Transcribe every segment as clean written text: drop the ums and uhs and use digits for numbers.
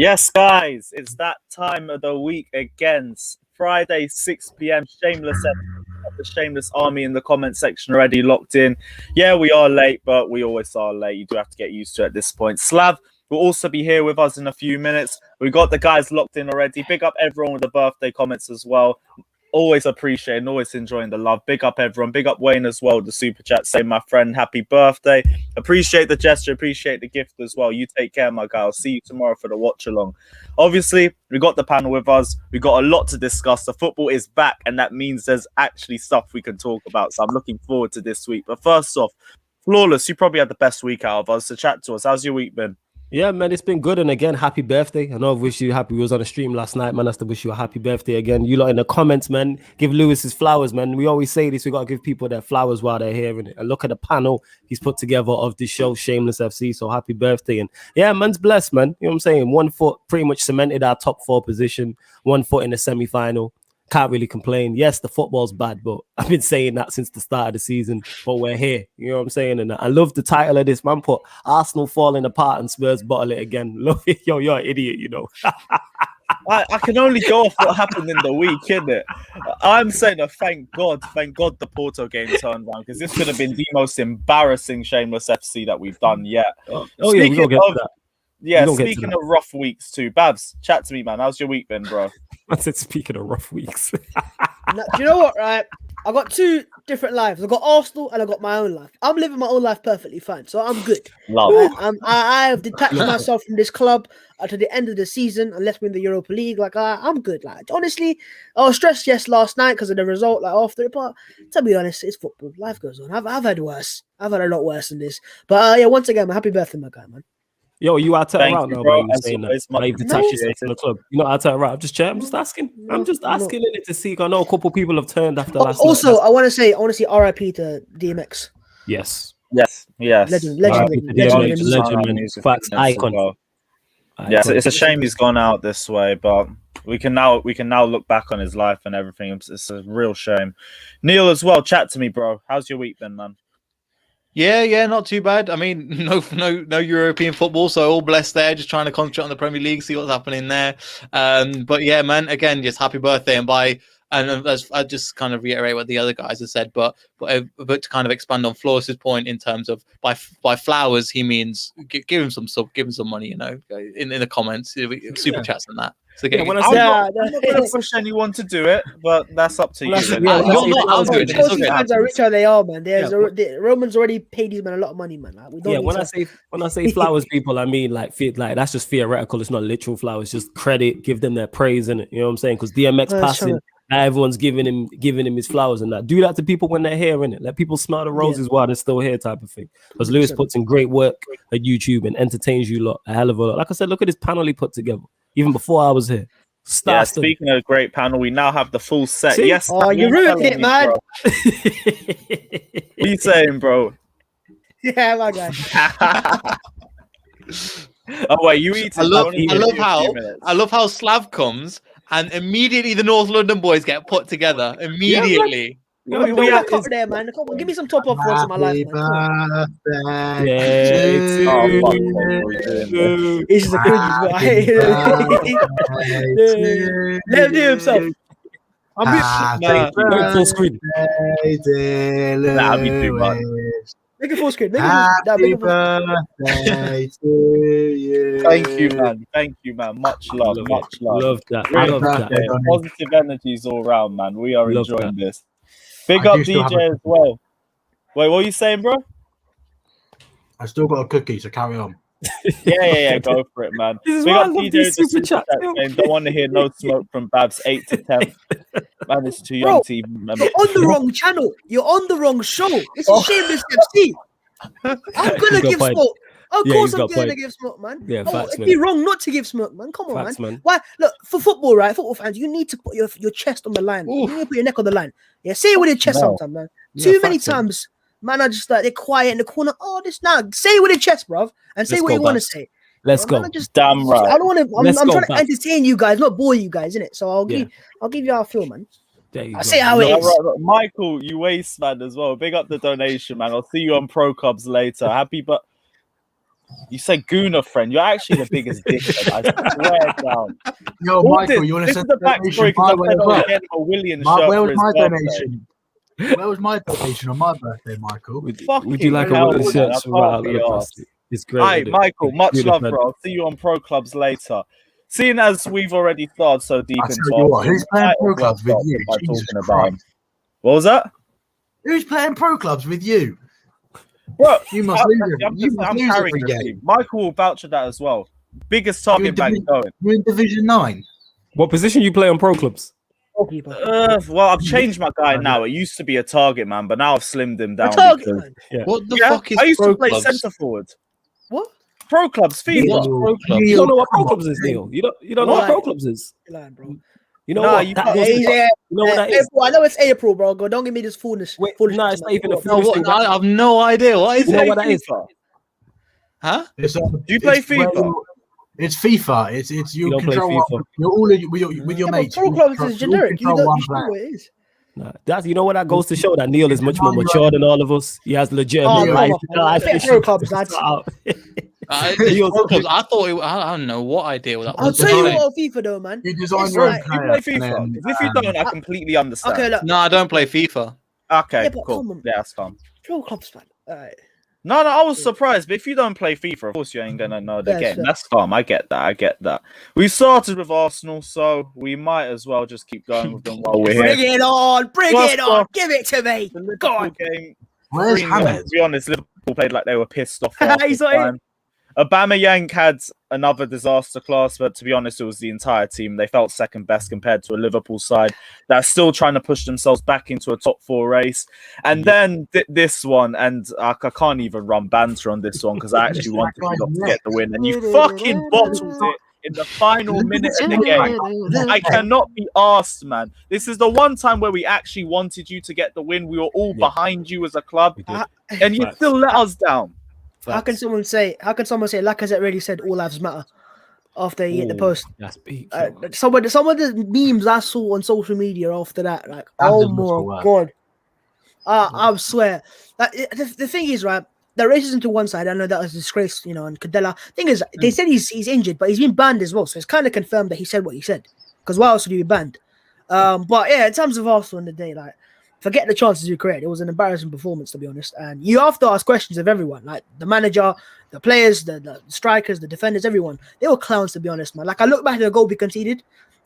Yes, guys, it's that time of the week again. Friday, 6 p.m. Shameless. The Shameless Army in the comment section already locked in. Yeah, we are late, but we always are late. You do have to get used to it at this point. Slav will also be here with us in a few minutes. We got the guys locked in already. Big up everyone with the birthday comments as well. Always appreciating, always enjoying the love. Big up everyone. Big up Wayne as well. The super chat saying, my friend, happy birthday. Appreciate the gesture. Appreciate the gift as well. You take care, my guy. I'll see you tomorrow for the watch along. Obviously, we got the panel with us. We got a lot to discuss. The football is back, and that means there's actually stuff we can talk about. So I'm looking forward to this week. But first off, Flawless, you probably had the best week out of us. So chat to us. How's your week been? Yeah, man, it's been good. And again, happy birthday. I know I've wished you happy. We was on a stream last night, man. I still wish you a happy birthday again. You lot in the comments, man. Give Lewis his flowers, man. We always say this. We got to give people their flowers while they're hearing it. And look at the panel he's put together of this show, Shameless FC. So happy birthday. And yeah, man's blessed, man. You know what I'm saying? 1 foot pretty much cemented our top 4 position. 1 foot in the semi-final. Can't really complain. Yes, the football's bad, but I've been saying that since the start of the season. But we're here. You know what I'm saying? And I love the title of this, man. Put Arsenal falling apart and Spurs bottle it again. Love it. Yo, you're an idiot, you know. I can only go off what happened in the week, innit? I'm saying that thank God the Porto game turned around, because this could have been the most embarrassing Shameless FC that we've done yet. Yeah, we're gonna get to that. Yeah, speaking of rough weeks too, Babs, chat to me, man. How's your week been, bro? I said, speaking of rough weeks. Now, do you know what, right? I got 2 different lives. I got Arsenal and I got my own life. I'm living my own life perfectly fine, so I'm good. Love. I have detached myself from this club to the end of the season and left me in the Europa League. Like, I'm good. Like, honestly, I was stressed last night because of the result. Like after it, but to be honest, it's football. Life goes on. I've had worse. I've had a lot worse than this. But yeah, once again, happy birthday, my guy, man. Yo, you out there around now, bro? Saying that. You've detached No. yourself from the club. You know, out there around. I'm just chatting. I'm just asking. I'm just asking it to see. I know a couple people have turned after last night. Also, I want to say RIP to DMX. Yes. Legend, man. Facts, icon. Well. Yes, it's a shame he's gone out this way, but we can now look back on his life and everything. It's a real shame. Neil as well, chat to me, bro. How's your week been, man? Yeah, not too bad. I mean, no European football, so all blessed there. Just trying to concentrate on the Premier League, see what's happening there. But yeah, man, again, just happy birthday, and as I just kind of reiterate what the other guys have said, but to kind of expand on Flawless's point in terms of by flowers, he means give him some money, you know, in the comments, super chats and that. So I'm not going to push anyone to do it, but that's up to you. Fans are rich how they are, man. The Romans already paid these men a lot of money, man. Like, when I say flowers, people, I mean like that's just theoretical. It's not literal flowers. Just credit, give them their praise, and you know what I'm saying? Because DMX passing, everyone's giving him his flowers and that. Do that to people when they're here, innit? Let people smell the roses while they're still here, type of thing. Because Lewis puts in great work at YouTube and entertains you lot a hell of a lot. Like I said, look at this panel he put together. Even before I was here. Speaking of a great panel, we now have the full set. See? Yes. Oh, you ruined it, man. What are you saying, bro? Yeah, my guy. Oh wait, you eat. I love how Slav comes and immediately the North London boys get put together immediately. We are up there, man. Come on, give me some top off once in my life, man. This is a good Let him do himself. I'm full screen. That'd be too much. Make it full screen. Happy birthday to you. Thank you, man. Much love. Love that. Positive energies all round, man. We are enjoying this. Big up DJ as well. Wait, what are you saying, bro? I still got a cookie, so carry on. Yeah, go for it, man. Big up DJ super chat saying, don't want to hear no smoke from Babs 8 to 10. Man, it's too young to even remember. You're on the wrong channel. You're on the wrong show. It's a Shameless FC. I'm gonna give smoke. Of course I'm going to give smoke, man. Yeah, facts, it'd be wrong not to give smoke, man. Come on, man. Why? Look, for football, right? Football fans, you need to put your chest on the line. You need to put your neck on the line. Yeah, say it with your chest sometimes, man. Too many times, man, are just like, they're quiet in the corner. Oh, this now. Say it with your chest, bruv. And say what you want to say. Let's go. Damn right. I don't want to. I'm trying to entertain you guys, not bore you guys, innit? So I'll give you how I feel, man. I say how it is. Right. Michael, you waste, man, as well. Big up the donation, man. I'll see you on Pro Cubs later. Happy You say Guna friend. You're actually the biggest dickhead. I swear down. Yo, All Michael, you want to this is send the a donation backstory my because way I as said I well? was getting a Williams shirt Where for was his my birthday. donation? Where was my donation on my birthday, Michael? Would you like a hell, Williams man, shirt I from right out can't of be the arsed. past? It's great. Hi, isn't it? Michael. Much Beautiful. love, bro. I'll see you on Pro Clubs later. Seeing as we've already started so deep I tell into you what, who's playing might Pro as well Clubs with start you? by Jesus talking about him. Christ. What was that? Who's playing Pro Clubs with you? Bro, You must lose it. I'm lose carrying every the game. team. Michael will vouch for that as well. Biggest You're target in, bank going. you're in Division 9. What position you play on pro clubs? Goalkeeper. Well, I've changed my guy now. It used to be a target man, but now I've slimmed him A down. target, because- man. Yeah. What the Yeah, fuck is I used Pro to play Clubs? centre forward. What? Pro Clubs, FIFA. What's Pro Clubs? You don't know what pro come clubs on, is, man. Neil. You don't know what pro clubs is. You're lying, bro. You know Nah, what? you That can't- goes to- Yeah, you know what that is? April, I know it's April, bro. God, don't give me this foolish. Wait, foolish no, it's not even a man. No, foolish what? thing. I have no idea. What is You know it? what that is? FIFA. Huh? It's, Do you play it's where FIFA? you- It's FIFA. It's you don't play control FIFA. You're all with your Yeah, but mates. Pro you Clubs control- is generic. You control don't one you know player. what it is. Nah, that's you know what that goes to show that Neil is much more mature than all of us. He has legitimate Oh, life. come on, life man. issues Pro Clubs, to lads. sort out. It's Pro Clubs. I thought I don't know what idea that I'll was. tell you design. what, FIFA though, man. You design It's your own like- You player. play and FIFA. then, 'Cause if you don't, I completely understand. Okay, look. No, I don't play FIFA. Okay, Yeah, but cool. come on. Yeah, that's calm. Pro Clubs, man. All right. No, I was surprised, but if you don't play FIFA, of course you ain't gonna know the Yeah, game. sure. That's calm. I get that. We started with Arsenal, so we might as well just keep going with them while we're Bring here. it on, bring First it on, off, give it to me. The Go Liverpool on. game. Where's 3-0. Hammett? To be honest, Liverpool played like they were pissed off. half He's the not in. time. Aubameyang had another disaster class, but to be honest, it was the entire team. They felt second best compared to a Liverpool side that's still trying to push themselves back into a top 4 race. And then this one, and I can't even run banter on this one because I actually wanted you lot to get the win, and you fucking bottled it in the final minute of the game. I cannot be asked, man. This is the one time where we actually wanted you to get the win. We were all behind you as a club, We did. and you Facts. still let us down. How can someone say Lacazette really said all lives matter after he hit the Ooh, post? That's big. Some of the memes I saw on social media after that, like, That oh doesn't look my work. god. I swear. Like, the thing is, right, the racism to one side, I know that was a disgrace, and Cadella. Thing is, they said he's injured, but he's been banned as well. So it's kind of confirmed that he said what he said. Because why else would he be banned? But yeah, in terms of Arsenal in the day, like, forget the chances you created. It was an embarrassing performance, to be honest. And you have to ask questions of everyone, like the manager, the players, the strikers, the defenders, everyone. They were clowns, to be honest, man. Like, I look back at the goal we conceded.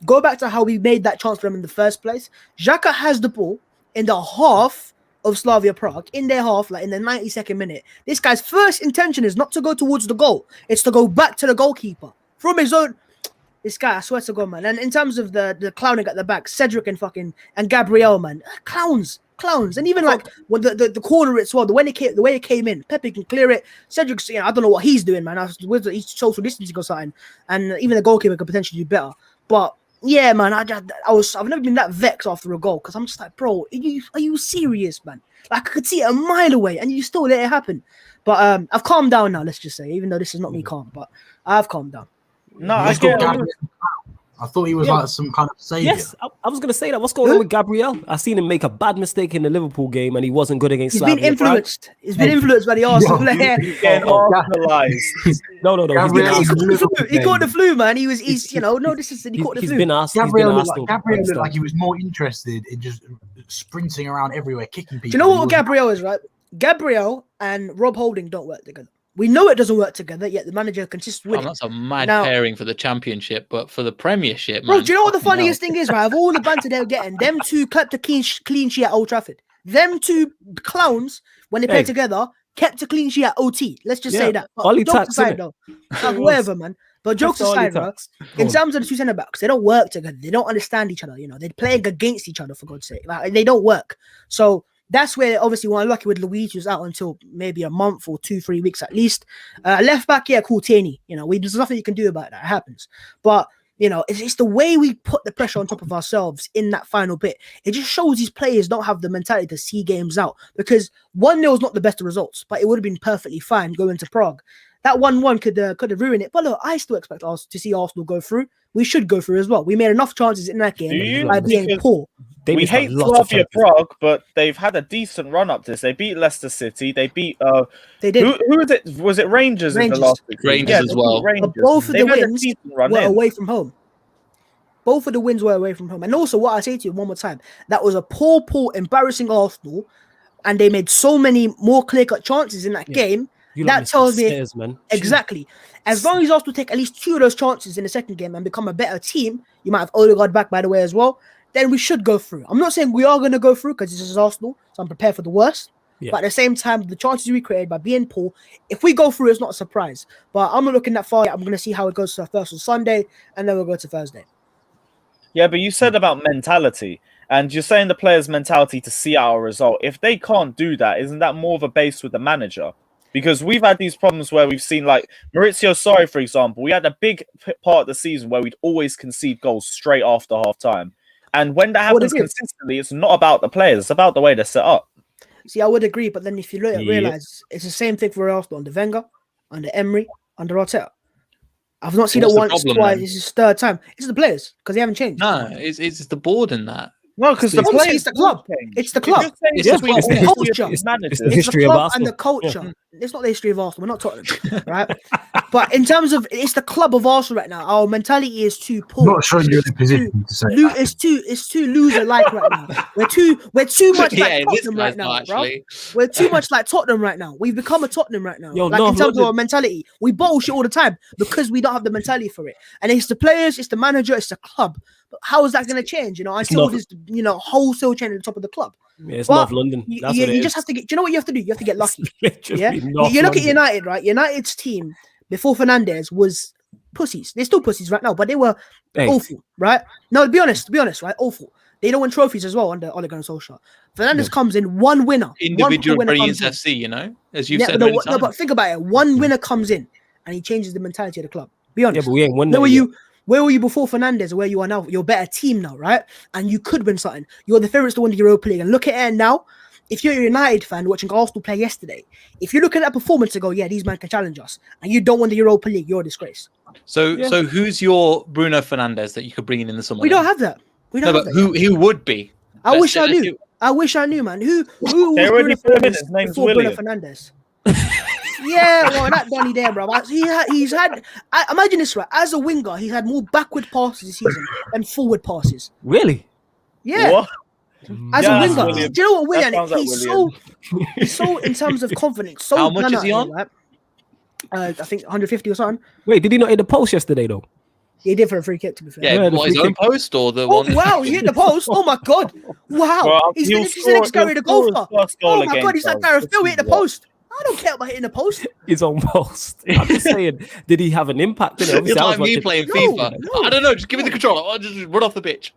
Go back to how we made that chance for them in the first place. Xhaka has the ball in the half of Slavia Prague, in their half, like in the 92nd minute. This guy's first intention is not to go towards the goal. It's to go back to the goalkeeper from his own. This guy, I swear to God, man. And in terms of the clowning at the back, Cedric and Gabriel, man, clowns. And even like when the corner as well, the way it came in, Pepe can clear it. Cedric's, I don't know what he's doing, man. He's social distancing or something, and even the goalkeeper could potentially do better. But yeah, man, I've never been that vexed after a goal because I'm just like, bro, are you serious, man? Like, I could see it a mile away, and you still let it happen. But I've calmed down now. Let's just say, even though this is not me calm, but I've calmed down. No, I He's got get it. Gabriel. I thought he was like some kind of savior. Yes, I was going to say that. What's going on with Gabriel? I seen him make a bad mistake in the Liverpool game, and he wasn't good against. He's been Slavia Prague. influenced. He's been influenced by the Arsenal player. He's getting Arsenalized. No. Gabriel- He caught the flu, man. He caught the He's flu. been asked. He's been Gabriel asked. looked like he was more interested in just sprinting around everywhere, kicking people. Do you know what He Gabriel is, right? Gabriel and Rob Holding don't work together. We know it doesn't work together, yet the manager can just win. That's a mad Now- pairing for the championship, but for the Premiership, Bro, man. do you know what the fucking funniest hell. thing is, right? Of all the banter they were getting, them two kept a clean sheet at Old Trafford. Them two clowns, when they played together, kept a clean sheet at OT. Let's just say that. But Ollie jokes tax, aside, innit? though. Like, whatever, man. But jokes That's all he aside, bro, talks. in terms of the two centre backs, they don't work together. They don't understand each other. They're playing against each other, for God's sake. Like, they don't work. So that's where, obviously, we're lucky with Luigi, who's out until maybe a month or 2-3 weeks at least. Left back, yeah, cool, Tierney. There's nothing you can do about that. It happens. But, it's the way we put the pressure on top of ourselves in that final bit. It just shows these players don't have the mentality to see games out. Because 1-0 is not the best of results, but it would have been perfectly fine going to Prague. That 1-1 could have ruined it. But look, I still expect us to see Arsenal go through. We should go through as well. We made enough chances in that game by being poor. They we missed a hate lot of Slavia chances. Prague, but they've had a decent run up to this. They beat Leicester City. They beat They did. who was it? Was it Rangers, in the Rangers. last week? Rangers Yeah, as they beat well. Rangers. But both of They've the had a wins decent run were in. away from home. Both of the wins were away from home. And also, what I say to you one more time, that was a poor, embarrassing Arsenal, and they made so many more clear-cut chances in that game. You lot That missed tells me stairs, man. exactly. As long as Arsenal take at least 2 of those chances in the second game and become a better team, you might have Odegaard back, by the way, as well, then we should go through. I'm not saying we are going to go through because this is Arsenal, so I'm prepared for the worst. Yeah. But at the same time, the chances we created by being poor, if we go through, it's not a surprise. But I'm not looking that far yet. I'm going to see how it goes first on Sunday, and then we'll go to Thursday. Yeah, but you said about mentality, and you're saying the players' mentality to see out a result. If they can't do that, isn't that more of a base with the manager? Because we've had these problems where we've seen, like Maurizio Sarri, for example, we had a big part of the season where we'd always concede goals straight after half time. And when that happens consistently, it's not about the players, it's about the way they're set up. See, I would agree, but then if you look at realize it's the same thing for Arsenal under Wenger, under Emery, under Arteta. I've not seen it once, twice. This is third time. It's the players because they haven't changed. No, it's the board in that. No, because the players, it's the club. It's the club. It's the history of club Arsenal and the culture. Yeah. It's not the history of Arsenal. We're not Tottenham, right? But in terms of, it's the club of Arsenal right now. Our mentality is too poor. I'm not sure you're in a position to say that. It's too loser-like right now. We're too much like Tottenham right now, bro. We're too much like Tottenham right now. We've become a Tottenham right now. In terms of our mentality, we bullshit all the time because we don't have the mentality for it. And it's the players, it's the manager, it's the club. But how is that going to change? Until this, wholesale change at the top of the club. Yeah, it's North London. You just have to get. Do you know what you have to do? You have to get lucky. Yeah. You look at United, right? United's team before Fernandes was pussies. They're still pussies right now, but they were awful, right? No, to be honest, right? Awful. They don't win trophies as well under Ole Gunnar Solskjaer. Fernandes comes in, one winner. Individual brilliance FC, as you've said. No, but think about it. One winner comes in and he changes the mentality of the club. Be honest. Yeah, but we ain't won that. Where were you before Fernandes? Where you are now? You're a better team now, right? And you could win something. You're the favourites to win the Europa League. And look at it now. If you're a United fan watching Arsenal play yesterday, if you look at that performance and go, yeah, these men can challenge us, and you don't win the Europa League, you're a disgrace. So who's your Bruno Fernandes that you could bring in the summer? We don't have that. Who would be? I wish I knew, man. Who was Bruno Fernandes before Bruno Fernandes? Yeah, well, that Donny there, bro. He's had. Imagine this, right? As a winger, he's had more backward passes this season than forward passes. Really? Yeah. What? As a winger, do you know what William? He's so in terms of confidence. So how much is he on? Right? I think 150 or something. Wait, did he not hit the post yesterday though? He did for a free kick, to be fair. Yeah, his own post or the one? Oh wow, he hit the post. Oh my god, wow. Well, he's the next Gary the golfer. Oh my god, he's like Gareth Phil hit the post. I don't care about hitting the post. His own post. I'm just saying, did he have an impact in it? It's like me playing FIFA. No. I don't know. Just give me the controller. I'll just run off the pitch.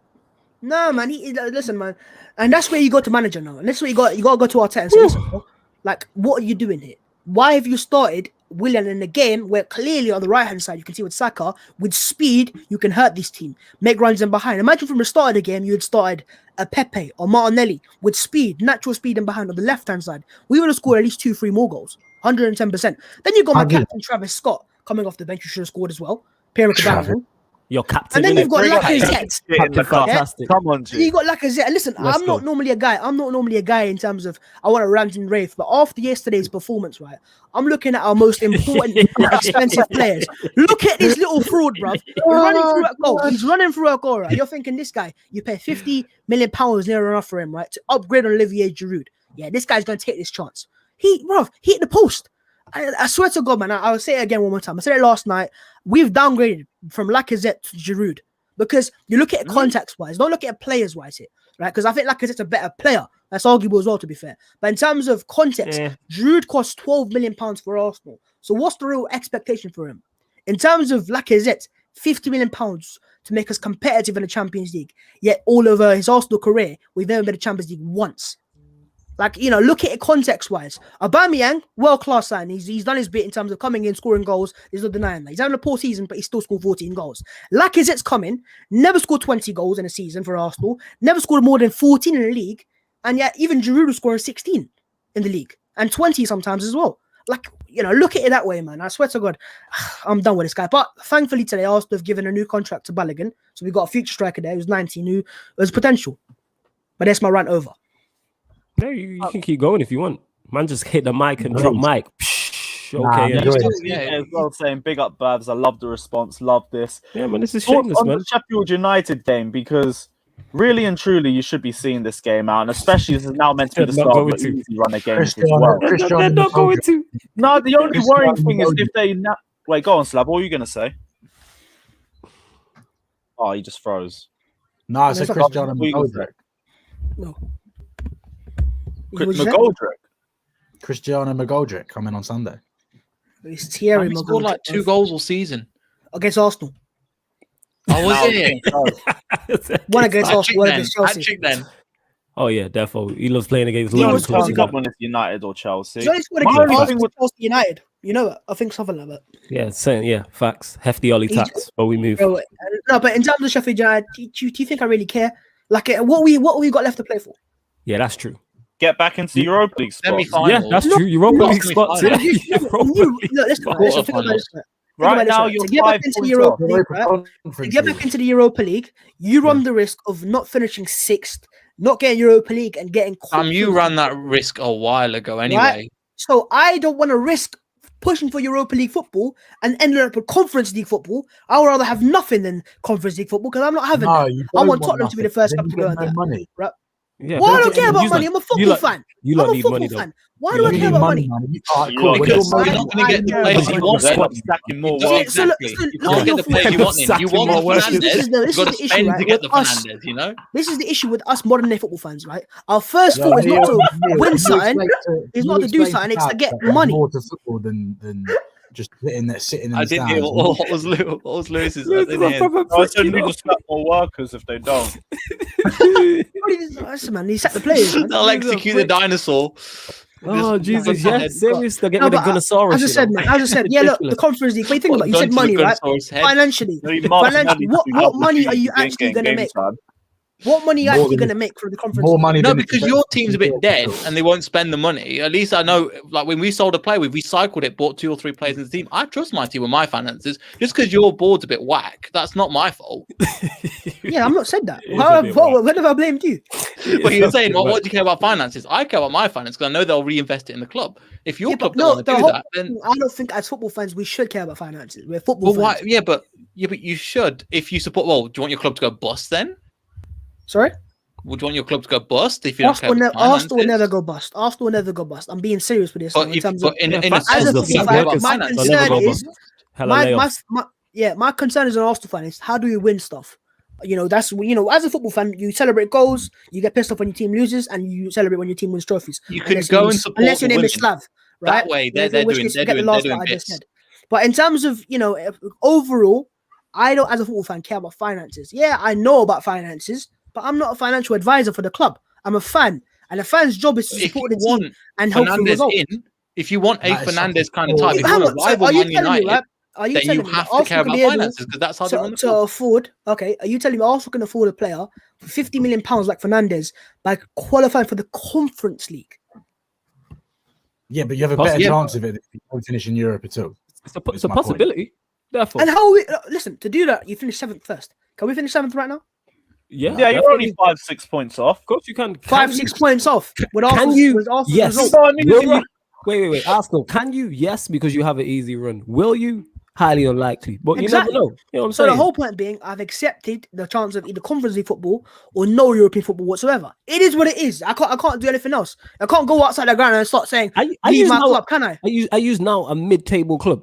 No, man. Listen, man. And that's where you go to manager now. And that's where you got to go to Arteta and say, listen, bro, like, what are you doing here? Why have you started Willian in a game where clearly on the right-hand side, you can see with Saka, with speed, you can hurt this team, make runs in behind. Imagine from the start of the game, you had started a Pepe or Martinelli with speed, natural speed in behind on the left-hand side. We would have scored at least 2-3 more goals, 110%. Then you got my captain, Travis Scott, coming off the bench, you should have scored as well. Pierre-Emerick Your captain. And then you've got Lacazette. Fantastic. Come on, you got Lacazette. Listen, I'm not normally a guy in terms of I want to rant and rave, but after yesterday's performance, right, I'm looking at our most important, expensive players. Look at this little fraud, bruv. He's running through a goal, right? You're thinking this guy, you pay £50 million near enough for him, right, to upgrade on Olivier Giroud. Yeah, this guy's going to take this chance. He hit the post. I swear to God, man, I'll say it again one more time. I said it last night. We've downgraded from Lacazette to Giroud because you look at it context-wise, don't look at it players-wise here, right? Because I think Lacazette's a better player. That's arguable as well, to be fair. But in terms of context, Giroud costs £12 million for Arsenal. So what's the real expectation for him? In terms of Lacazette, £50 million to make us competitive in the Champions League. Yet all over his Arsenal career, we've never been to the Champions League once. Like, look at it context-wise. Aubameyang, world-class sign. He's done his bit in terms of coming in, scoring goals. There's no denying that. He's having a poor season, but he still scored 14 goals. Lacazette's coming, never scored 20 goals in a season for Arsenal, never scored more than 14 in the league, and yet even Giroud was scoring 16 in the league, and 20 sometimes as well. Like, look at it that way, man. I swear to God, I'm done with this guy. But thankfully today, Arsenal have given a new contract to Balogun, so we got a future striker there who's 19 who has potential. But that's my rant over. No, you can keep going if you want. Man, just hit the mic and drop mic. Okay, As well, saying big up, Babs. I love the response. Love this. Yeah, man, this is Thoughts shameless, on man. the Sheffield United game, because really and truly, you should be seeing this game out, and especially this is now meant to be the They're not start of going the to. easy run of games as well. They're not going to. No, the only worrying thing is if they wait. Go on, Slav. What were you gonna say? Oh, he just froze. No, I said Cristiano What were you gonna say? McGoldrick. No. McGoldrick. Cristiano McGoldrick coming on Sunday. It's Thierry He scored like 2 goals all season. against Arsenal. Oh, was it? One against Arsenal, one against Chelsea. Hat-trick then. Oh yeah, definitely. He loves playing against He Liverpool. was picking up when it's United or Chelsea. Johnny scored My against only thing Arsenal with- Chelsea United. You know it. I think something like that. Yeah, saying facts. Hefty Ollie tax, but we move. Bro, no, but in terms of Sheffield United, do you think I really care? Like, what we got left to play for? Yeah, that's true. Get back into Europa League spots. Semi-final. Yeah, that's true. Europa League spots. Yeah, Europa League Listen, spots. think about this. Right now, To you're get 5 back into the points Europa off. League, right? To get back into the Europa League, you run the risk of not finishing 6th, not getting Europa League, and getting. You ran that risk a while ago anyway. Right? So I don't want to risk pushing for Europa League football and ending up with Conference League football. I would rather have nothing than Conference League football because I'm not having that. I want Tottenham to be the first club to go on that. Money. Right? Yeah, Why but I don't care about you money? lot- I'm a football fan. You I'm lot a need football money though. fan. Why do I care about money? Because you're not going to get the players you want. Stacking more Yeah, work. so look, Exactly. You look can't get the players you want in. You Sacking more want workers. Fernandes. This is the You've got to issue, spend right, to get the with us. Fernandes, you know? This is the issue with us modern day football fans, right? Our first thought is not to win something. It's not to do something, it's to get money. More to football than just sitting in the I didn't hear stands. what was Lewis's. I didn't hear. I said we just got more workers if they don't. Listen, man, he sacked the players. Man. They'll execute the dinosaur. Oh Jesus! Yeah, serious. They'll get No, rid of but Gunnosaurus. as I said, man, yeah, look, the Conference League. What you think about? You said money, right? Financially, what money are you actually going to make? What money are you actually going to make from the Conference More League? money. No, than because it's your about team's a bit dead and they won't spend the money. At least I know, like when we sold a player, we've recycled it, bought 2 or 3 players in the team. I trust my team with my finances. Just because your board's a bit whack, that's not my fault. Yeah, I'm not said that. It is a bit When have I blamed you? But you're saying, well, what do you care about finances? I care about my finances because I know they'll reinvest it in the club. If your Yeah, club but don't want to do that, then I don't think as football fans we should care about finances. We're football well, why? fans. Yeah, but you should. If you support, well, do you want your club to go bust then? Sorry? Would you want your club to go bust if you don't care about Arsenal will never finances? go bust. Arsenal will never go bust. I'm being serious with this. But now, if- in terms but of, in a as sense, a the football fact fan, that my finances concern never go is Hella my layoffs. my concern as an Arsenal fan is how do we win stuff? That's as a football fan, you celebrate goals, you get pissed off when your team loses, and you celebrate when your team wins trophies. You can go and support unless your the name is women. Slav, right? That way, Unless they're in which doing case, forget the they're last doing part I just bits. said. But in terms of overall, I don't, as a football fan, care about finances. Yeah, I know about finances, but I'm not a financial advisor for the club. I'm a fan, and a fan's job is to If you support the team want and hope for Fernandes results. in, if you want a That is Fernandes kind of something- type, if you Hang want on, a so rival are you Man telling me, United, right? Are you then telling you me have that to Arsenal care can about be able finances because that's how they run the to club. afford? Okay, are you telling me Arsenal can afford a player for £50 million like Fernandes by qualifying for the Conference League? Yeah, but you have a better Yeah. chance of it if you don't finish in Europe at all. It's That's a my point. possibility. Therefore, And how are we listen to do that? You finish 7th first. Can we finish 7th right now? yeah, Yeah, you're definitely. only 5-6 points off. Of course you can. 5-6 points off. With Can Arsenal's, you? with Arsenal's Yes. result. So, I mean, Will you? Wait. Arsenal, can you? Yes, because you have an easy run. Will you? Highly unlikely. But Exactly. you never know. You know what I'm So saying? the whole point being, I've accepted the chance of either Conference League football or no European football whatsoever. It is what it is. I can't do anything else. I can't go outside the ground and start saying, I leave use my now- club, can I? I use now a mid-table club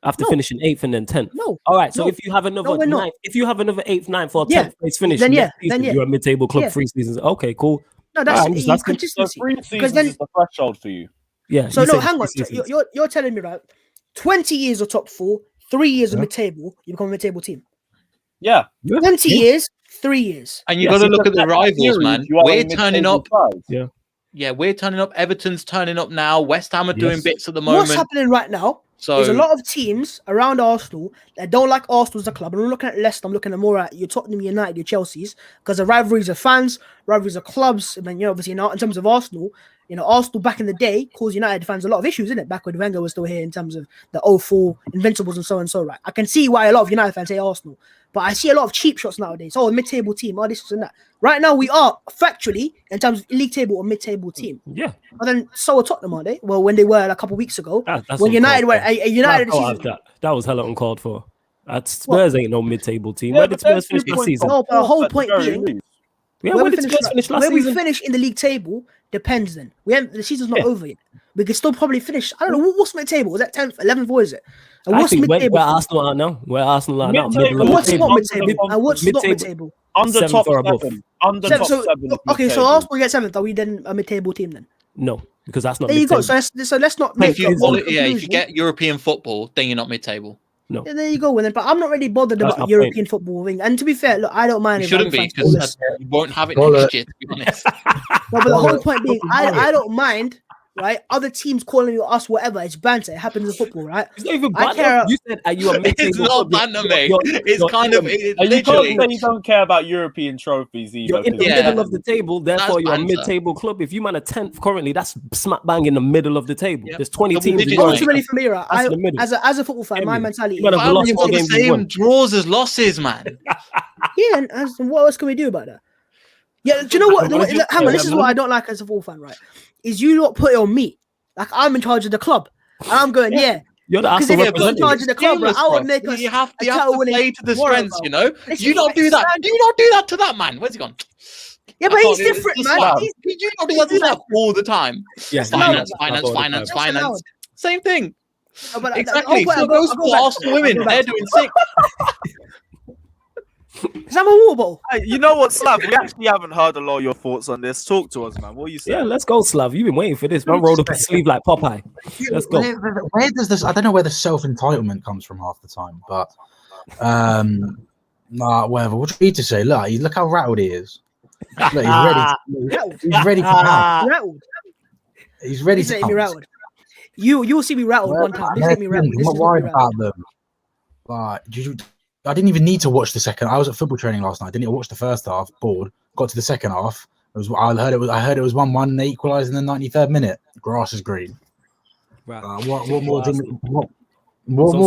after No. finishing 8th and then 10th. No. All right. So No. if you have another we're not. 9th, if you have another 8th, 9th, or 10th Yeah. place finish, Then next yeah, then season, yeah. you're a mid-table club Yeah. 3 seasons. Okay, cool. No, that's I'm just asking. So consistency. 3 Because seasons then, is the threshold for you. Yeah. so you no, say hang on. 3 So seasons. you're telling me, right? 20 years of top 4, 3 years of Yeah. mid-table, you become a mid-table team. Yeah. 20 years, 3 years. And you Yes, got to look Because at the that rivals, series, man. you are We're a turning mid-table up. side. Yeah, we're turning up. Everton's turning up now. West Ham are doing Yes. bits at the What's moment. happening right now? So There's a lot of teams around Arsenal that don't like Arsenal as a club. And I'm looking at Leicester, I'm looking at more at your Tottenham United, your Chelsea's, because the rivalries are fans, rivalries are clubs. I mean, obviously, in terms of Arsenal, You know, Arsenal back in the day caused United fans a lot of issues, isn't it? Back when Wenger was still here in terms of the 04 Invincibles and so, right? I can see why a lot of United fans hate Arsenal, but I see a lot of cheap shots nowadays. Oh, mid-table team, oh, this and that. Right now, we are factually, in terms of league table or mid-table team. Yeah. But then so are Tottenham, are they? Well, when they were a couple of weeks ago, That's when United were a United that was hella uncalled for. Spurs ain't no mid-table team. Yeah, Where did but Spurs finish last season? No, but the whole point being, Yeah, where did Spurs finish last where we season? finish in the league table depends. Then the season's not over yet. We could still probably finish. I don't know what's mid-table. Is that 10th, 11th? What is it? And what's mid-table? Where Arsenal are now? Where Arsenal are now? Mid-table. And what's Mid-table. not mid-table? And what's not mid-table? Under Seventh top or above. 7. Under top 7. Okay, so Arsenal get 7th. Are we then a mid-table team then? No, because that's not. There you go. mid-table. So let's not If make if you get European football, then you're not mid-table. No. Yeah, there you go. But I'm not really bothered That's about my European football thing. And to be fair, look, I don't mind. You if shouldn't be, fans call because us- you won't have it next year, to be honest. No, but the whole point being, I don't mind, right? Other teams calling us whatever. It's banter. It happens in football, right? It's not even I banter. care- You said you are mid-table. It's not banter, mate. It's kind of And you literally. can't say you don't care about European trophies either. You're in the Yeah. middle of the table, therefore That's you're a banter. mid-table club. If you man are 10th currently, that's smack bang in the middle of the table. Yep. There's 20 Double teams. digits, in your mate. Ultimately, for me, right? That's the middle. As a football fan, my mentality. You better is- have lost You've more got the games than same won. draws as losses, man. Yeah, and what else can we do about that? Yeah, do you know what? Hang on, this is what I don't like as a football fan, right? Is you not put it on me. Like I'm in charge of the club. And I'm going, yeah. You're the Because if Arsenal you're in charge of the club, right, I would make us You have a to title-winning play to the tomorrow, strengths, bro. you know. This You is don't like do that. standard. Do not do that to that man. Where's he gone? Yeah, but I he's can't- it's different, just man. Slav. He's- You do not do that all the time. Yes, Finance, allowed. finance, finance, That's allowed. finance. Same thing. No, but Exactly. I'll So go those back- poor Arsenal women, I'll go they're back. doing sick. Is that my water bottle? Hey, you know what, Slav? We actually haven't heard a lot of your thoughts on this. Talk to us, man. What are you saying? Yeah, let's go, Slav. You've been waiting for this. Man rolled up his sleeve like Popeye. Let's go. Where does this? I don't know where the self-entitlement comes from half the time, but whatever. What do you need to say? Look how rattled he is. Look, he's ready. He's ready for pound. Rattled. He's ready He's to getting me pounce. rattled. You will see me rattled one time. This get me rattled. I'm This not is worried me rattled. about them. I didn't even need to watch the second. I was at football training last night. I didn't even watch the first half. Bored. Got to the second half. I heard it was 1-1. And they equalised in the 93rd minute. Grass is green. What more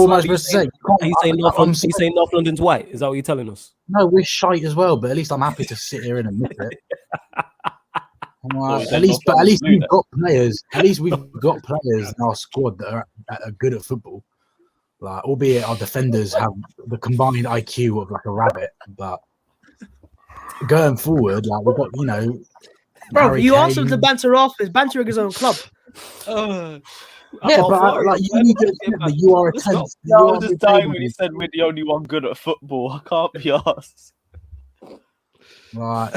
am I supposed to say? He's saying North London's white. Is that what you're telling us? No, we're shite as well. But at least I'm happy to sit here and admit it. At least we've got players. At least we've got players in our squad that are good at football. Like, albeit our defenders have the combined IQ of like a rabbit, but going forward, like we've got, Bro, Harry you asked him Kane. to banter off. He's bantering his own club. Yeah, but you need to accept that you are a tenth. I was just dying when he said we're the only one good at football. I can't be asked. Like,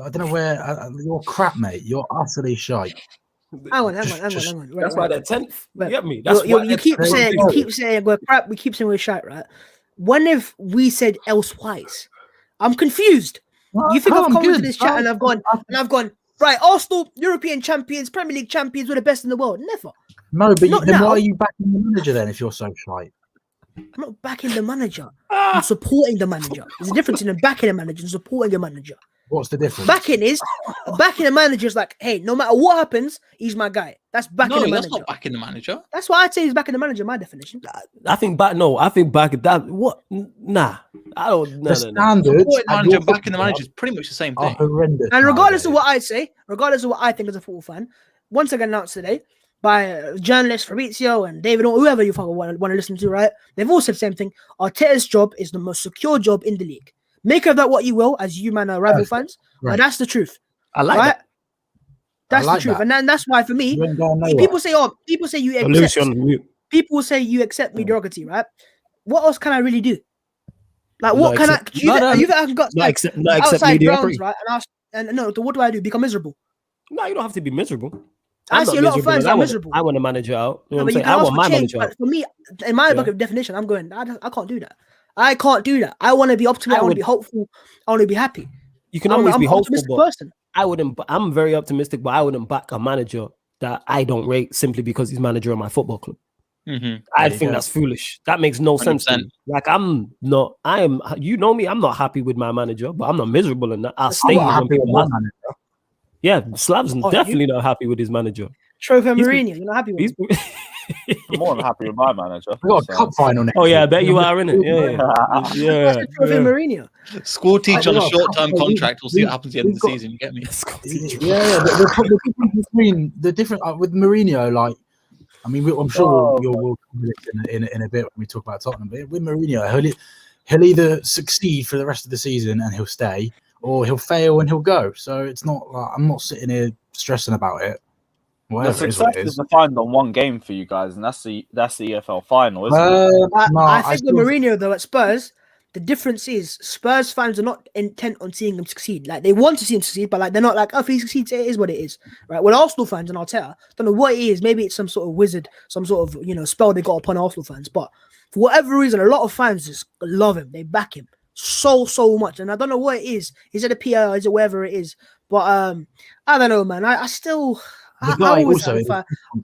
I don't know where you're crap, mate. You're utterly shite. Hang on. Right, That's why they're 10th. You get me? You keep saying we're crap. We keep saying we're shite, right? When have we said elsewise? I'm confused. You think I've come into this chat and I've gone, right? Arsenal, European champions, Premier League champions, we're the best in the world. Never. No, but Not then now. why are you backing the manager then if you're so shite? I'm not backing the manager. I'm supporting the manager. There's a difference in backing a manager and supporting a manager. What's the difference? Backing a manager is like, hey, no matter what happens, he's my guy. That's backing No, the that's manager. not backing the manager. That's why I'd say he's backing the manager. My definition. I think back that. What? Nah. I don't. The No. standards Supporting the at manager your and backing the football manager is pretty much the same are thing. horrendous. And regardless of nowadays. what I say, regardless of what I think as a football fan, once again announced today by journalists Fabrizio and David or whoever you fucking want to listen to, right? They've all said the same thing. Arteta's job is the most secure job in the league. Make of that what you will, as you man are rival fans, right. but that's the truth. I like right? that. That's I like the truth, that. and then that's why for me, You ain't going nowhere. people say you accept. Illusion. People say you accept mediocrity, right? What else can I really do? Like, Not what can accept- I? Do you no, think I've got Not accept outside mediocrity. grounds, right? And no, what do I do? Become miserable. No, you don't have to be miserable. I I'm see not a lot of miserable, fans and are I want- miserable. I want a manager out. You know No, what but I'm you saying? can I ask want for my change. manager out. But for me, in my book of definition, I'm going. I can't do that. I can't do that. I want to be optimistic. I want to be hopeful. I want to be happy. You can always I'm be an hopeful, optimistic but person. I wouldn't. I'm very optimistic, but I wouldn't back a manager that I don't rate simply because he's manager of my football club. Mm-hmm. I you think go. that's foolish. That makes no sense to 100%. me. Like I am. You know me. I'm not happy with my manager, but I'm not miserable in that. I'll stay I'm not when happy with people my ask. manager. Yeah, Slav's Oh, definitely not happy with his manager. Trophy He's- Mourinho, you're not happy with He's, him? I'm more than happy with my manager. We got a so. cup final next. oh yeah, I week. bet you are in it. Yeah, I yeah. said Trophy Mourinho. School teach on a Well, short-term we- contract. We'll see what happens at the end of the we've got- season. You get me? Yeah. The difference between the different with Mourinho, like, I mean, I'm sure we'll cover this in a bit when we talk about Tottenham. But with Mourinho, he'll either succeed for the rest of the season and he'll stay, or he'll fail and he'll go. So it's not like I'm not sitting here stressing about it. The Whatever it is, success what it is is. defined on one game for you guys, and that's the EFL final, isn't it? I think with Mourinho though at Spurs, the difference is Spurs fans are not intent on seeing him succeed. Like they want to see him succeed, but like they're not like, oh, if he succeeds, it is what it is, right? With Arsenal fans and Arteta, don't know what it is. Maybe it's some sort of wizard, some sort of spell they got upon Arsenal fans. But for whatever reason, a lot of fans just love him. They back him so much, and I don't know what it is. Is it a PR? Is it wherever it is? But I don't know, man. I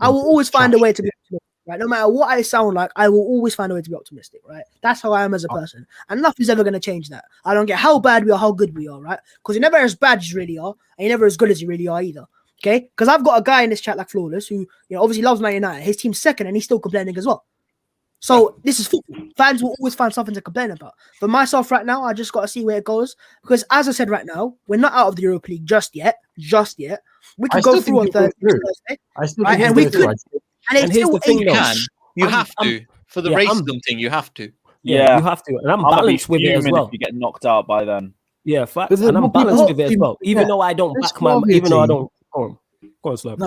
will always find a way to be optimistic, right? No matter what I sound like, I will always find a way to be optimistic, right? That's how I am as a person, and nothing's ever going to change that. I don't care how bad we are, how good we are, right? Because you're never as bad as you really are, and you're never as good as you really are either. Okay? Because I've got a guy in this chat like Flawless who obviously loves Man United. His team's second, and he's still complaining as well. So this is football. Fans will always find something to complain about. For myself right now, I just got to see where it goes. Because as I said right now, we're not out of the Europa League just yet. We can go through on Thursday. I still Right? think And we we'll go could. through. And here's the thing, You though. can. You have to. For the racism thing, you have to. Yeah, you have to. And I'm I'll be balanced with it as fuming well. if you get knocked out by then. Yeah, facts. But And I'm what balanced people- with it as well. Even though I don't This back my, Slavia even though I team- don't. Go on, Slav.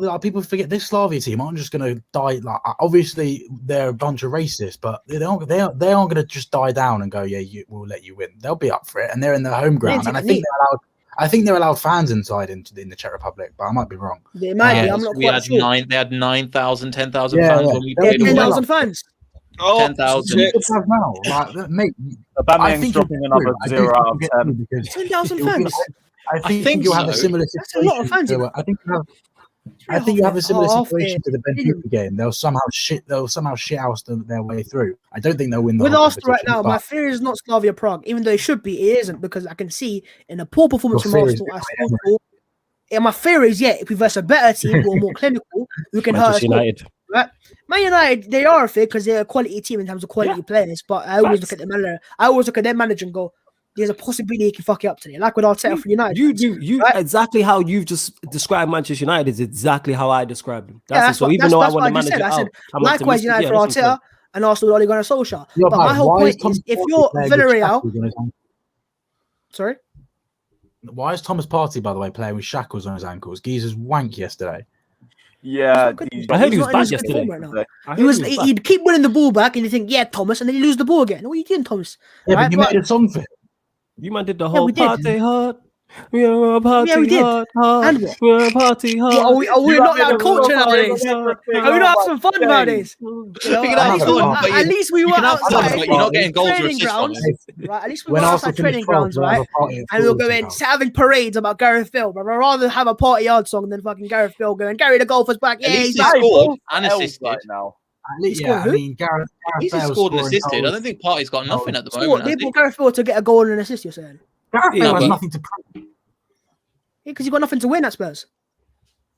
No, people forget this Slavia team aren't just going to die. Like, obviously, they're a bunch of racists, but they aren't going to just die down and go, "Yeah, we'll let you win." They'll be up for it, and they're in their home ground. And I think they're allowed fans inside in the Czech Republic, but I might be wrong. They might be. Yes, I'm not we quite had sure. They had 9,000, 10,000 Yeah, fans yeah. when we They They played had had them. 10,000 fans. 10,000. Now, like, mate, I Aubameyang's think dropping you'll another get 0 out of through 10. because 10,000 it'll be- fans. I think think you'll have a so. similar That's a lot of situation. fans, you know. I think you have a similar Half situation to the stadium. Benfica game. They'll somehow shit house their way through. I don't think they'll win the With whole Arsenal right competition, now, my but fear is not Slavia Prague, even though it should be. It isn't, because I can see in a poor performance Your from fear is Arsenal, I still thought. And my fear is, if we verse a better team who are more clinical, who can hurt us. Manchester United. Right? Man United, they are a fear because they're a quality team in terms of quality players. But I always look at their manager and go, there's a possibility he can fuck it up today. Like with Arteta for United. Right? Exactly how you've just described Manchester United is exactly how I described them. That's So even though I want the just manager said. I said, out, I'm likewise, optimistic. United for Arteta and Arsenal Ole Gunnar Solskjaer. Yeah, But my whole why is point is, Thomas if Partey you're playing with Villarreal, shackles on his ankles? sorry. Why is Thomas Partey, by the way, playing with shackles on his ankles? Geezer's wank yesterday. Yeah, I heard he He's was not in bad his good yesterday. form right now. I heard He was. bad. He'd keep winning the ball back, and you think, yeah, Thomas, and then he lose the ball again. What are you doing, Thomas? Yeah, Right, but you but- made a song for him. You man did the Yeah, whole we did. party hard. We are a party Yeah, we did. hard. And what? We're a party hard. Are we not You that have culture to- nowadays? you Are have to- we not have some fun nowadays? You can have At least fun, we- but at least we you were can have fun, outside but you're not getting goals or training assists from grounds. it. Right, at least we When were Arsenal outside training finished 12th, grounds, we'll have right? a party at And we'll Fulham go in now. having parades about Gareth Bale, but I'd rather have a party yard song than fucking Gareth Bale going, Gary the golfer's back. Yeah, At he's least he back. scored and Else assisted. right now. At least, scored yeah, who? I mean, Gareth At least he Bale's scored and scoring assisted. I goals. don't think Partey's got nothing at the Scored. moment. They has he? brought Gareth Bale to get a goal and an assist, you're saying? Gareth Yeah, Bale has but- nothing to prove. Because he got nothing to win at Spurs.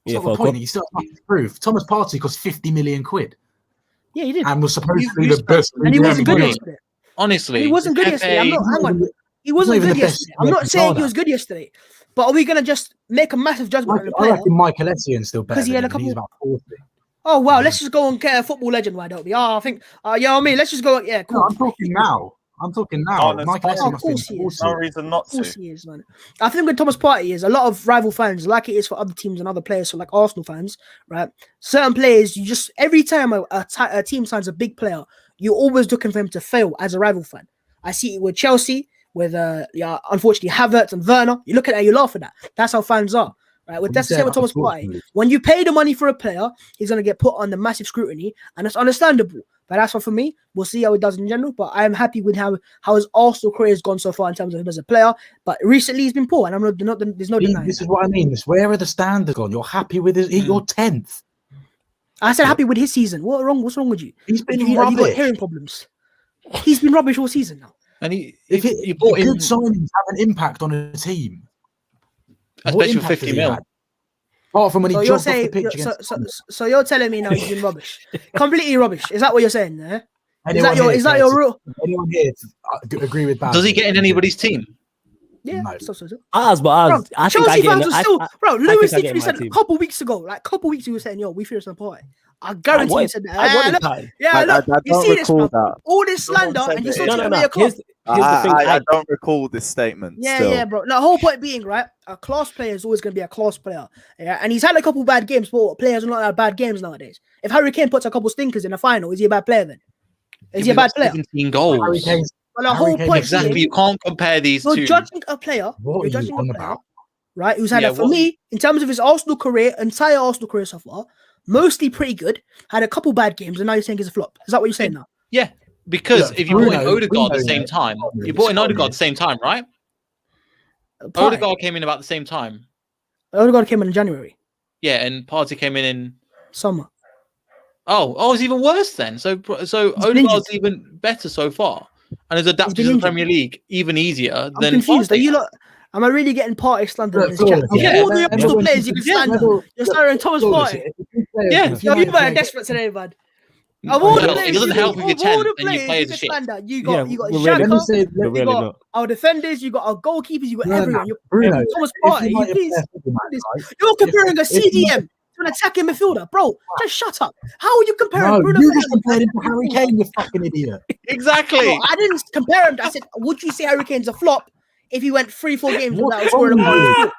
That's Yeah, not the for point. He still has nothing to prove. Thomas Partey cost 50 million quid Yeah, he did. and was supposed to be You the best. And he wasn't good Premier yesterday. Honestly, He wasn't good yesterday. I'm not. Hang on. He wasn't even good the best yesterday. I'm not saying he player. was good yesterday. But are we gonna just make a massive judgment on a I player? reckon Michael Essien still better 'Cause he than had a him, and he's couple- about 40. Oh wow, let's just go and get a football legend. Why don't we? Oh, I think. You know what I mean? Let's just go. Yeah, cool. No, I'm talking now. Honest, Michael of Essien must course be he is. 40. No reason not Of course to. he is, man. I think with Thomas Partey is a lot of rival fans, like it is for other teams and other players, so like Arsenal fans, right? Certain players, you just every time a team signs a big player, you're always looking for him to fail as a rival fan. I see it with Chelsea, with unfortunately Havertz and Werner. You look at that, you laugh at that. That's how fans are, right? That's the same with Thomas Partey. When you pay the money for a player, he's gonna get put under massive scrutiny, and that's understandable. But that's what for me. We'll see how it does in general. But I am happy with how his Arsenal career has gone so far in terms of him as a player. But recently he's been poor, and there's no denying. This is what I mean. Where are the standards gone? You're happy with his? You're 10th. I said happy with his season. What's wrong with you? He's been Have you got rubbish. hearing problems? He's been rubbish all season now. And If you bought good him. signings have an impact on a team, especially for 50 mil. Apart from when he So jogged off the pitch against. so you're telling me now he's been rubbish, completely rubbish. Is that what you're saying? Yeah? Is that Anyone here your real? Anyone here agree with that? Does he get in anybody's team? Yeah. No. So. Ours, but ours. Bro, I think Chelsea I get fans in, are still, bro. Lewis I get in literally my said team. a couple weeks ago, he was saying, "Yo, we fear some Partey." I guarantee he said that. I wanted Look, Partey. yeah, look, I you don't see this, recall bro? that. All this slander, and you still No, trying to no. be a club. Here's the thing. I don't recall this statement. Yeah, still. yeah, bro. The whole point being, right? A class player is always going to be a class player. Yeah, and he's had a couple bad games, but players are not have bad games nowadays. If Harry Kane puts a couple stinkers in the final, is he a bad player then? Is he a bad player? 17 goals. Harry Kane's Well, the whole point Exactly. being, You can't compare these you're two. judging a player. What are You're you judging on a player, about? right? Who's had Yeah, for me, in terms of his Arsenal career, entire Arsenal career so far, mostly pretty good. Had a couple bad games, and now you're saying he's a flop. Is that what you're saying now? Yeah, because Look, if you brought in Bruno- Odegaard at the Bruno, same time, Bruno, you brought in Bruno. Odegaard at the same time, right? Partey. Odegaard came in about the same time. Odegaard came in January, Yeah, and Partey came in. summer. Oh, it's even worse then. So been Odegaard's injured. even better so far, and has adapted to the injured. Premier League even easier I'm than confused. Are Partey. you lot? Am I really getting Partey slander in this Look, chat? look, Yeah, yeah, all the Arsenal everyone- players you can yeah, slander. everyone- You're slandering Thomas Look, Partey. Yeah. Yo, you guys are desperate today, man. Of all the Well, players, it doesn't you help can- if you're of all 10 the and your players players you are can shit. slander, you Yeah, got we're Xhaka, really- Let me say, We're you really got not. our defenders, you got our goalkeepers, you got everyone. You're Bruno, Thomas if Partey. you might have Please, played football match, you're comparing a if you CDM to an attacking midfielder, bro. Just shut up. How are you comparing no, Bruno? you just Fernandes compared him to to Harry midfielder? Kane, you fucking idiot. Exactly. No, I didn't compare him. I said, would you say Harry Kane's a flop if he went 3-4 games What's without scoring a wrong goal? with you?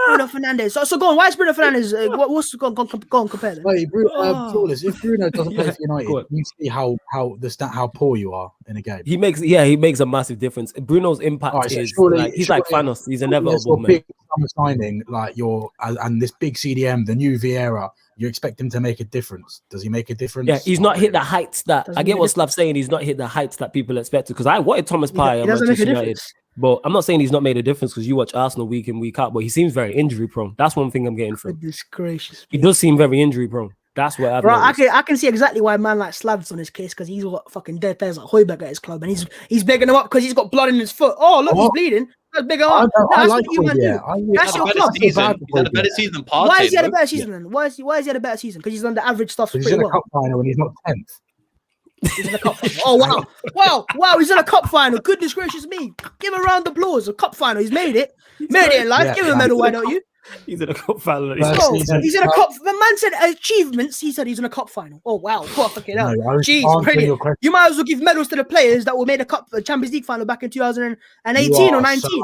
Bruno Fernandes. So go on. Why is Bruno Fernandes? What's go on compare them? Wait, Oh. Flawless, if Bruno doesn't play for Go on. United, you see how poor you are in a game. He makes a massive difference. Bruno's impact Alright, so is surely- like he's like surely- Thanos. He's Yes, inevitable, your man. big summer signing, like and this big CDM, the new Vieira, you expect him to make a difference. Does he make a difference? Yeah, he's not hit the heights that Doesn't I get make a what Slav's saying. He's not hit the heights that people expected. Because I wanted Thomas Partey He at doesn't make a Manchester United, difference. but I'm not saying he's not made a difference because you watch Arsenal week in week out. But he seems very injury prone. That's one thing I'm getting from. Goodness gracious. He does seem very injury prone. That's what I've Bro, noticed. I can see exactly why a man like Slav's on his case because he's got fucking dead players like Højbjerg at his club and he's begging him up because he's got blood in his foot. Oh, look, he's What? bleeding. Let's beg him I, up. I That's like what you man do. Højbjerg. That's your club. He's had a better season than Partey. Why has he had a though. better season then? Why has he had a better season? Because he's done the average stuff He's pretty in a well. cup final and he's not 10th. He's in a cup final. Oh wow! He's in a cup final. Goodness gracious me! Give him a round of applause. A cup final. He's made it. Made it in life. Yeah, Give him a medal. Why don't you? He's in a cup final. First Bro, season. he's in a cup. The man said achievements. He said he's in a cup final. Oh wow! What fucking hell? No, I was Jeez, answering brilliant. your question. You might as well give medals to the players that were made a Champions League final back in 2018 or 19.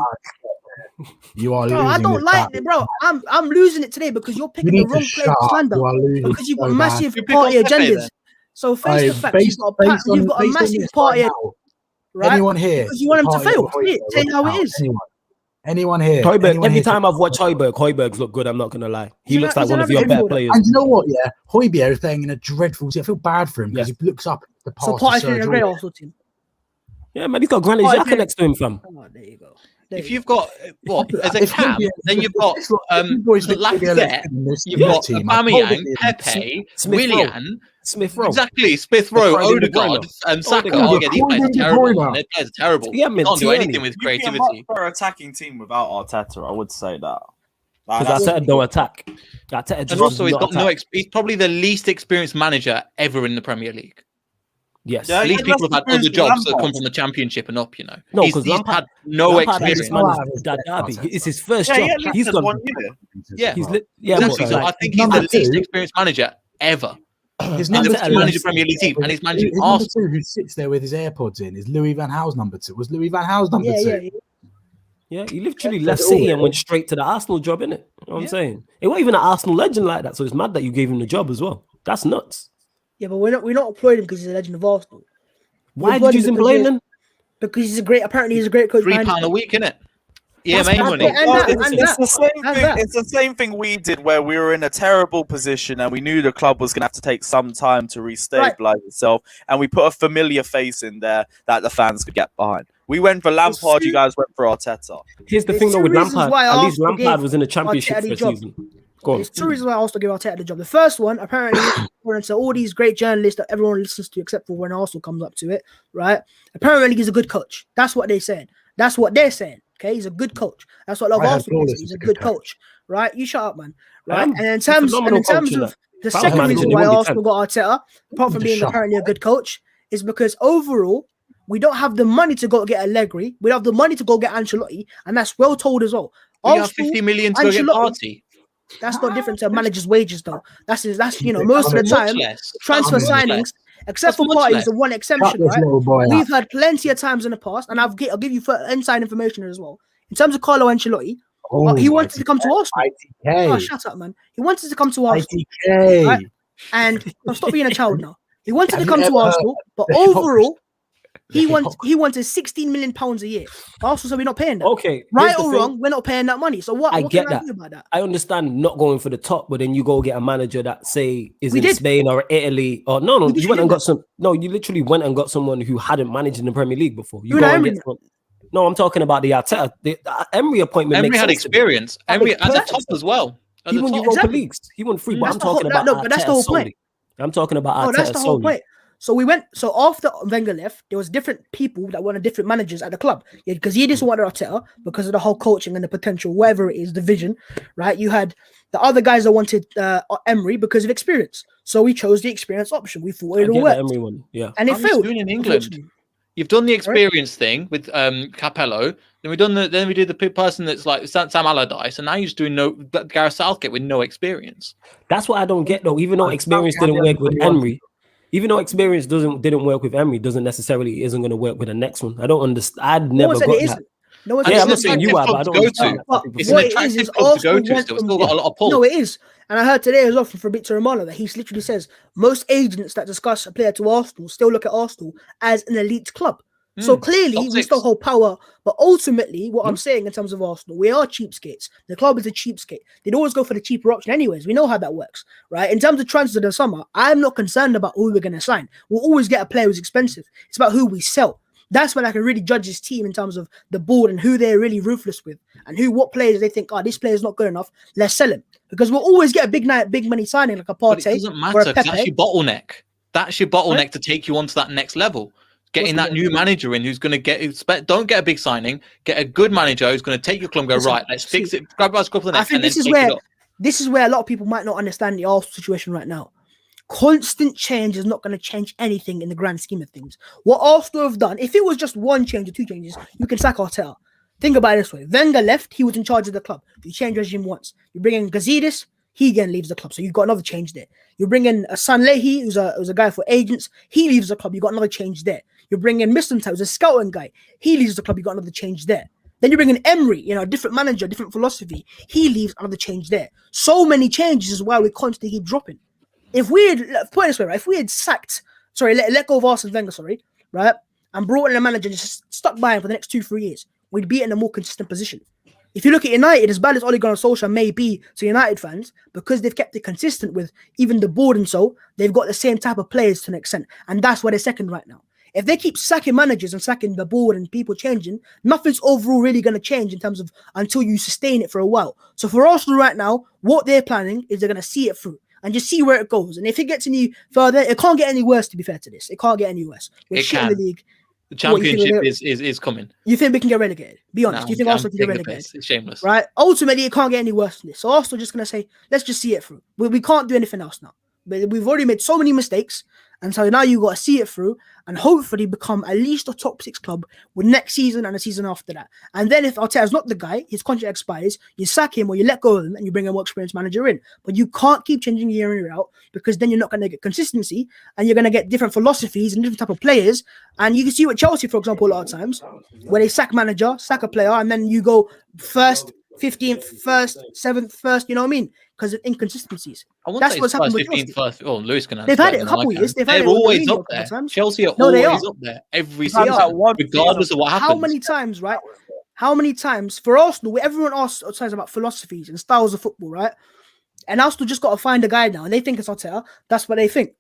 You are Bro, losing I don't with like that. it, bro. I'm losing it today because you're You picking the need to wrong player shut to up. slander You are losing because you've got so massive You pick party on Pepe agendas. then. So face the fact, you've got a massive this party, right now, right? anyone here? Because you want him to party fail. with Højbjerg Say it how right it now? is. Anyone here? Højbjerg, Anyone every here time I've watched Højbjerg's look good. I'm not gonna lie. He He's looks an- like he's one an of your average better midfielder. players. And you know what? Yeah, Højbjerg is playing in a dreadful. I feel bad for him because he looks up the pass. So to Partey's in a Sergio. great Arsenal team. Yeah, man, he's got Granit Partey Xhaka playing- next to him, fam. Oh, there you go. If you've got as a If cam, Højbjerg- then you've got if you boys think Højbjerg Lacazette, in this you've got team, I told Aubameyang, him. Pepe, Smith Rowe. Willian, Smith Rowe. exactly, Smith Rowe, Friday De Odegaard, Bruyne. and Saka. Odegaard. Oh yeah, these players are De terrible. Bruyne. Man. Their players are terrible. Yeah, You man, can't do Tierney. anything with You'd be a creativity. much better attacking team without Arteta. I would say that. Like, Because that's- Arteta don't attack. Arteta And just also, does he's not got no. attack. He's probably the least experienced manager ever in the Premier League. Yes. Yeah, At least yeah, people have had that's other jobs that Lampard. come from the Championship and up. You know, No, he's 'cause he's Lampard- had no Lampard had experience. this man Lampard as is that better derby. Arteta. It's his first Yeah, job. yeah, He's Lampard gone. one year. Yeah. He's lit. Yeah, Exactly. but So like, I think he's number the least two- experienced manager ever. His And number the Arteta two, manager left. Premier League team, and he's managing his number Arsenal. two who sits there with his AirPods in is Louis Van Gaal's number two. Was Louis Van Gaal's number Yeah, two? yeah, yeah. yeah, he literally That's left all City it and went straight to the Arsenal job, innit? You know what I'm Yeah. saying? It wasn't even an Arsenal legend like that, so it's mad that you gave him the job as well. That's nuts. Yeah, but we're not applauding him because he's a legend of Arsenal. Why We're did you applauding him him then? because he's a great. Apparently, he's a great coach. £3 behind a him. week, innit? That's EMA bad, money. and Well, that, it's, and it's that, the same and thing. that. It's the same thing we did where we were in a terrible position and we knew the club was going to have to take some time to restabilize itself, and we put a familiar face in there that the fans could get behind. We went for Lampard. two- You guys went for Arteta. Here's the There's thing though two with reasons Lampard. why At least Arsenal Lampard gave was in the championship Arteta for the a job. season. Go on. There's two reasons why Arsenal give Arteta the job. The first one, apparently, according to all these great journalists that everyone listens to, except for when Arsenal comes up to it, right? Apparently, he's a good coach. That's what they said. That's what they're saying. Okay, he's a good coach. That's what I love I heard Arsenal. Flawless He's is a a good good coach, right? You shut up, man. Right? am. And in He's a terms phenomenal of coach in that. the If I was second managing, reason he why wouldn't be Arsenal got Arteta, apart from Just being shut apparently a good coach, is because overall we don't have the money to go get Allegri. We don't have the money to go get Ancelotti, and that's well told as well. We got Arsenal, 50 million to go get Ancelotti, Partey. that's not different to managers' wages, though. That's Yeah, most of the Much time less. transfer That's much signings, less. except That's for much Partey, is less. the one Shut exception, this right? little boy We've up. had plenty of times in the past, and I'll give you inside information as well. In terms of Carlo Ancelotti, Oh, he wanted to come to Arsenal. Oh, ITK. shut up, man. He wanted to come to Arsenal, ITK. right? And stop being a child now. He wanted Have to you come to ever heard Arsenal, but the hypocrisy? overall, The hypocrisy. he wanted 16 million pounds a year. Arsenal said we're not paying that. Okay, Right here's the or thing. wrong, we're not paying that money. So what I can get I that. do about that? I understand not going for the top, but then you go get a manager that say is We in did. Spain or Italy or no, We you literally went and did got some. No, you literally went and got someone who hadn't managed in the Premier League before. You Unai go and Emery. get someone. No, I'm talking about the Arteta. The Emery appointment Emery makes had sense to me. experience. That Emery makes at the perfect top sense. as well. At He the won top. Europa Exactly. Leagues. He won three, but That's I'm the whole- talking about no, but that's the Arteta whole solely. point. I'm talking about No, that's Arteta the whole solely. point. So after Wenger left, there was different people that wanted different managers at the club. Yeah, because he just wanted Arteta because of the whole coaching and the potential, whatever it is, the vision, right? You had the other guys that wanted Emery because of experience. So we chose the experience option. We thought I it all get the worked, Emery one. Yeah. and it How are you failed. doing in England? Unfortunately. You've done the experience thing with Capello. Then we did the person that's like Sam Allardyce, and now you're just doing Gareth Southgate with no experience. That's what I don't get though. Even though experience Southgate didn't work with 21. Emery, even though experience didn't work with Emery, doesn't necessarily isn't going to work with the next one. I don't understand. I'd No one never said got it that. isn't. No one And said Yeah, it I'm not isn't. saying you are, but I don't understand that. But It's an what it attractive is club to go Arsenal to went still. It's from- still got a lot of pull. No, it is. And I heard today as well from Fabrizio Romano that he literally says most agents that discuss a player to Arsenal still look at Arsenal as an elite club. So clearly top we six. still hold power. But ultimately, what I'm saying in terms of Arsenal, we are cheapskates. The club is a cheapskate. They'd always go for the cheaper option anyways. We know how that works, right? In terms of transfers in the summer, I'm not concerned about who we're going to sign. We'll always get a player who's expensive. It's about who we sell. That's when I can really judge his team in terms of the board and who they're really ruthless with and what players they think, this player is not good enough. Let's sell him, because we'll always get a big money signing like a But it Partey doesn't or matter a because that's Pepe. your bottleneck. That's your bottleneck Right? to take you on to that next level. Getting What's that the new manager in who's going to don't get a big signing, get a good manager who's going to take your club and go, Listen, right, let's fix see, it, grab us a couple of I next, think and then this is take where it up. this is where a lot of people might not understand the Arsenal situation right now. Constant change is not going to change anything in the grand scheme of things. What Arsenal have done, if it was just one change or two changes, you can sack Arteta. Think about it this way. Wenger left, he was in charge of the club. You change regime once. You bring in Gazidis, he again leaves the club. So you've got another change there. You bring in Sanlehi, who's a guy for agents, he leaves the club. You got another change there. You bring in Mislintat, who's a scouting guy, he leaves the club. You got another change there. Then you bring in Emery, a different manager, different philosophy. He leaves, another change there. So many changes is why we constantly keep dropping. If we had put it this way, right? If we had let go of Arsene Wenger, right, and brought in a manager and just stuck by him for the next 2-3 years, we'd be in a more consistent position. If you look at United, as bad as Ole Gunnar Solskjaer may be to United fans, because they've kept it consistent with even the board and so, they've got the same type of players to an extent, and that's why they're second right now. If they keep sacking managers and sacking the board and people changing, nothing's overall really going to change in terms of until you sustain it for a while. So for Arsenal right now, what they're planning is they're going to see it through and just see where it goes. And if it gets any further, it can't get any worse, to be fair to this. It can't get any worse. We're It shit in can. the league. The championship is coming. You think we can get relegated? Be honest. No, Do you think I'm Arsenal can get taking the relegated? piss. It's shameless. Right? Ultimately, it can't get any worse than this. So Arsenal just going to say, let's just see it through. We can't do anything else now. But we've already made so many mistakes. And so now you got to see it through and hopefully become at least a top 6 club with next season and the season after that. And then if Arteta's not the guy, his contract expires, you sack him or you let go of him and you bring a more experienced manager in. But you can't keep changing year in, year out, because then you're not going to get consistency and you're going to get different philosophies and different type of players. And you can see with Chelsea, for example, a lot of times where they sack manager, sack a player, and then you go first, 15th, first, 7th, first, you know what I mean? Because of inconsistencies. I wouldn't That's say what's it's happened first, with 15th, Chelsea. first. Oh, Lewis can answer. They've had better it a than I couple can. years. They've had They're it with always Mourinho a up couple there. times. Chelsea are No, they always are. up there every They've had season, that one regardless of what happens. How many times, right? How many times for Arsenal, everyone asks about philosophies and styles of football, right? And Arsenal just got to find a guy now, and they think it's Arteta. That's what they think.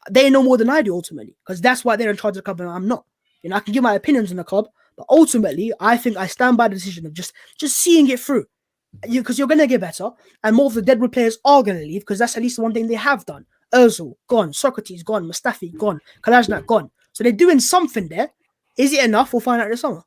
They know more than I do ultimately, because that's why they're in charge of the club and I'm not. I can give my opinions on the club, but ultimately, I think I stand by the decision of just seeing it through. Because you're going to get better, and more of the Deadwood players are going to leave, because that's at least the one thing they have done. Ozil gone, Socrates gone, Mustafi gone, Kolasinac gone. So they're doing something there. Is it enough? We'll find out this summer.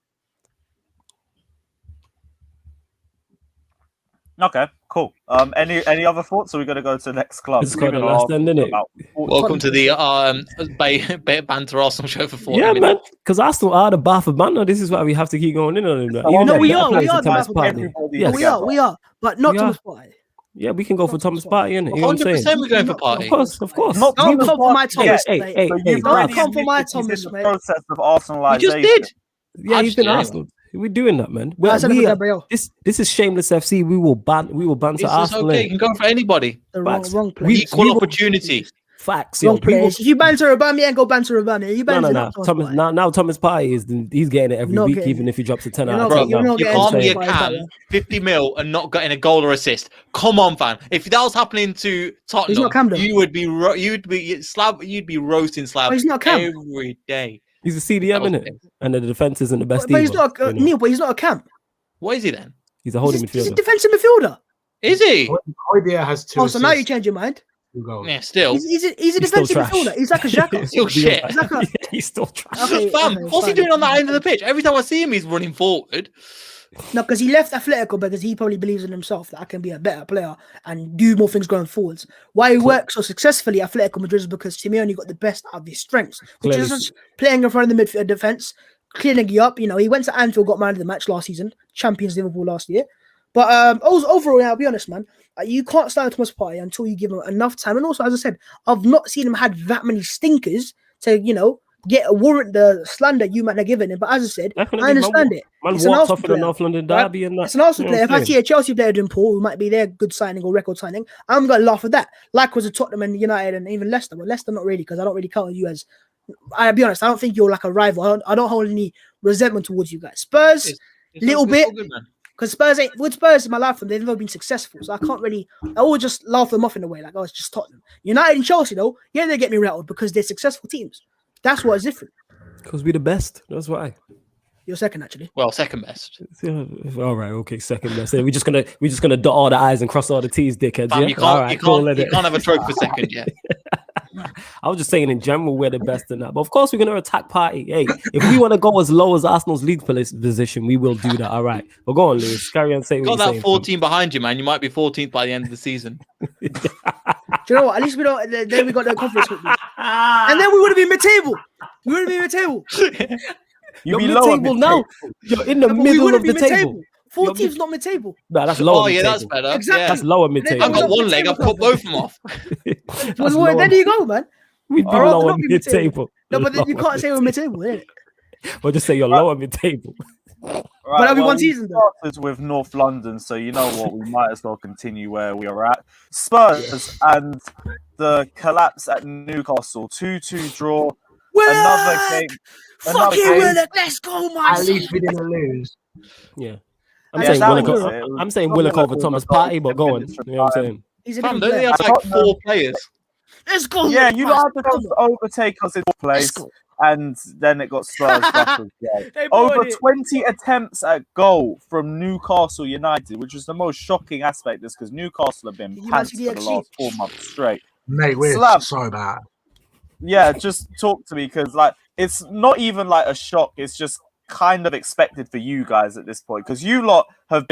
Okay, cool. Any other thoughts? Or are we gonna go to the next club? It's kind of last then, isn't it? Welcome to the Banter Arsenal show for 40 Yeah, minutes. man. Because Arsenal are the bath of banter. This is why we have to keep going in on it. No, No, we better are. players We are than the Thomas bath of Partey. everybody Yes. We are. But not We Thomas are. Partey. Yeah, we can go for Thomas Partey, innit? You know what I'm 100% saying? we're going for Partey. Of course. Not Don't Thomas come for my Partey Thomas, yet, mate. Hey, but hey, you've don't already come for my admitted he's Thomas, in the mate. process of You Arsenalization. just did. Yeah, he's been Actually, Arsenal. We're doing that, man. I said it with Gabriel. This is Shameless FC. We will banter It's Arsenal. okay. You can go for anybody. The Facts. wrong place. Equal opportunity. Facts. Wrong Yo, we will- place. If you banter Aubameyang, go banter Aubameyang. You banter No. Thomas Partey. Now Thomas Partey he's getting it every Not week, getting even it. if he drops a 10 You're out of not 10. getting- you're now. not You getting can't be a Spotify, is that Cam one? 50 mil and not getting a goal or assist. Come on, fam. If that was happening to Tottenham, not Cam, though. you'd be Slav. You'd be roasting Slav But he's not Cam. every day. He's a CDM, That was innit? And the defense isn't the best But he's either, not you know. Neil. But he's not a camp. What is he then? He's a holding He's a midfielder. defensive midfielder. Is he? Hojbjerg has 2 Oh, so now you assists, change your mind. 2 goals. Yeah, still. He's a He's still defensive trash. midfielder. He's like a Xhaka. Still shit. He's like a He's still trash. okay, Fam, okay, what's he fine. doing on that end of the pitch? Every time I see him, he's running forward. No, because he left Atletico because he probably believes in himself that I can be a better player and do more things going forwards. Why he works so successfully at Atletico Madrid is because Simeone got the best out of his strengths, which Clearly. is just playing in front of the midfield defense, cleaning you up. You know, he went to Anfield, got man of the match last season, champions Liverpool last year. But overall, I'll be honest, man, you can't stand Thomas Partey until you give him enough time. And also, as I said, I've not seen him had that many stinkers to, warrant the slander you might have given him. But as I said, Definitely, I understand it. Man It's an walked Arsenal off in the player, North London right? derby and that. It's an Arsenal You know player. If what I I'm see a Chelsea player doing Paul, who might be their good signing or record signing, I'm going to laugh at that. Likewise with Tottenham and United and even Leicester. But Leicester, not really, because I don't really count you as... I'll be honest, I don't think you're like a rival. I don't hold any resentment towards you guys. Spurs, It's little all bit. good, man. Because Spurs in my life, they've never been successful. So I can't really... I always just laugh them off in a way, like, oh, it's just Tottenham. United and Chelsea, though, yeah, they get me rattled because they're successful teams. That's what is different. Because we're the best. That's why. You're second, actually. Well, second best. Yeah, all right, okay, second best. We're just gonna dot all the I's and cross all the T's, dickheads. Fam, Yeah? you All can't, right, you cool, can't, let you it. can't have a trophy for second yet. I was just saying in general we're the best in that. But of course we're gonna attack Partey. Hey, if we want to go as low as Arsenal's league position, we will do that. All right. But go on, Lewis. Carry on saying You what got you're that saying. 14 behind you, man. You might be 14th by the end of the season. Do you know what? At least we don't... Then we got no confidence with this. And then we would have been mid-table. We would have been mid-table. You're be lower mid-table now. You're in the But we middle wouldn't of be the table. mid-table. Four You're teams not mid-table. Nah, that's lower. Oh, yeah, mid-table. that's better. Exactly. Yeah. That's lower mid-table. I've got We're one not leg. I've cut both of them off. That's Well, lower. there you go, man. We'd be I'd rather lower not be mid-table. mid-table. No, but then you Lower can't say we're mid-table, innit? Or just say you're lower mid-table. Right, that'll be one we season, though. started with North London, so you know what? We might as well continue where we are at. Spurs and the collapse at Newcastle, 2-2 draw. Another game. Another Fucking game. Willock, let's go, my At least we didn't lose. Yeah. I'm Yeah, saying that Willock. was it. It was I'm saying not Willock Willock over Thomas over Partey, but go on. minutes You from know what I'm time. saying? He's a Fam, different don't they player. have like 4 players? Let's go. Yeah, Willock, you don't have to come just on. overtake us in fourth place, Let's go. and then it got Spurs back as well. They brought Over it. 20 attempts at goal from Newcastle United, which was the most shocking aspect of this because Newcastle have been Did you pants see the for the XG? last 4 months straight. Mate, we're Slav. so bad. Yeah, just talk to me because like it's not even like a shock. It's just kind of expected for you guys at this point because you lot have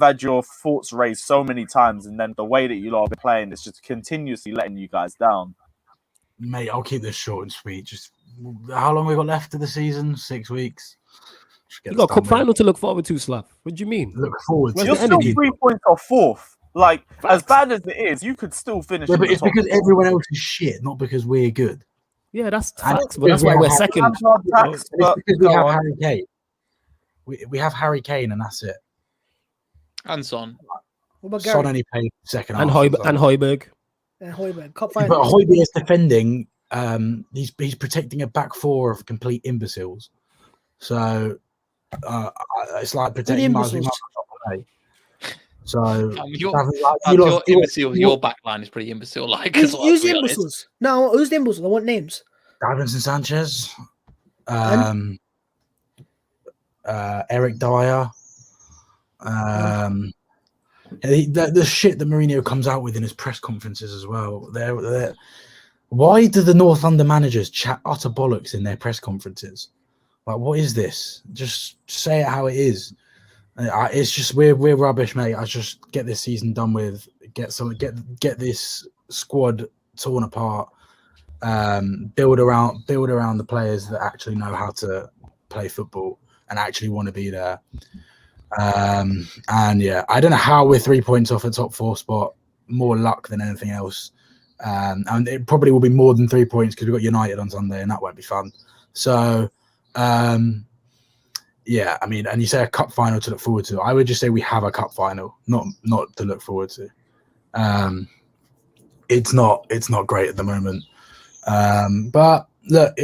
had your thoughts raised so many times, and then the way that you lot have been playing, it's just continuously letting you guys down. Mate, I'll keep this short and sweet. Just how long we got left of the season? 6 weeks. Just get You got a this cup done with. final to look forward to, Slav. What do you mean? Look forward to Where's You're it. the still energy? 3 points off fourth. Like as Facts. bad as it is, you could still finish. Yeah, in but the it's top because four. everyone else is shit, not because we're good. Yeah, that's And facts. But that's why we're second. Lampard tax, And it's but because we go have on. Harry Kane. We have Harry Kane, and that's it. And Son. What about Son Gary only played second And half. Højbjerg. and Højbjerg? Cup But final. Højbjerg is defending. He's protecting a back four of complete imbeciles. So it's like protecting. imbeciles? So Your imbecile, your backline is pretty imbecile-like. Who's as well, to the be honest. imbeciles? No, who's the imbeciles? I want names. Davinson Sanchez, Eric Dyer, the shit that Mourinho comes out with in his press conferences as well. Why do the North London managers chat utter bollocks in their press conferences? Like, what is this? Just say it how it is. It's just we're rubbish, mate. I just get this season done with. Get this squad torn apart. Build around the players that actually know how to play football and actually want to be there. And yeah, I don't know how we're 3 points off a top 4 spot. More luck than anything else. And it probably will be more than 3 points because we've got United on Sunday, and that won't be fun. So, yeah, I mean, and you say a cup final to look forward to. I would just say we have a cup final, not to look forward to. It's not great at the moment. But look,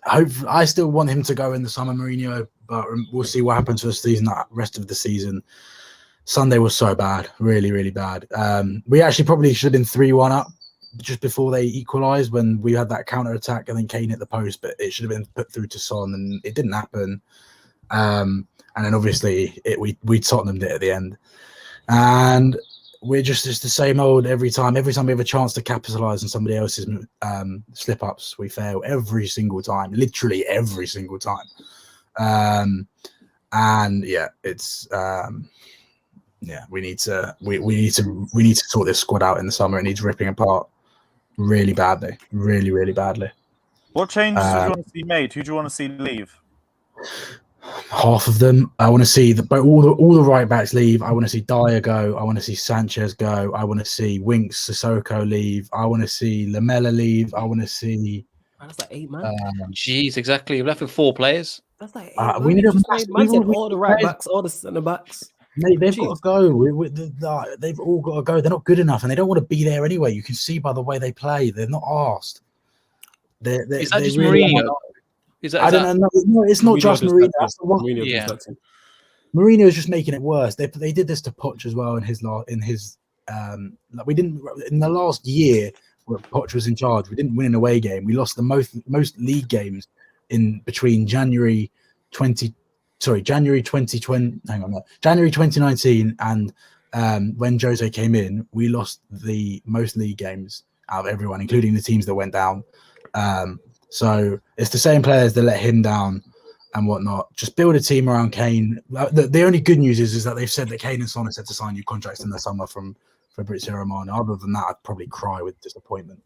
I still want him to go in the summer, Mourinho, but we'll see what happens for the season, that rest of the season. Sunday was so bad, really, really bad. We actually probably should have been 3-1 up just before they equalised when we had that counter attack and then Kane hit the post, but it should have been put through to Son and it didn't happen. And then obviously we Tottenhamed it at the end. And we're just the same old every time. Every time we have a chance to capitalise on somebody else's slip-ups, we fail every single time, literally every single time. And yeah, it's we need to sort this squad out in the summer. It needs ripping apart really badly, really, really badly. What changes do you want to see made? Who do you want to see leave? Half of them. I want to see all the right backs leave. I want to see Dyer go. I want to see Sanchez go. I want to see Winks, Sissoko leave. I want to see Lamela leave. I want to see. That's like 8, man. Jeez, exactly. You're left with 4 players. That's like 8. We need a all the right backs, all the centre backs. Mate, they've got to go. They've all got to go. They're not good enough, and they don't want to be there anyway. You can see by the way they play. They're not arsed. Is that just Mourinho? I don't know. No, it's not just Mourinho. Mourinho is just making it worse. They did this to Poch as well in his we didn't in the last year where Poch was in charge. We didn't win an away game. We lost the most league games in between January 2019 and when Jose came in, we lost the most league games out of everyone, including the teams that went down. So it's the same players that let him down and whatnot. Just build a team around Kane. The only good news is that they've said that Kane and Son are set to sign new contracts in the summer from Fabrizio Romano. Other than that, I'd probably cry with disappointment.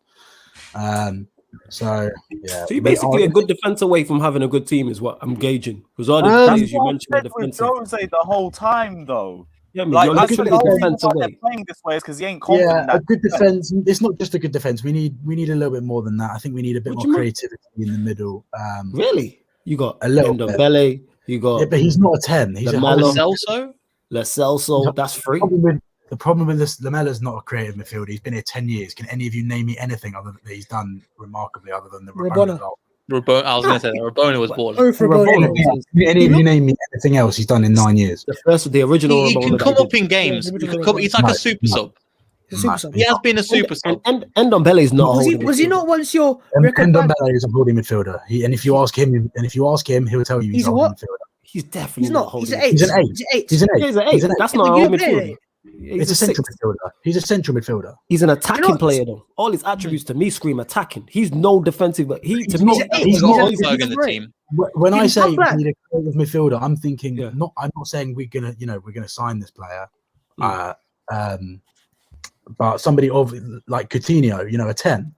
So yeah. So you're basically a good defense away from having a good team, is what I'm gauging. Because all the players you mentioned are defensive. Jose the whole time though. Yeah, you're literally a defense away. Playing this way is because he ain't confident. Yeah, a good defense. It's not just a good defense. We need a little bit more than that. I think we need a bit more creativity in the middle. Really? You got a little Ndombele. You got. Yeah, but he's not a 10. He's Celso. Celso. That's free. The problem with this, Lamela's not a creative midfielder. He's been here 10 years. Can any of you name me anything other that he's done remarkably other than the Rabona goal? I was going to say that Rabona was balling. Any of you name me anything else he's done in 9 years? The original. He can come up in games. He's like a super sub. He has been a super sub. And Ndombele is not. Was he not once your Ndombele is a holding midfielder. And if you ask him, he'll tell you he's a holding midfielder. He's definitely not holding. He's an 8. He's an 8. That's not a holding midfielder. He's a central midfielder. He's a central midfielder. He's an attacking player, though. All his attributes to me scream attacking. He's no defensive, but he's got Højbjerg in the team. When I say we need a creative midfielder, I'm thinking I'm not saying we're gonna sign this player, but somebody of like Coutinho, a 10.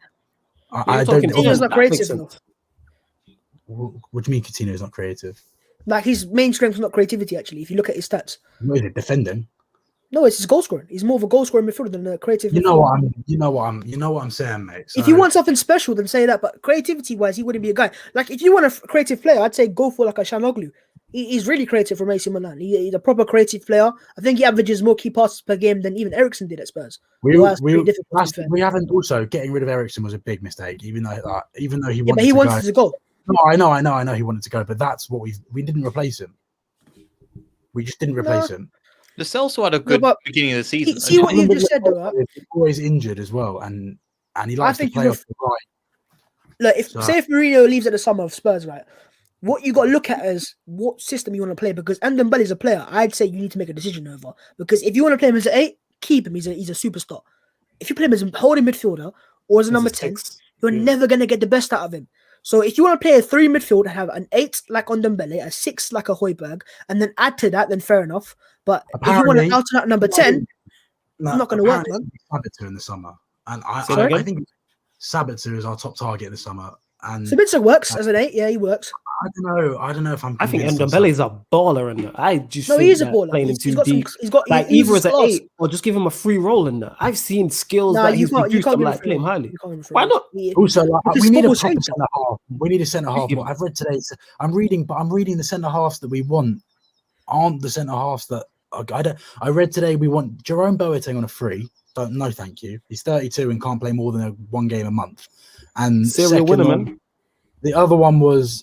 I don't. Coutinho's not creative enough. What do you mean Coutinho's not creative? Like his main strength is not creativity. Actually, if you look at his stats, What is it, defending? No, it's his goal scoring. He's more of a goal scoring midfielder than a creative. You know what I'm saying, mate. So, if you want something special, then say that. But creativity wise, he wouldn't be a guy. Like if you want a creative player, I'd say go for like a Çalhanoğlu. He's really creative from AC Milan. He's a proper creative player. I think he averages more key passes per game than even Eriksen did at Spurs. We haven't also getting rid of Eriksen was a big mistake, even though he wanted to go. No, I know he wanted to go, but that's what we didn't replace him. We just didn't replace him. The Celso had a good beginning of the season. See what you just said, though. He's always injured as well, and he likes to play off the right. Look, if Mourinho leaves at the summer of Spurs, right? What you got to look at is what system you want to play. Because Ndombele is a player, I'd say you need to make a decision over. Because if you want to play him as an 8, keep him. He's a superstar. If you play him as a holding midfielder or as a number 10, you're never going to get the best out of him. So if you want to play a 3 midfield and have an 8 like on Dembele, a 6 like a Højbjerg, and then add to that, then fair enough. But if you want to out to that number 10, it's not going to work, man. Sabitzer in the summer, and I think Sabitzer is our top target in the summer. And Sabitzer works as an 8. Yeah, he works. I don't know if I'm. I think Ndombele's a baller in that. I just no, think he's a baller. Playing him too got deep. He's got like either as an 8 or just give him a free role in that. I've seen skills that he's produced. I'm like, play him highly. Why not? Also, we need a proper centre half. We need a centre half. What I've read today, I'm reading the centre halves that we want aren't the centre halves that I read today. We want Jerome Boateng on a free. No, thank you. He's 32 and can't play more than 1 game a month. And serial winner, man. The other one was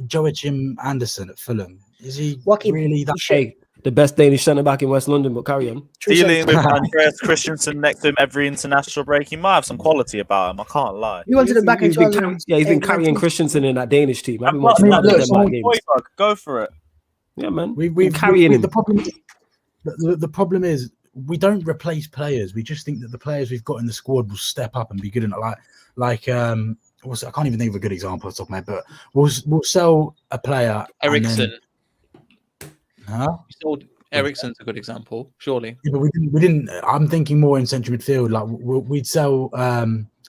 Joachim Anderson at Fulham. Is he really that? Hey, the best Danish centre back in West London, but carry on. Dealing with Andreas Christensen next to him every international break, he might have some quality about him. I can't lie. He wanted it back in he's been carrying Christensen in that Danish team. I've been watching games. Go for it. Yeah, man. We've carrying him. The problem is we don't replace players. We just think that the players we've got in the squad will step up and be good enough. I can't even think of a good example off the top of my head, but we'll sell a player. Ericsson. We sold Ericsson's a good example, surely. Yeah, but we didn't. I'm thinking more in central midfield. Like we'd sell,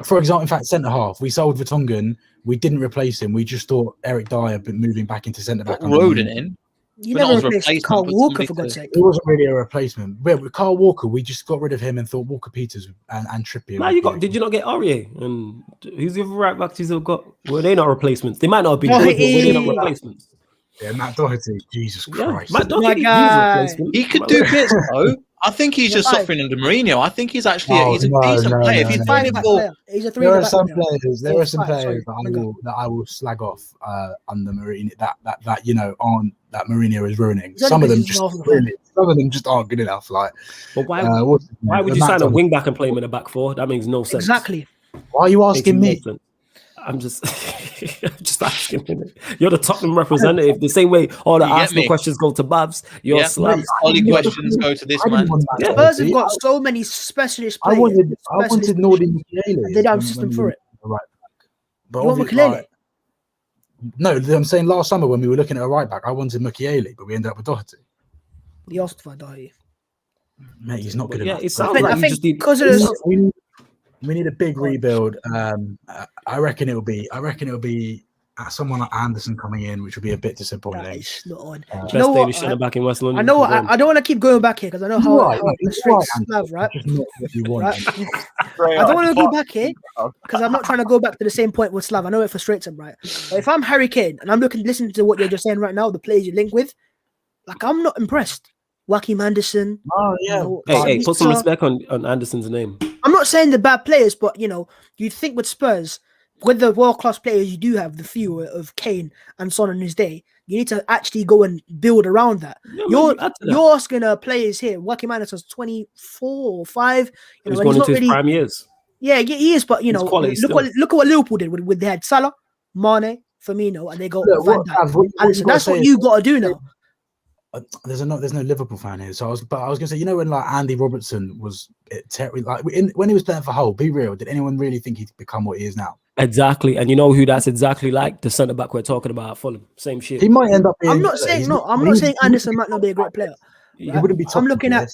for example, in fact, centre half. We sold Vertonghen. We didn't replace him. We just thought Eric Dyer, but moving back into centre back. Roden in. You never replaced Carl Walker, for God's sake. It wasn't really a replacement. With Carl Walker, we just got rid of him and thought Walker Peters and Trippier. No, did you not get Aurier? And who's the other right backs you've got? Were they not replacements? They might not have been good, but were they not replacements? Yeah, Matt Doherty. Jesus Christ. Matt Doherty, he could do bits, though. I think he's just suffering under Mourinho. I think he's actually he's a decent player. If he's playing ball, there are some players that I will slag off under Mourinho that aren't that Mourinho is ruining. Some of them just aren't good enough. Like, but why would you sign a wing back and play him in a back four? That makes no sense. Exactly. Why are you asking me? I'm just asking. You're the Tottenham representative. The same way all the Arsenal questions go to Babs. You're Slav. All the questions go to this man. Spurs have got so many specialist players. I wanted Nordi Michele. They don't have a system for it. Right back. But you want Michele? No, I'm saying last summer when we were looking at a right back, I wanted Michele, but we ended up with Doherty. You asked for Doherty. Mate, he's not good enough. Yeah, it sounds like you just need. We need a big rebuild. I reckon it'll be someone like Anderson coming in, which will be a bit disappointing. It's not on. Best Danish centre back in West London. I know. I don't want to keep going back here because I know how frustrates Slav, right? I don't want to go back here because I'm not trying to go back to the same point with Slav. I know it frustrates him, right? But if I'm Harry Kane and I'm listening to what you're just saying right now, the players you link with, like I'm not impressed. Joachim Anderson. Oh yeah. Hey, put some respect on Anderson's name. I'm not saying they're bad players, but you'd think with Spurs, with the world-class players you do have, the few of Kane and Son in his day, you need to actually go and build around that. Yeah, you're asking players here. Joachim Anderson's 24 or 5. He's going into his prime years. Yeah, he is, but look at what Liverpool did with they had Salah, Mane, Firmino, and they got Van Dijk. Alisson. That's what you got to do now. There's no Liverpool fan here, so I was gonna say, when like Andy Robertson was when he was playing for Hull, be real, did anyone really think he'd become what he is now? Exactly, and you know who that's exactly like? The centre back we're talking about at Fulham. Same shit. He might end up. I'm not saying Anderson might not be a great player. He wouldn't be. I'm looking at,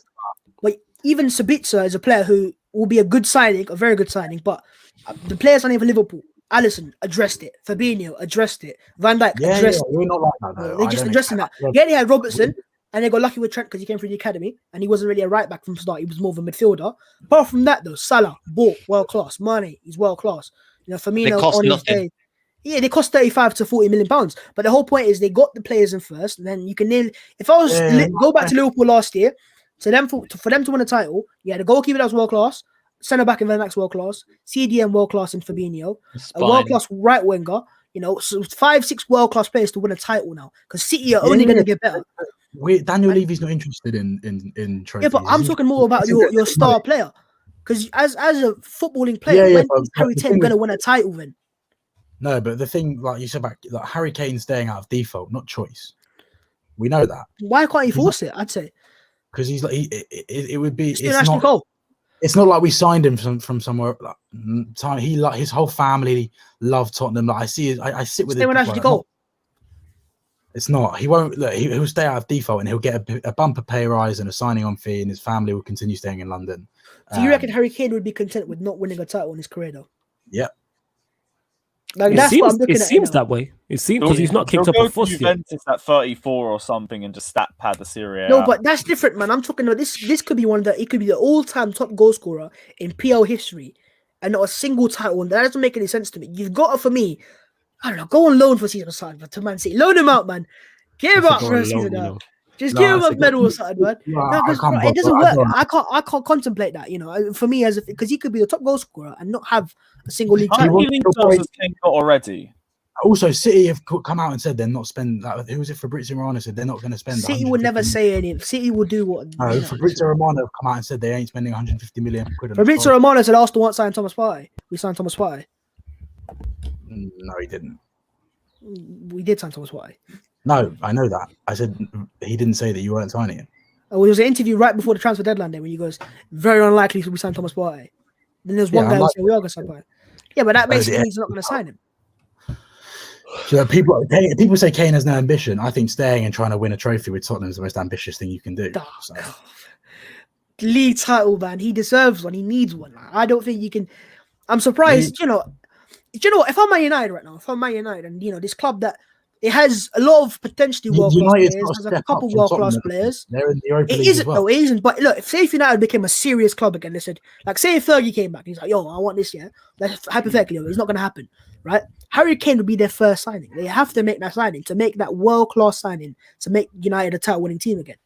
but even Sabitzer is a player who will be a good signing, a very good signing, but the players aren't even Liverpool. Alisson addressed it. Fabinho addressed it. Van Dijk addressed it. We're not like that, though. They're just addressing that. Yeah, they had Robertson, and they got lucky with Trent because he came through the academy, and he wasn't really a right back from the start. He was more of a midfielder. Apart from that, though, Salah, world class. Mane, he's world class. Firmino on his day. Yeah, they cost 35 to 40 million pounds. But the whole point is they got the players in first, and then you can nearly. If I was go back to Liverpool last year, for them to win a title, the goalkeeper that was world class. Centre back in Van Dijk's world class, CDM world class in Fabinho, a world class right winger. So 5-6 world class players to win a title now because City are only going to get better. Daniel Levy's not interested in trophies. Yeah, but I'm talking more about your star player because as a footballing player, when is Harry Kane going to win a title then? No, but the thing, like you said, like Harry Kane staying out of default, not choice. We know that. Why can't he force it? I'd say because he's like it would be. It's not. Goal. It's not like we signed him from somewhere. Time he like his whole family love Tottenham. Like I see, I sit with They him. won't actually go. It's not. He won't. Look, he'll stay out of default, and he'll get a bumper pay rise and a signing on fee, and his family will continue staying in London. So you reckon Harry Kane would be content with not winning a title in his career, though? Yeah. Like It that's what I'm seems, looking it at. seems that way. It seems because he's not kicked He'll up a go to fuss yet. Juventus at 34 or something and just stat pad the Serie A. No, but that's different, man. I'm talking about this. This could be one of the. It could be the all-time top goal scorer in PL history, and not a single title. And that doesn't make any sense to me. You've got to, for me, I don't know. Go on loan for season or something to Man City. Loan him out, man. Get him out for a season now. Just give him a medal or something, man. No, because it doesn't work. I can't contemplate that. You know, for me, as because he could be the top goal scorer and not have a single league How title. many league titles has Kane got already? Also, City have come out and said they're not spending. Like, who was it? Fabrizio Romano said they're not going to spend. City would never say any. City will do what. No, you know, Fabrizio Romano have come out and said they ain't spending 150 million quid. Fabrizio Romano said Arsenal won't sign Thomas Partey. We signed Thomas Partey. No, he didn't. We did sign Thomas Partey. No, I know that. I said he didn't say that you weren't signing him. There was an interview right before the transfer deadline day when he goes, very unlikely to be signed Thomas Partey. Then there's one guy who said we are going to sign Partey. Yeah, but that basically means he's not going to sign him. So people say Kane has no ambition. I think staying and trying to win a trophy with Tottenham is the most ambitious thing you can do. So. League title, man. He deserves one. He needs one. I don't think you can. I'm surprised. You know, if I'm Man United right now, if I'm Man United, and you know this club that it has a lot of potentially world-class players, has a couple world-class players. They're in the Europa League isn't as well. though. It isn't. But look, if United became a serious club again, they said, like, say if Fergie came back, he's like, "Yo, I want this." Yeah, that's hypothetically, it's not going to happen, right? Harry Kane would be their first signing. They have to make that signing to make that world-class signing to make United a title-winning team again.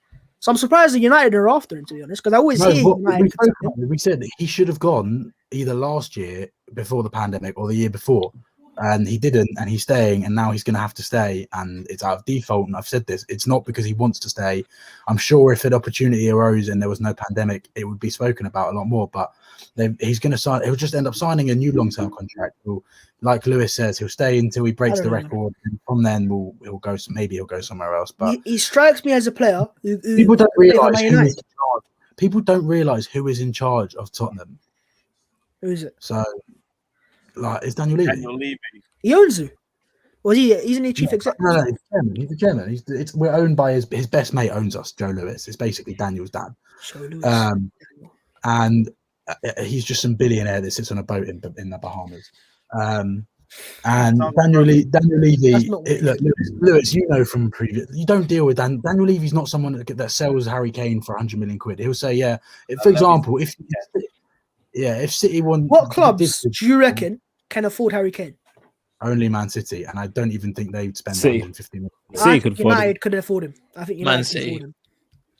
So I'm surprised that United are after him, to be honest, because I always hear United. We said that he should have gone either last year before the pandemic or the year before. And he didn't, and he's staying, and now he's going to have to stay, and it's out of default. And I've said this, it's not because he wants to stay. I'm sure if an opportunity arose and there was no pandemic, it would be spoken about a lot more. But he's going to sign. He'll just end up signing a new long-term contract. Like Lewis says, he'll stay until he breaks the record, and from then he'll go. Maybe he'll go somewhere else. But he strikes me as a player who people don't realize who is in charge. People don't realize who is in charge of Tottenham. Who is it? So. Like, it's Daniel Levy. Daniel Levy. He owns who? Was he? Isn't he chief executive? No, he's the chairman. We're owned by his best mate owns us, Joe Lewis. It's basically Daniel's dad. And he's just some billionaire that sits on a boat in the Bahamas. And Daniel Levy, look, Lewis, you know from previous, you don't deal with Daniel Levy's not someone that sells Harry Kane for 100 million quid. He'll say, for example, if City won, what clubs do you reckon can afford Harry Kane? Only Man City, and I don't even think they'd spend 150 million. City could afford United could afford him. I think United can afford him.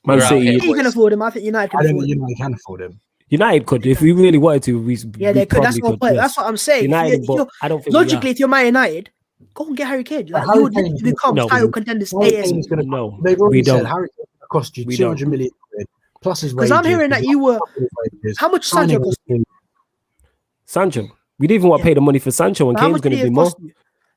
Man City can afford him. I think United can afford him. I don't think United can afford him. United could, if we really wanted to. They could. That's my point. That's what I'm saying. United, but I don't think logically, if you're Man United, go and get Harry Kane. Like, you would become title contenders. No, they've already said Harry Kane will cost you 200 million quid plus his wages. Because I'm hearing that you were. How much Sancho cost you? Sancho. We didn't even want to pay the money for Sancho, and Kane's going to be more.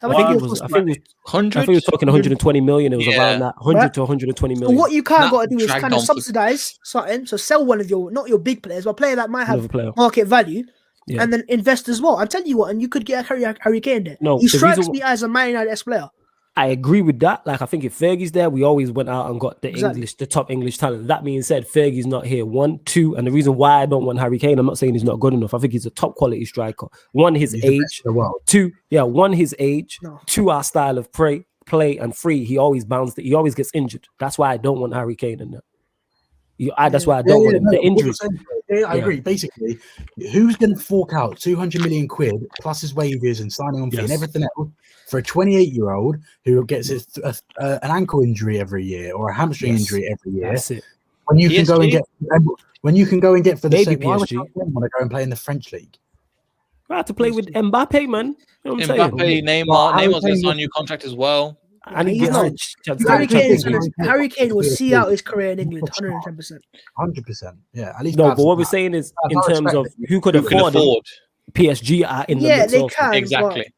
I think it was talking 120 million. It was around that 100 to 120 million. So what you kind of got to do is kind of subsidize something. So sell one of not your big players, but a player that might have market value, and then invest as well. I'm telling you what, and you could get Harry Kane there. No, he strikes me as a Man United player. I agree with that. Like, I think if Fergie's there, we always went out and got the top English talent. That being said, Fergie's not here. 1, 2, and the reason why I don't want Harry Kane, I'm not saying he's not good enough. I think he's a top quality striker. 1, his age. 2, 1, his age. 2, our style of play, and 3, he always gets injured. That's why I don't want Harry Kane in there. That's why I don't want him. The injuries. I agree. Basically, who's going to fork out 200 million quid plus his wages and signing on fee and everything else for a 28-year-old who gets an ankle injury every year or a hamstring injury every year? That's it. When you can go and get for the sake, why would PSG want to go and play in the French league? I have to play with Mbappe, man. You know what I'm saying? Neymar's going to sign a new contract as well. And Harry Kane will see out his career in England 110%. 100%. Yeah, at least. No, but what we're saying is in terms of who could afford PSG are in the mix. They can. Exactly.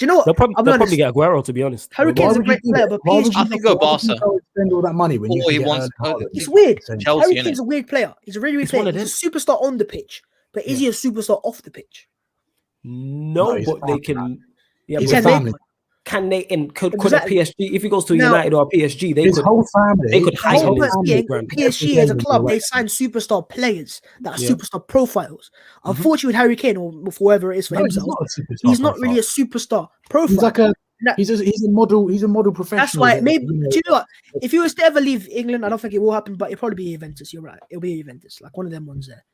you know what? They'll probably, I'll be they'll honest. probably get Aguero, to be honest. Harry Why Kane's a would you great do player, that? but Why would PSG. you I think go why would you Barca. go spend all that money when you Or he can get wants- Erling Haaland? It's weird. Chelsea, Harry innit? Kane's a weird player. He's a really weird He's one player. of He's a superstar on the pitch, but is he a superstar off the pitch? No, No, he's but a they family can. Yeah, He's but a Can they- family. can they? And could a Exactly. PSG, if he goes to Now- United or PSG, they His could. whole family. they could The heighten whole his point being, brand. PSG as a club, they sign superstar players that are Yeah. superstar profiles. Unfortunately, with Harry Kane or for whoever it is for No, he's himself, not a superstar. he's not profile. really a superstar profile. He's like a. That- He's a model. He's a model professional. That's why that, maybe. you know, Do you know what? If he was to ever leave England, I don't think it will happen, but it'll probably be Juventus. You're right. It'll be Juventus, like one of them ones there.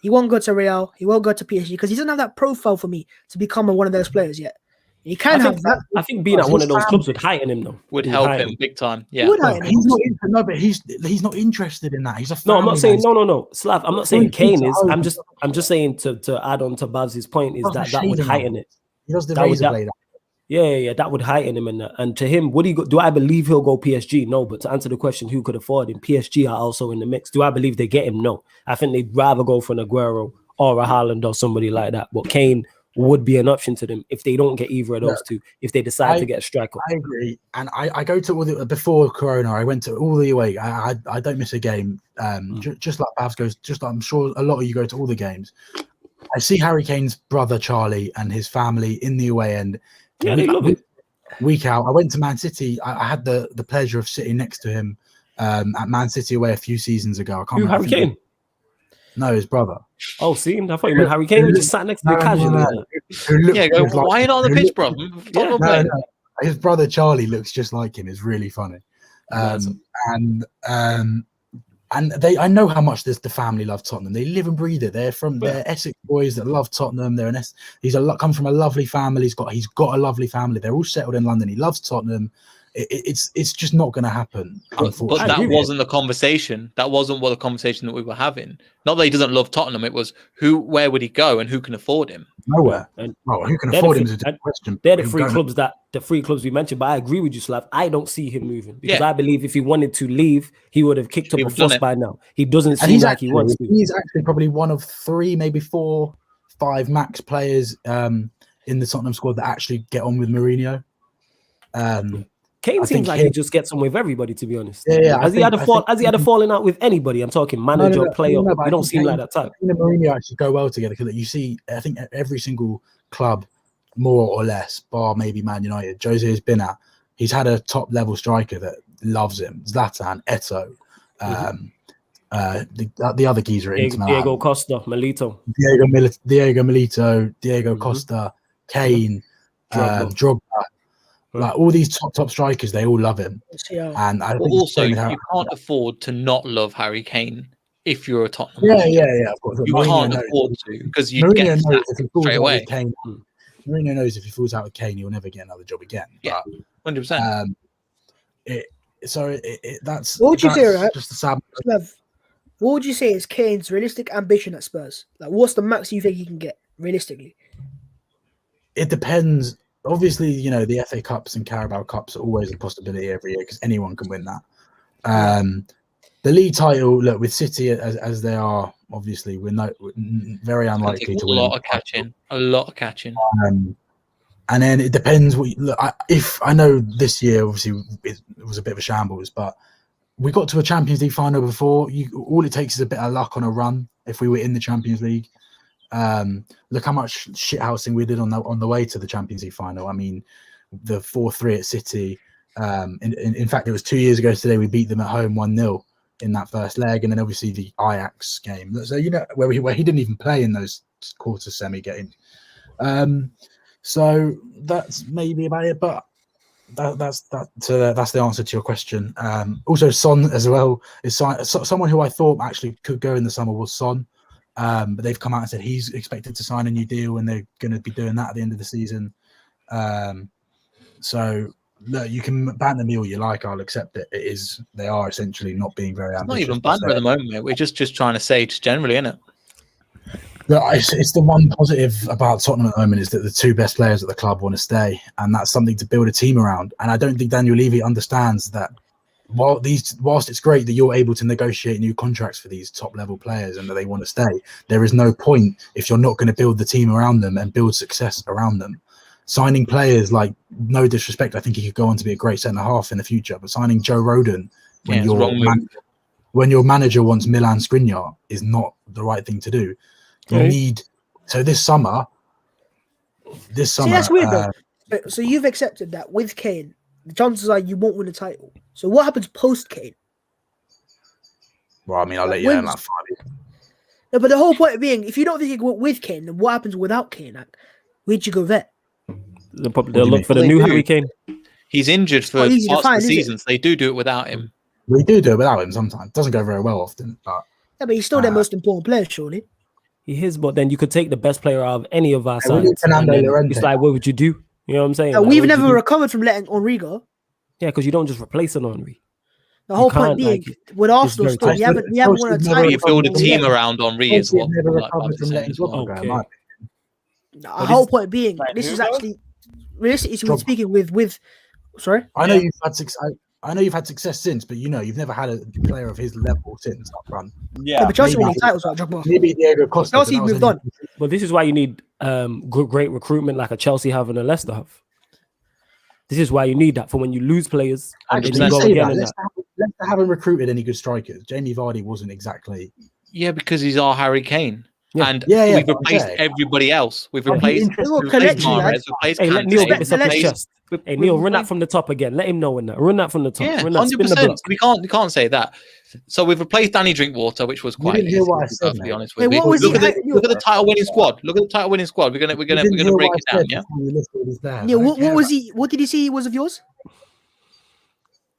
He won't go to Real. He won't go to PSG because he doesn't have that profile for me to become one of those players yet. He can have that. I think being at one of those clubs would heighten him, though. Would It help heighten him big time. He Yeah. would No, heighten him. he's not. No, but he's not interested in that. He's a. No, I'm not family saying man. no. Slav, I'm not saying Kane is. I'm just saying to add on to Babs' point is Doesn't that would shade him, heighten man. it. He does the that would- razor that- blade. Yeah, that would heighten him. And to him, would he go? Do I believe he'll go PSG? No, but to answer the question, who could afford him? PSG are also in the mix. Do I believe they get him? No, I think they'd rather go for an Aguero or a Haaland or somebody like that. But Kane would be an option to them if they don't get either of those two. If they decide to get a striker, I agree, and I go to all the before Corona. I went to all the away. I don't miss a game. Just like Babs goes. Just like I'm sure a lot of you go to all the games. I see Harry Kane's brother Charlie and his family in the away end. yeah, they love it. Week out. I went to Man City. I had the pleasure of sitting next to him at Man City away a few seasons ago. I can't Who, remember. Harry Kane? No, his brother. Oh, see, I thought you meant Harry Kane. We just sat next to him casually. Who looked Yeah, go, just like- why are you not on the who pitch, looked- bro? Yeah, No. His brother Charlie looks just like him. It's really funny. And they, I know how much the family love Tottenham. They live and breathe it. They're Essex boys that love Tottenham. He's comes from a lovely family. He's got a lovely family. They're all settled in London. He loves Tottenham. It's just not going to happen. But Unfortunately, that wasn't the conversation. That wasn't what the conversation that we were having. Not that he doesn't love Tottenham. It was where would he go and who can afford him? nowhere. And Well, who can they're afford the him fi- is a different question. They're the Who three don't? clubs we mentioned. But I agree with you, Slav. I don't see him moving because Yeah. I believe if he wanted to leave, he would have kicked up He a would have done fuss it. by now. He doesn't And seem like he wants to. He's actually probably one of 3, maybe 4, 5 max players in the Tottenham squad that actually get on with Mourinho. Kane I seems think like he just gets on with everybody, to be honest. Yeah, Has he had a falling out with anybody? I'm talking manager, player. No, but He I don't think seem Kane- like that type. Kane and Mourinho actually go well together because you see, I think every single club, more or less, bar maybe Man United, Jose has been at. He's had a top level striker that loves him. Zlatan, Eto'o, the other geezer at Inter Milan. Diego Costa, Melito. Diego Milito, Diego Mhm. Costa, Kane, Drogba. Drogba. Like all these top strikers, they all love him. Yeah. And I But think it's also, the you same with can't afford to not love Harry Kane if you're a Tottenham. Yeah. Of course. You Mourinho can't knows. afford to because you Mourinho get knows sacked if he falls straight out away. with Kane. Mourinho knows if he falls out with Kane, he'll never get another job again. Yeah. But, 100%. that's What would you say, that's right? just a sad. Slav, what would you say is Kane's realistic ambition at Spurs? Like, what's the max you think he can get realistically? It depends. Obviously, you know, the FA Cups and Carabao Cups are always a possibility every year because anyone can win that. The league title, look, with City as they are, obviously, we're very unlikely to win. A lot of catching. And then it depends. If I know this year, obviously, it was a bit of a shambles, but we got to a Champions League final before. All it takes is a bit of luck on a run. If we were in the Champions League, look how much shithousing we did on the way to the Champions League final. I mean, the 4-3 at City. In fact, it was 2 years ago today. We beat them at home 1-0 in that first leg, and then obviously the Ajax game. So you know where he didn't even play in those quarter semi games. So that's maybe about it, but that's the answer to your question. Also, Son as well is someone who I thought actually could go in the summer was Son, but they've come out and said he's expected to sign a new deal and they're going to be doing that at the end of the season. So look, you can banter me all you like, I'll accept it. They are essentially not being very ambitious. Not even banter at the moment, mate. We're just trying to say just generally, innit? Look, it's the one positive about Tottenham at the moment is that the 2 best players at the club want to stay, and that's something to build a team around. And I don't think Daniel Levy understands that whilst it's great that you're able to negotiate new contracts for these top level players and that they want to stay, there is no point if you're not going to build the team around them and build success around them. signing players like, no disrespect, I think he could go on to be a great centre half in the future, but signing Joe Rodon when your manager wants Milan Skriniar is not the right thing to do. You need this summer. See, that's weird though. So you've accepted that with Kane, the chances are you won't win a title. So what happens post Kane? Well, I mean, I'll let you know in like 5 years. No, but the whole point being, if you don't think you go with Kane, then what happens without Kane? Like, where'd you go there? They'll look for the new Harry Kane. He's injured for parts of the season, so they do it without him. We do it without him sometimes. Doesn't go very well often. But yeah, but he's still their most important player, surely. He is, but then you could take the best player out of any of our sides. It's like, what would you do? You know what I'm saying? We've never recovered from letting Henry go. Yeah, because you don't just replace an Henry. The whole point being, with Arsenal still, we haven't won a title. You build a team around Henry as well. The whole point being, this is actually realistically speaking with. Sorry, I know you've had success. I know you've had success since, but you've never had a player of his level since up front. Yeah, but Chelsea winning titles. Maybe Diego Costa. Chelsea moved on. But this is why you need great recruitment, like a Chelsea have and a Leicester have. This is why you need that for when you lose players. Leicester haven't recruited any good strikers. Jamie Vardy wasn't exactly. Yeah, because he's our Harry Kane. Yeah. And we've replaced everybody else. We've replaced Mahrez. Hey, let Neil get this off his chest. Hey, Neil, run that from the top again. Let him know in that. Run that from the top. Yeah, run that, 100%. We can't say that. So we've replaced Danny Drinkwater, which was quite easy, to be honest with you. Look at the title winning squad. Look at the title winning squad. We're gonna break it down. Yeah. Yeah. What was he? What did he say he was of yours?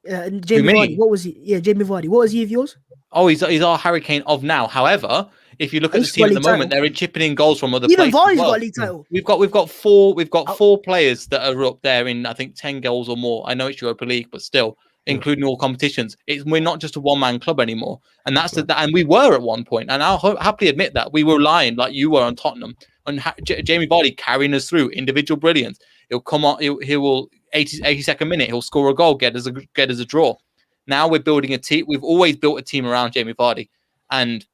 Jamie Vardy. What was he? Yeah, Jamie Vardy. What was he of yours? Oh, he's our Harry Kane of now. However, if you look at the team at the moment, they're chipping in goals from other places. Even Vardy's got a league title. We've got four players that are up there in, I think, 10 goals or more. I know it's Europa League, but still, including all competitions, we're not just a one-man club anymore. And that's and we were at one point. And I'll happily admit that we were lying like you were on Tottenham. And Jamie Vardy carrying us through individual brilliance. He'll come on. He will 82nd minute. He'll score a goal, get us a draw. Now we're building a team. We've always built a team around Jamie Vardy, and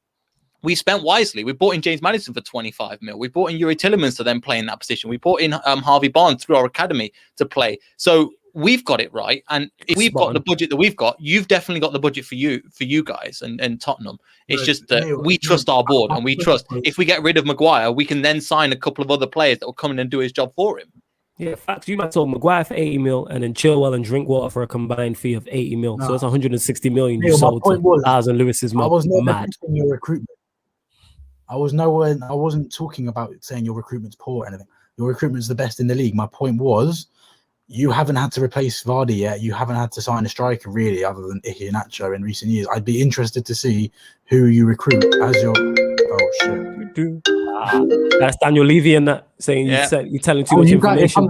we spent wisely. We bought in James Maddison for 25 mil. We bought in Yuri Tillemans to then play in that position. We bought in Harvey Barnes through our academy to play. So we've got it right. And if we've got the budget that we've got, you've definitely got the budget for you guys and Tottenham. It's just that we trust our board, and we trust if we get rid of Maguire, we can then sign a couple of other players that will come in and do his job for him. Yeah, facts. You might sold Maguire for 80 mil and then Chilwell and Drinkwater for a combined fee of 80 mil. So it's 160 million you sold to Lars and Lewis's mad. I was never your recruitment. I wasn't talking about saying your recruitment's poor or anything. Your recruitment's the best in the league. My point was, you haven't had to replace Vardy yet. You haven't had to sign a striker really, other than Iheanacho in recent years. I'd be interested to see who you recruit as your. Oh shit! That's Daniel Levy and that saying you're telling too much information.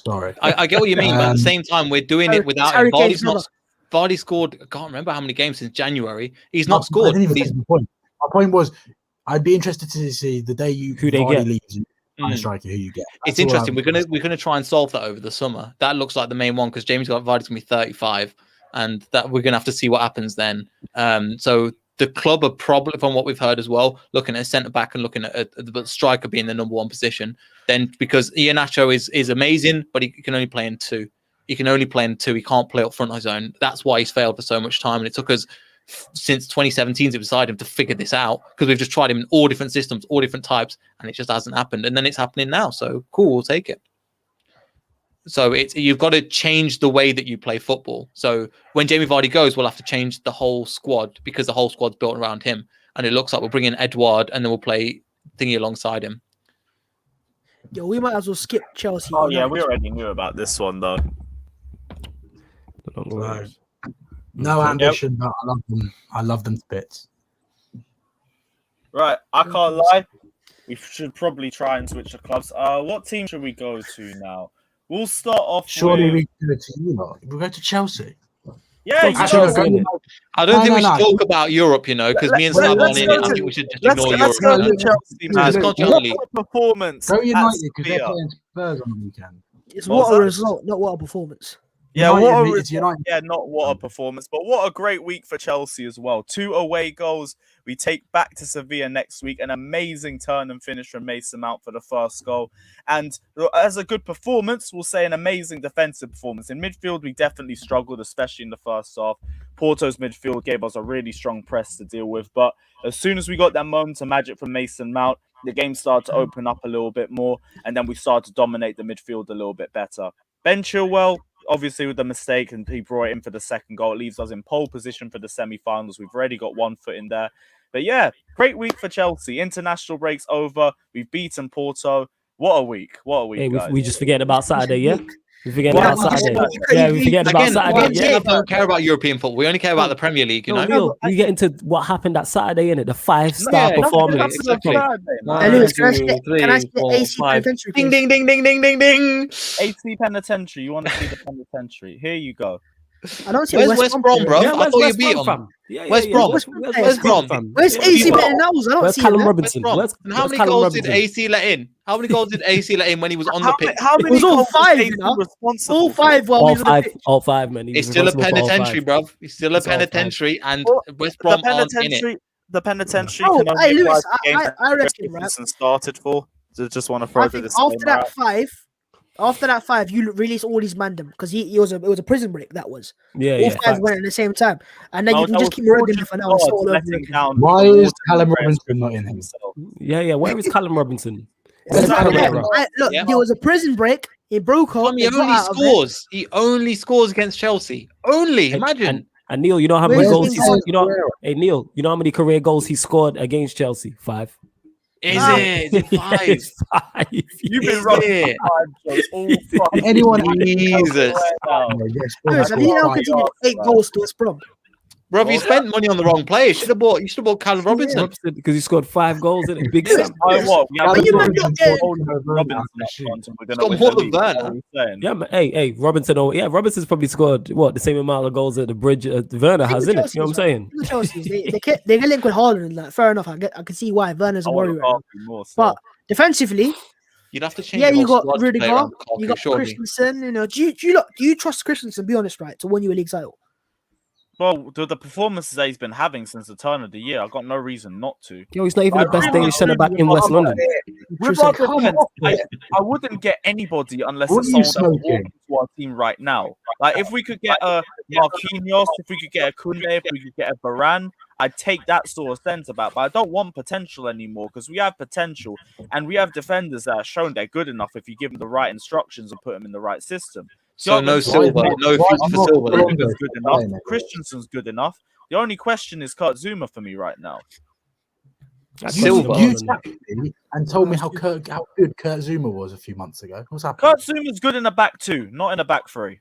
Sorry, I get what you mean, but at the same time, we're doing it without him. Vardy scored. I can't remember how many games since January. He's not scored. My point was, I'd be interested to see the day who they get. Leaves, striker who you get. It's interesting. We're gonna try and solve that over the summer. That looks like the main one because Jamie's got Vardy's gonna be 35, and that we're gonna have to see what happens then. So the club are probably, from what we've heard as well, looking at a centre back and looking at the striker being the number one position. Then because Iheanacho is amazing, but he can only play in two. He can only play in two. He can't play up front on his own. That's why he's failed for so much time, and it took us since 2017 to decide him to figure this out, because we've just tried him in all different systems, all different types, and it just hasn't happened. And then it's happening now. So cool, we'll take it. So you've got to change the way that you play football. So when Jamie Vardy goes, we'll have to change the whole squad because the whole squad's built around him. And it looks like we'll bring in Edouard and then we'll play Thingy alongside him. Yo, we might as well skip Chelsea. Oh yeah, we already knew about this one though. No ambition, but I love them. I love them to bits. Right, I can't lie. We should probably try and switch the clubs. What team should we go to now? We'll start off. Surely we go to you lot. We'll go to Chelsea. Yeah, I don't think we should talk about Europe, because me and Slav aren't in it. I think we should just ignore Europe. Let's go to Chelsea, man. What a performance. Go United because they're playing Spurs on the weekend. It's what a result, not what a performance. Yeah, United, it's United. yeah, not what a performance, but what a great week for Chelsea as well. 2 away goals. We take back to Sevilla next week. An amazing turn and finish from Mason Mount for the first goal. And as a good performance, we'll say an amazing defensive performance. In midfield, we definitely struggled, especially in the first half. Porto's midfield gave us a really strong press to deal with. But as soon as we got that moment of magic from Mason Mount, the game started to open up a little bit more. And then we started to dominate the midfield a little bit better. Ben Chilwell, obviously with the mistake, and he brought it in for the second goal. It leaves us in pole position for the semi-finals. We've already got 1 foot in there. But yeah, great week for Chelsea. International break's over. We've beaten Porto. What a week. What a week, Hey, guys. we just forgetting about Saturday, yeah? We forgetting Yeah, about Saturday. you- Yeah, we forgetting about Again, Saturday. we Yeah. don't care about European football. We only care about the Premier League, you know? Neil, we get into what happened that Saturday, innit? The 5-star Yeah, performance. exactly. Hey, Lewis, can I see the AC penitentiary? Ding, please? ding, ding, ding, ding, ding, ding. AC Penitentiary. You want to see the penitentiary? Here you go. I don't see Where's West Brom, bro? Yeah, I where's thought you West beat Brom them. from? Yeah, West Brom. West Brom. Where's AC better than ours? I don't Where's see Callum him. Robinson? Brom. Where's And how many Callum goals did Robinson? AC let in? How many goals did AC let in when he was on the pitch? How many was all goals was 5, AC you know? responsible All for? 5 while we All was on the five, pitch. all 5, man. He It's was still a responsible for all penitentiary, 5. bruv. It's still a It's all 5. penitentiary, and Well, West The Brom aren't in it. penitentiary. The penitentiary Oh, can only hey, Lewis, apply to games I reckon, right? Christensen started for. Just want to throw I the think disclaimer after that 5, you release all these mandem because it was a prison break. That was Yeah, all yeah. 5 facts. went at the same time, and then No, you can that just was keep Morgan George for now. It's God all over letting again. down Why Morgan is Callum and Robinson not in him? himself. Yeah, yeah. Where is Callum Robinson? Exactly. Callum Robinson? Look, Yeah. there was a prison break. It broke up. He they got only out of it. scores. He only scores against Chelsea. Only. Imagine. And Neil, you know how Where's many goals James he's Harden? you know? Hey Neil, you know how many career goals he scored against Chelsea? 5. Is Ah. it? Is it 5? It's 5. You've been Is running it? all fucking Anyone- Jesus. Lewis, have you now continued 8 goals to West Brom? Bruv, you spent money on the wrong player. You should have bought Callum Robinson. Because he scored 5 goals in it. Big Lewis, Sam. Oh, what? We have But you might Robinson not get- Robinson up front and we're He's gonna got win more the than league. What Werner. are we saying? Yeah, man. Hey, Robinson. Oh, yeah, Robinson's probably scored what the same amount of goals at the bridge Werner has, in it. You know what I'm saying? The Chelsea's, they get linked with Haaland and that. Fair enough. I can see why Werner's a I worry want right now. Lukaku more, so. But defensively, You'd have to change yeah, the you whole got squad to play Rudiger, around Lukaku, you got surely. Christensen. You know, do you trust Christensen? Be honest, right, to win you a league title? Well, the performances that he's been having since the turn of the year, I've got no reason not to. Yo, he's not even I the best really Danish centre back really in West love London. With True our say, defense, I wouldn't get anybody unless What it's are you someone that smoking? walks into our team right now. Like if we could get a Marquinhos, if we could get a Kunde, if we could get a Varane, I'd take that sort of centre back. But I don't want potential anymore because we have potential and we have defenders that are shown they're good enough if you give them the right instructions and put them in the right system. So no Thiago Silva, no why future is for not Silva. Bruno then. Silva's good enough. playing it? Christensen's good enough. The only question is Kurt Zuma for me right now. That's Silva. Silva. You tapped me and told me how good Kurt Zuma was a few months ago. What's happening? Kurt Zuma's good in a back 2, not in a back 3.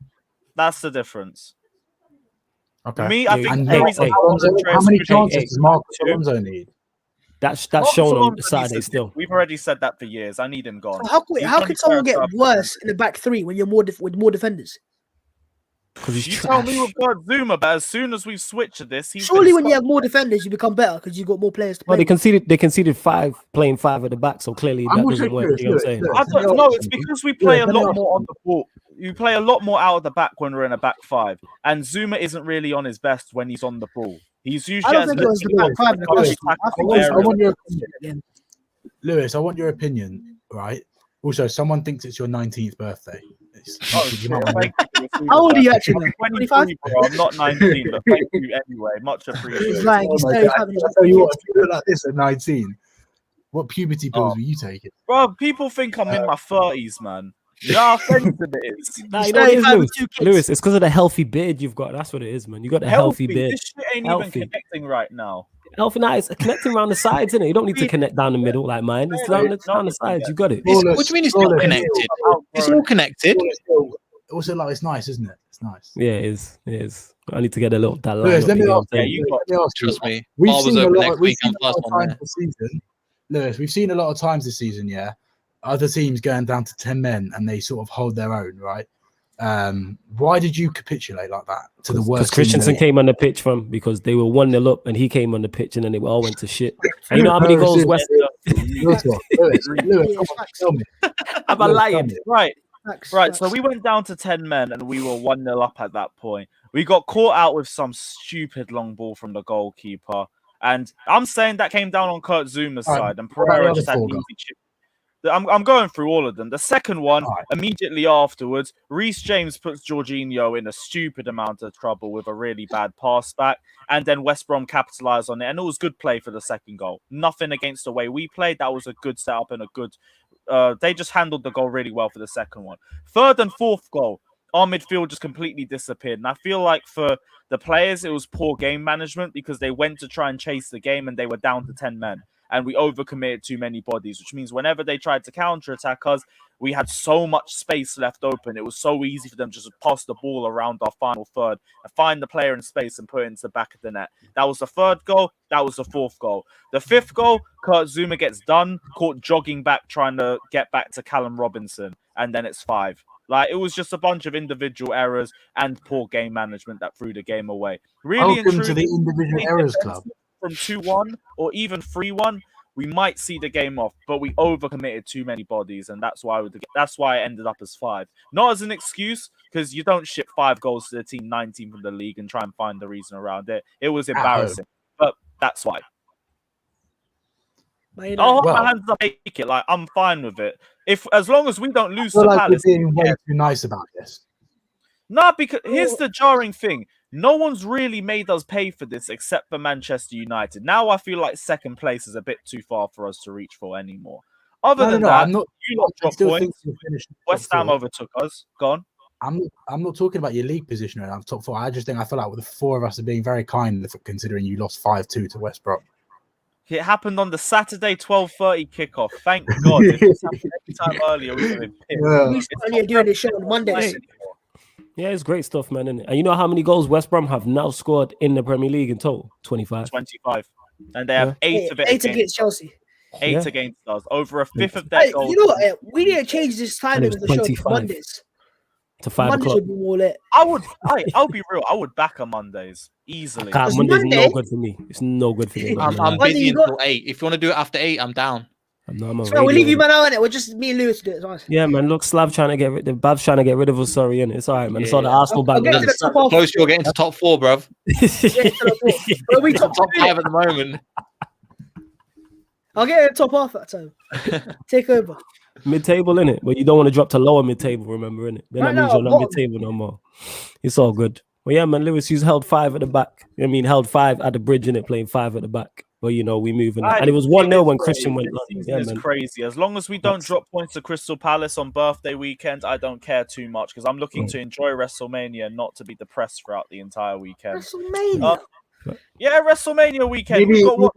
That's the difference. Okay. Me, I think And Hey, the reason hey, I want how many Andreas chances Christensen does Marcus too. Alonso need? That's Marcus shown on Alonso Saturday needs to- still. We've already said that for years. I need him gone. How He's can only someone get first up. worse in the back 3 when you're with more defenders? Because he's You tell trash. me with God Zuma, but as soon as we switch to this, he's Surely, been when you have more defenders, you become better because you got more players to Well, play. they conceded 5, playing 5 at the back, so clearly I'm that also doesn't work. curious, You know what I'm saying? look, I don't know. It's Yeah, because we play a let me lot ask more on the ball. You play a lot more out of the back when we're in a back 5, and Zuma isn't really on his best when he's on the ball. He's I usually don't has think it was the little back 5 in the touch question. I tackle think it was I areas. want your again. Lewis, I want your opinion, right? Also, someone thinks it's your 19th birthday. Oh, You shit, might want to- thank you. How old are you actually? I'm 25? 23, bro. I'm not 19, but thank you anyway. Much He's appreciated. lying. He's Oh my saying he's God. having his I tell you what, if you look like this at 19, what puberty pills Oh. were you taking? Bro, people think I'm in my 30s, man. You know how offensive it is. Nah, He's you know what it is, 35 with Lewis? 2 kids. Lewis, it's because of the healthy beard you've got. That's what it is, man. You got the healthy beard. This shit ain't Healthy. even connecting right now. Healthy, nah, it's connecting around the sides, isn't it? You don't need to connect down the middle like mine. It's down the sides. You got it. What do you mean it's not connected? It's all connected. Also, like, it's nice, isn't it? It's nice. Yeah, it is. It is. I need to get a little that line. Lewis, up, let me you know ask what I'm Yeah, saying? you got let me ask you. Trust me. We've Bar was seen a open lot. next We've week. seen I'm a lot first of one times there. this season. Lewis, we've seen a lot of times this season. Yeah, other teams going down to 10 men and they sort of hold their own, right? Why did you capitulate like that to the Because worst? Christensen came on the pitch because they were 1-0 up and he came on the pitch and then they all went to shit. And you know how many goals West Lewis, Yeah, come on, facts. tell me. am I Lewis, lying? tell me. Right. Right, so we went down to 10 men and we were 1-0 up at that point. We got caught out with some stupid long ball from the goalkeeper. And I'm saying that came down on Kurt Zuma's side, and Pereira just had an easy chip. I'm going through all of them. The second one, immediately afterwards, Reece James puts Jorginho in a stupid amount of trouble with a really bad pass back, and then West Brom capitalised on it, and it was good play for the second goal. Nothing against the way we played. That was a good setup and a good... they just handled the goal really well for the second one. Third and fourth goal, our midfield just completely disappeared. And I feel like for the players, it was poor game management because they went to try and chase the game and they were down to 10 men. And we overcommitted too many bodies, which means whenever they tried to counter-attack us, we had so much space left open. It was so easy for them just to pass the ball around our final third and find the player in space and put it into the back of the net. That was the third goal. That was the fourth goal. The fifth goal, Kurt Zouma gets done, caught jogging back, trying to get back to Callum Robinson, and then it's 5. Like, it was just a bunch of individual errors and poor game management that threw the game away. Really, welcome to the individual errors club. From 2-1 or even 3-1, we might see the game off, but we overcommitted too many bodies, and that's why it ended up as 5. Not as an excuse, because you don't ship 5 goals to the team 19 from the league and try and find the reason around it. It was embarrassing, but that's why. I'll hold my hands up, take it. Like, I'm fine with it. As long as we don't lose to Palace. You're being way too nice about this. No, because here's the jarring thing. No one's really made us pay for this except for Manchester United. Now I feel like second place is a bit too far for us to reach for anymore. Other than that, you lot dropped points. West Ham overtook us. Gone. I'm not talking about your league position right now. I'm top 4. I feel like the 4 of us are being very kind considering you lost 5-2 to West Brom. It happened on the Saturday 12:30 kickoff. Thank God. If this happened any time earlier, we would have been pissed. We started doing this show on Monday. Yeah, it's great stuff, man. Isn't it? And you know how many goals West Brom have now scored in the Premier League in total? 25. 25. And they have 8 of it. 8 against Chelsea. 8 against us. Over a fifth of their goals. You know what? We need to change this timing of the show to Mondays. To 5 Mondays o'clock. would be more lit. I'll be real. I would back on Mondays easily. Monday's no good for me. It's no good for me. I'm busy until 8. If you want to do it after 8, I'm down. So we'll leave you man out in it. We're just me and Lewis to do it. Nice. Yeah, man. Look, Slav trying to get rid of Bav's trying to get rid of us. Sorry, innit? It's all right, man. It's all the Arsenal back. Close, you're getting to top 4, bruv. Are we top 5 at the moment. I'll get a top half that time. Take over. Mid-table, innit? But you don't want to drop to lower mid-table, remember, innit? Then that means you're not mid-table no more. It's all good. Well, yeah, man, Lewis, he's held 5 at the back. I mean, held 5 at the bridge, innit? Playing 5 at the back. But, you know, we moving. And it was 1-0 when Christian went. It's crazy. As long as we don't drop points to Crystal Palace on birthday weekend, I don't care too much because I'm looking to enjoy WrestleMania and not to be depressed throughout the entire weekend. WrestleMania? Yeah, WrestleMania weekend. We've got what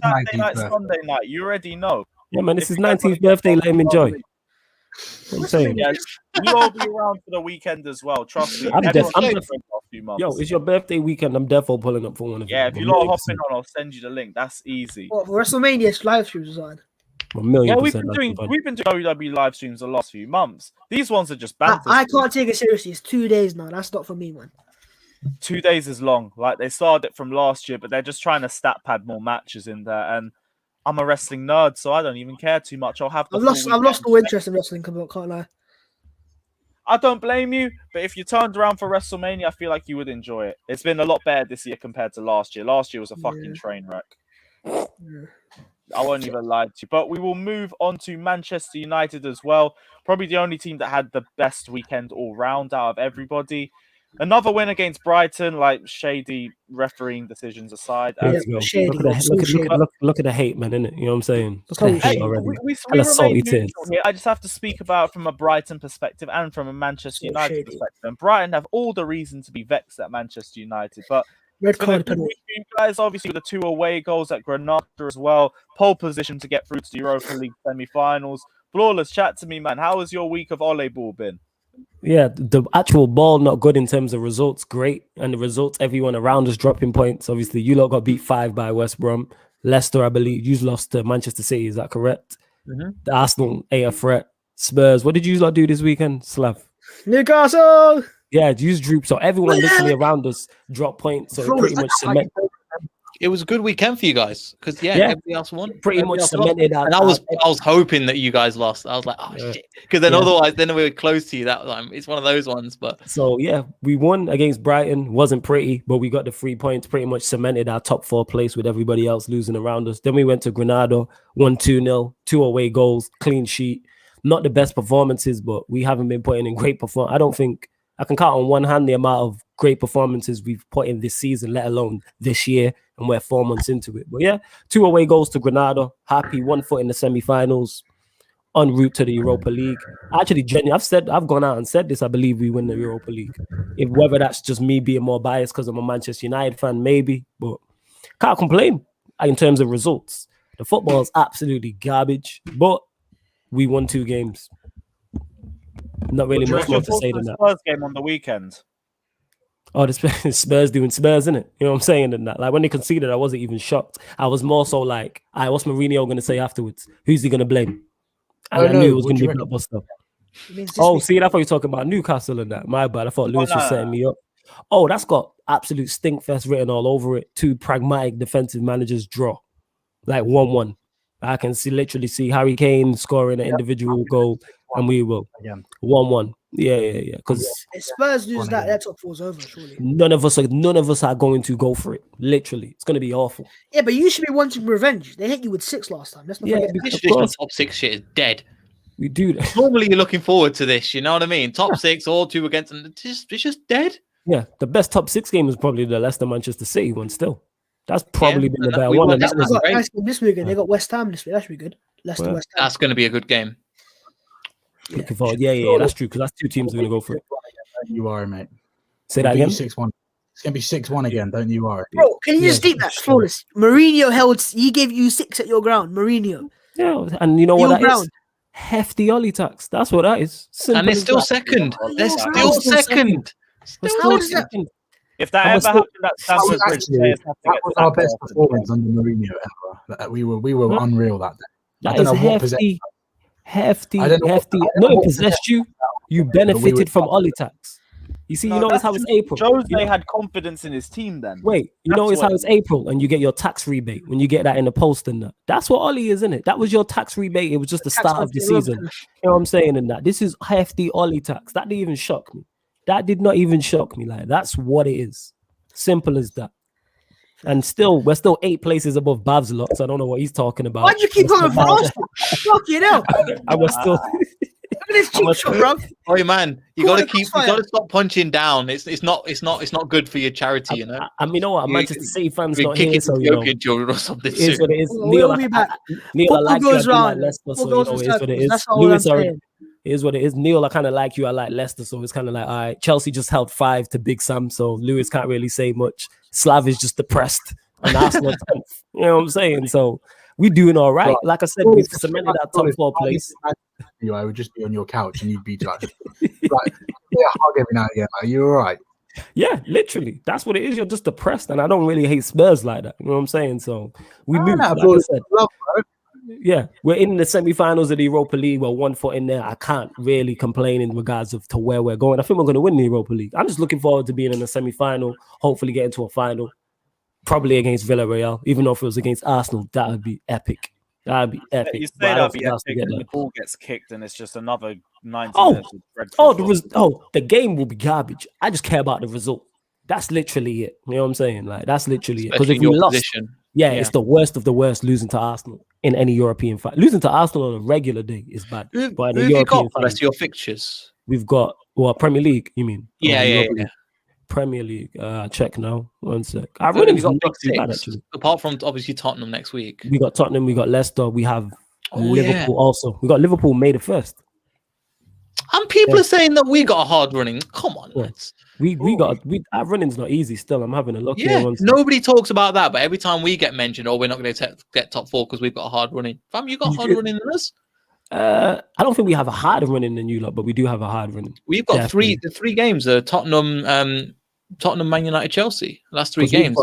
Saturday night, Sunday night. You already know. Yeah, man, it's his 19th birthday. Let him enjoy. I'm saying. Yeah, you all be around for the weekend as well. Trust me. Yo, it's your birthday weekend. I'm definitely pulling up for one of them. Yeah, if you're not hopping on, I'll send you the link. That's easy. What, WrestleMania live streams on? Yeah, we've been doing WWE live streams the last few months. These ones are just banter. I can't take it seriously. It's 2 days now. That's not for me, man. 2 days is long. Like they started it from last year, but they're just trying to stat pad more matches in there. And I'm a wrestling nerd, so I don't even care too much. I've lost all interest in wrestling. Can't lie. I don't blame you, but if you turned around for WrestleMania, I feel like you would enjoy it. It's been a lot better this year compared to last year. Last year was a fucking train wreck. Yeah. I won't even lie to you. But we will move on to Manchester United as well. Probably the only team that had the best weekend all round out of everybody. Another win against Brighton, like shady refereeing decisions aside. Look at the hate, man, innit? You know what I'm saying? Look at the hate already. I just have to speak about it from a Brighton perspective and from a Manchester United perspective. And Brighton have all the reason to be vexed at Manchester United. But red card penalty. You guys, obviously, with the 2 away goals at Granada as well, pole position to get through to the Europa League semi-finals. Flawless, chat to me, man. How has your week of Ole ball been? Yeah, the actual ball not good in terms of results, great. And the results, everyone around us dropping points. Obviously, you lot got beat 5 by West Brom. Leicester, I believe, you lost to Manchester City, is that correct? Mm-hmm. The Arsenal ain't a threat. Spurs, what did you lot do this weekend, Slav? Newcastle! Yeah, you droop. So everyone literally around us dropped points. So it pretty much cement. it was a good weekend for you guys because Yeah. everybody else won. Pretty Everybody much else lost. cemented And I was hoping that you guys lost. I was like, oh shit, because then Yeah. otherwise then we were close to you that time. It's one of those ones, but So yeah, we won against Brighton. Wasn't pretty, but we got the 3 points. Pretty much cemented our top 4 place with everybody else losing around us. Then we went to Granada, won 2-0, 2 away goals, clean sheet. Not the best performances, but we haven't been putting in great performance. I don't think I can count on one hand the amount of great performances we've put in this season, let alone this year, and we're 4 months into it. But yeah, 2 away goals to Granada. Happy, 1 foot in the semi-finals, en route to the Europa League. Actually, genuinely, I've gone out and said this. I believe we win the Europa League. If whether that's just me being more biased because I'm a Manchester United fan, maybe, but can't complain in terms of results. The football is absolutely garbage, but we won 2 games. Not really much more to say than that. Spurs game on the weekend. Oh, the Spurs doing Spurs, isn't it? You know what I'm saying? And that, like when they conceded, I wasn't even shocked. I was more so like, what's Mourinho going to say afterwards? Who's he going to blame? And I knew it was going to be blockbuster. Oh, see, I thought you were talking about Newcastle and that. My bad. I thought Lewis was setting me up. Oh, that's got absolute stinkfest written all over it. 2 pragmatic defensive managers draw, like 1-1. I can literally see Harry Kane scoring an individual goal, and we will 1-1. Yeah. Because if Spurs lose that, their top 4's over. Surely none of us are going to go for it. Literally, it's going to be awful. Yeah, but you should be wanting revenge. They hit you with 6 last time. That's not this traditional top 6 shit is dead. We do that. Normally, you're looking forward to this. You know what I mean? Top 6, all 2 against, and it's just dead. Yeah, the best top 6 game is probably the Leicester Manchester City one. Still, that's probably been the better one. And this weekend they got West Ham this week. That should be good. Leicester, West Ham. That's going to be a good game. Looking forward. Yeah, that's true because that's 2 teams going to go for it. You are, mate. Say that again. 6-1. It's going to be 6-1 again. Don't you worry. Bro, can you just deep that? Flawless. Mourinho he gave you 6 at your ground. Mourinho. Yeah, and you know what that is? Hefty Ollie tax. That's what that is. Simple and they're still second. They're still second. If that ever happened at Stamford Bridge, that was our best performance under Mourinho ever. We were unreal that day. That is hefty. No, it possessed you. You benefited from Ollie tax. You see, you notice how it's April. Jose had confidence in his team then. Wait, you notice how it's April and you get your tax rebate when you get that in the post and that. That's what Ollie is, isn't it? That was your tax rebate. It was just the start of the season. You know what I'm saying? And that this is hefty Ollie tax. That didn't even shock me. That did not even shock me. Like that's what it is. Simple as that. And still, we're still 8 places above Bav's lot. So I don't know what he's talking about. Why'd you keep going for Arsenal? Fuck you know. I was still. Look at this cheap shot, bro. Oh man, you got to stop punching down. It's not good for your charity, you know. I mean, you know what? Manchester City fans not here, so you know. Children or something. It is what it is. Neil, I like you. I like Leicester, so you know it is what it is. That's all I'm saying. It is what it is. Neil, I kind of like you. I like Leicester, so it's kind of like, all right. Chelsea just held 5 to Big Sam, so Lewis can't really say much. Slav is just depressed, and Arsenal 10th. You know what I'm saying? So we doing all right. Like I said, we've cemented our top 4 place. I would just be on your couch, and you'd be like, hug every now and again. Are you all right? Yeah, literally. That's what it is. You're just depressed, and I don't really hate Spurs like that. You know what I'm saying? So we moved. Like I said. Yeah, we're in the semi-finals of the Europa League. We're 1 foot in there. I can't really complain in regards to where we're going. I think we're going to win the Europa League. I'm just looking forward to being in a semi-final, hopefully getting to a final, probably against Villarreal. Even though if it was against Arsenal, that would be epic. That would be epic. You say that would be epic, and the ball gets kicked, and it's just another 90 minutes of dreadful. The game will be garbage. I just care about the result. That's literally it. You know what I'm saying? Like that's literally it. Because if you lost, it's the worst of the worst losing to Arsenal in any European fight. Losing to Arsenal on a regular day is bad. But in a European fight, rest of your fixtures. We've got Premier League. You mean? Yeah. Premier League. Check now. 1 sec. We've got bad, actually. Apart from obviously Tottenham next week. We got Tottenham. We got Leicester. We have Liverpool also. We got Liverpool May the 1st. And people are saying that we got a hard running. Come on, lads. Our running's not easy still. I'm having a look here. Yeah, nobody talks about that, but every time we get mentioned, we're not going to get top 4 because we've got a hard running. Fam, you got hard running than us? I don't think we have a harder running than you lot, but we do have a hard running. We've got three games: Tottenham, Man United, Chelsea. Last 3 games.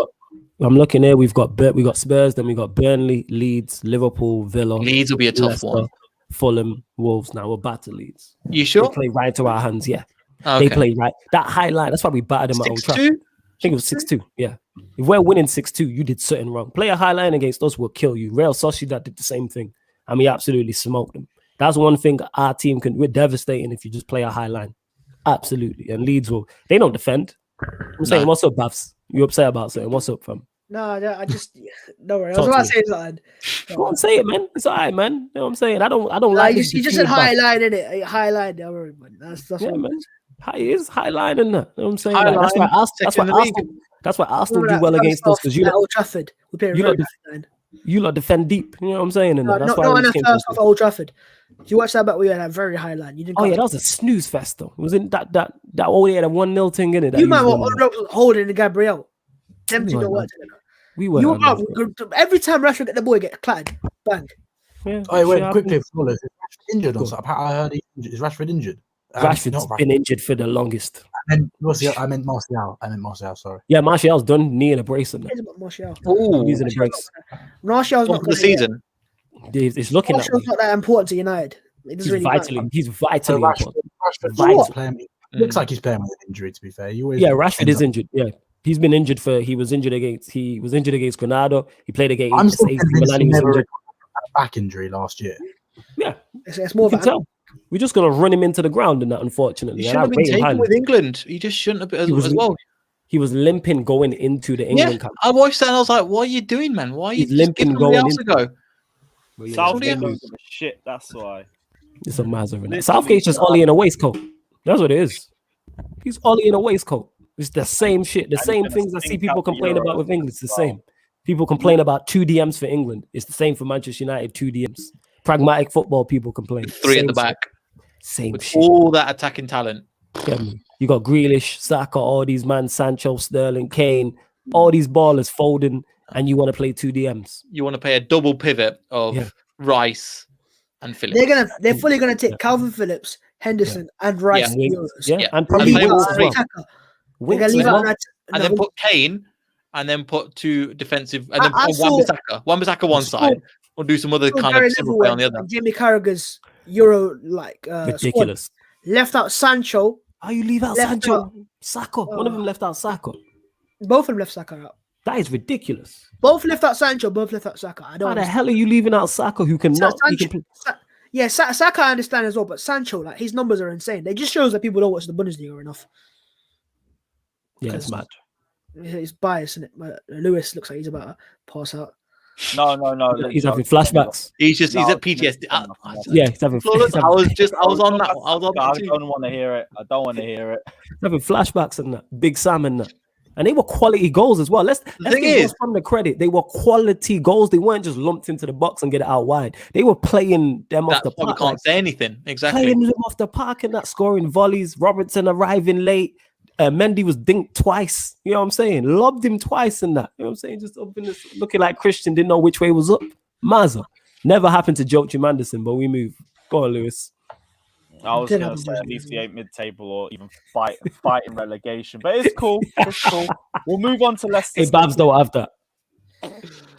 I'm looking here. We've got Spurs, then we got Burnley, Leeds, Liverpool, Villa. Leeds will be a tough one. Fulham, Wolves. Now we're batter Leeds. You sure? They play right to our hands. Yeah, okay. They play right. That highlight. That's why we battered them at Old Trafford. I think it was 6-2. Yeah. If we're winning 6-2, you did something wrong. Play a high line against us will kill you. Real Sociedad did the same thing. And we absolutely smoked them. That's one thing our team can. We're devastating if you just play a high line. Absolutely. And Leeds they don't defend. I'm saying, what's up, Bavs? You upset about something? What's up, fam? No, I just don't worry. I was about to say something. Go on, say it, man. It's all right, man. You know what I'm saying? I don't like you just said high line, innit? High line, don't worry, man. That's yeah, man. It's high line in that. You know what I'm saying? High like, that's why Arsenal do well against us because you Old Trafford. You lot defend deep. You know what I'm saying? And that's why not in the first half of Old Trafford. If you watch that back, we had a very high line. You didn't. Oh yeah, that was a snooze fest though. It was in that only had a 1-0 thing in it. You might want holding the Gabriel. Them two don't work together. We were. Every time Rashford get the ball, get clattered. Bang. Yeah, oh wait, quickly, is Rashford injured or something? I heard is Rashford injured? Rashford's been injured for the longest. And I meant Martial. Sorry. Yeah, Martial's done knee and a brace. Martial. Oh, he's in a brace. Martial's not for the season. It's looking like Martial's not that important to United. He's vitally important. Rashford's playing. Looks like he's playing with an injury. To be fair, Rashford is injured. Yeah, he's been injured he was injured against Granada. He played against. I'm still convinced he never had a back injury last year. Yeah, it's more. We're just gonna run him into the ground in that, unfortunately. He shouldn't have been taken with England. He just shouldn't have been as well. He was limping going into the England camp. I watched that and I was like, what are you doing, man? Why are you limping going else to go? Southgate don't give a shit, that's why. It's a mazza. Southgate's just Ollie in a waistcoat. That's what it is. He's Ollie in a waistcoat. It's the same shit. The same things I see people complain about with England. It's the same. People complain about 2 DMs for England. It's the same for Manchester United, 2 DMs. Pragmatic football people complain. 3 at the back. Same with shit. All that attacking talent. You got Grealish, Saka, all these man, Sancho, Sterling, Kane, all these ballers folding, and you want to play 2 DMs. You want to play a double pivot of Rice and Phillips. They're fully gonna take Calvin Phillips, Henderson, and Rice. And probably Winks as well. And then put Kane, and then put 2 defensive, and then put Wan-Bissaka one side. Or do some other kind of civil play on the other. Jamie Carragher's Euro ridiculous. Squad. Left out Sancho. Oh, you leave out Sancho? Saka. One of them left out Saka. Both of them left Saka out. That is ridiculous. Both left out Sancho. Both left out Saka. I don't. How the hell are you leaving out Saka? Who can not? Saka I understand as well, but Sancho, like his numbers are insane. It just shows that people don't watch the Bundesliga enough. Yeah, it's mad. It's biased, isn't it? Lewis looks like he's about to pass out. No. He's having flashbacks. He's at PTSD. Yeah, he's having. I was on that. I don't want to hear it. He's having flashbacks and that. Big Sam and that. And they were quality goals as well. Let's give from the credit. They were quality goals. They weren't just lumped into the box and get it out wide. They were playing them off the park. We can't say anything. Exactly. Playing them off the park and that, scoring volleys. Robertson arriving late. Mendy was dinked twice. You know what I'm saying? Lobbed him twice in that. You know what I'm saying? Just up in this, looking like Christian, didn't know which way was up. Mazza. Never happened to Joachim Anderson, but we move. Go on, Lewis. I was going to say at least the 8 mid-table or even fighting relegation. But it's cool. It's cool. We'll move on to Leicester. Hey, Babs don't have that.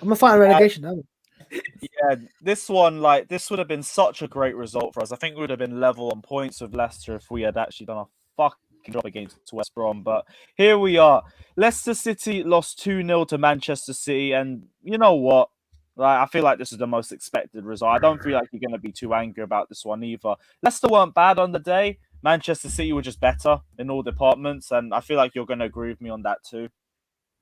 I'm a fighting relegation. Yeah, this one, this would have been such a great result for us. I think we would have been level on points with Leicester if we had actually done a fucking job against West Brom. But here we are. Leicester City lost 2-0 to Manchester City. And you know what? I feel like this is the most expected result. I don't feel like you're going to be too angry about this one either. Leicester weren't bad on the day. Manchester City were just better in all departments, and I feel like you're going to agree with me on that too.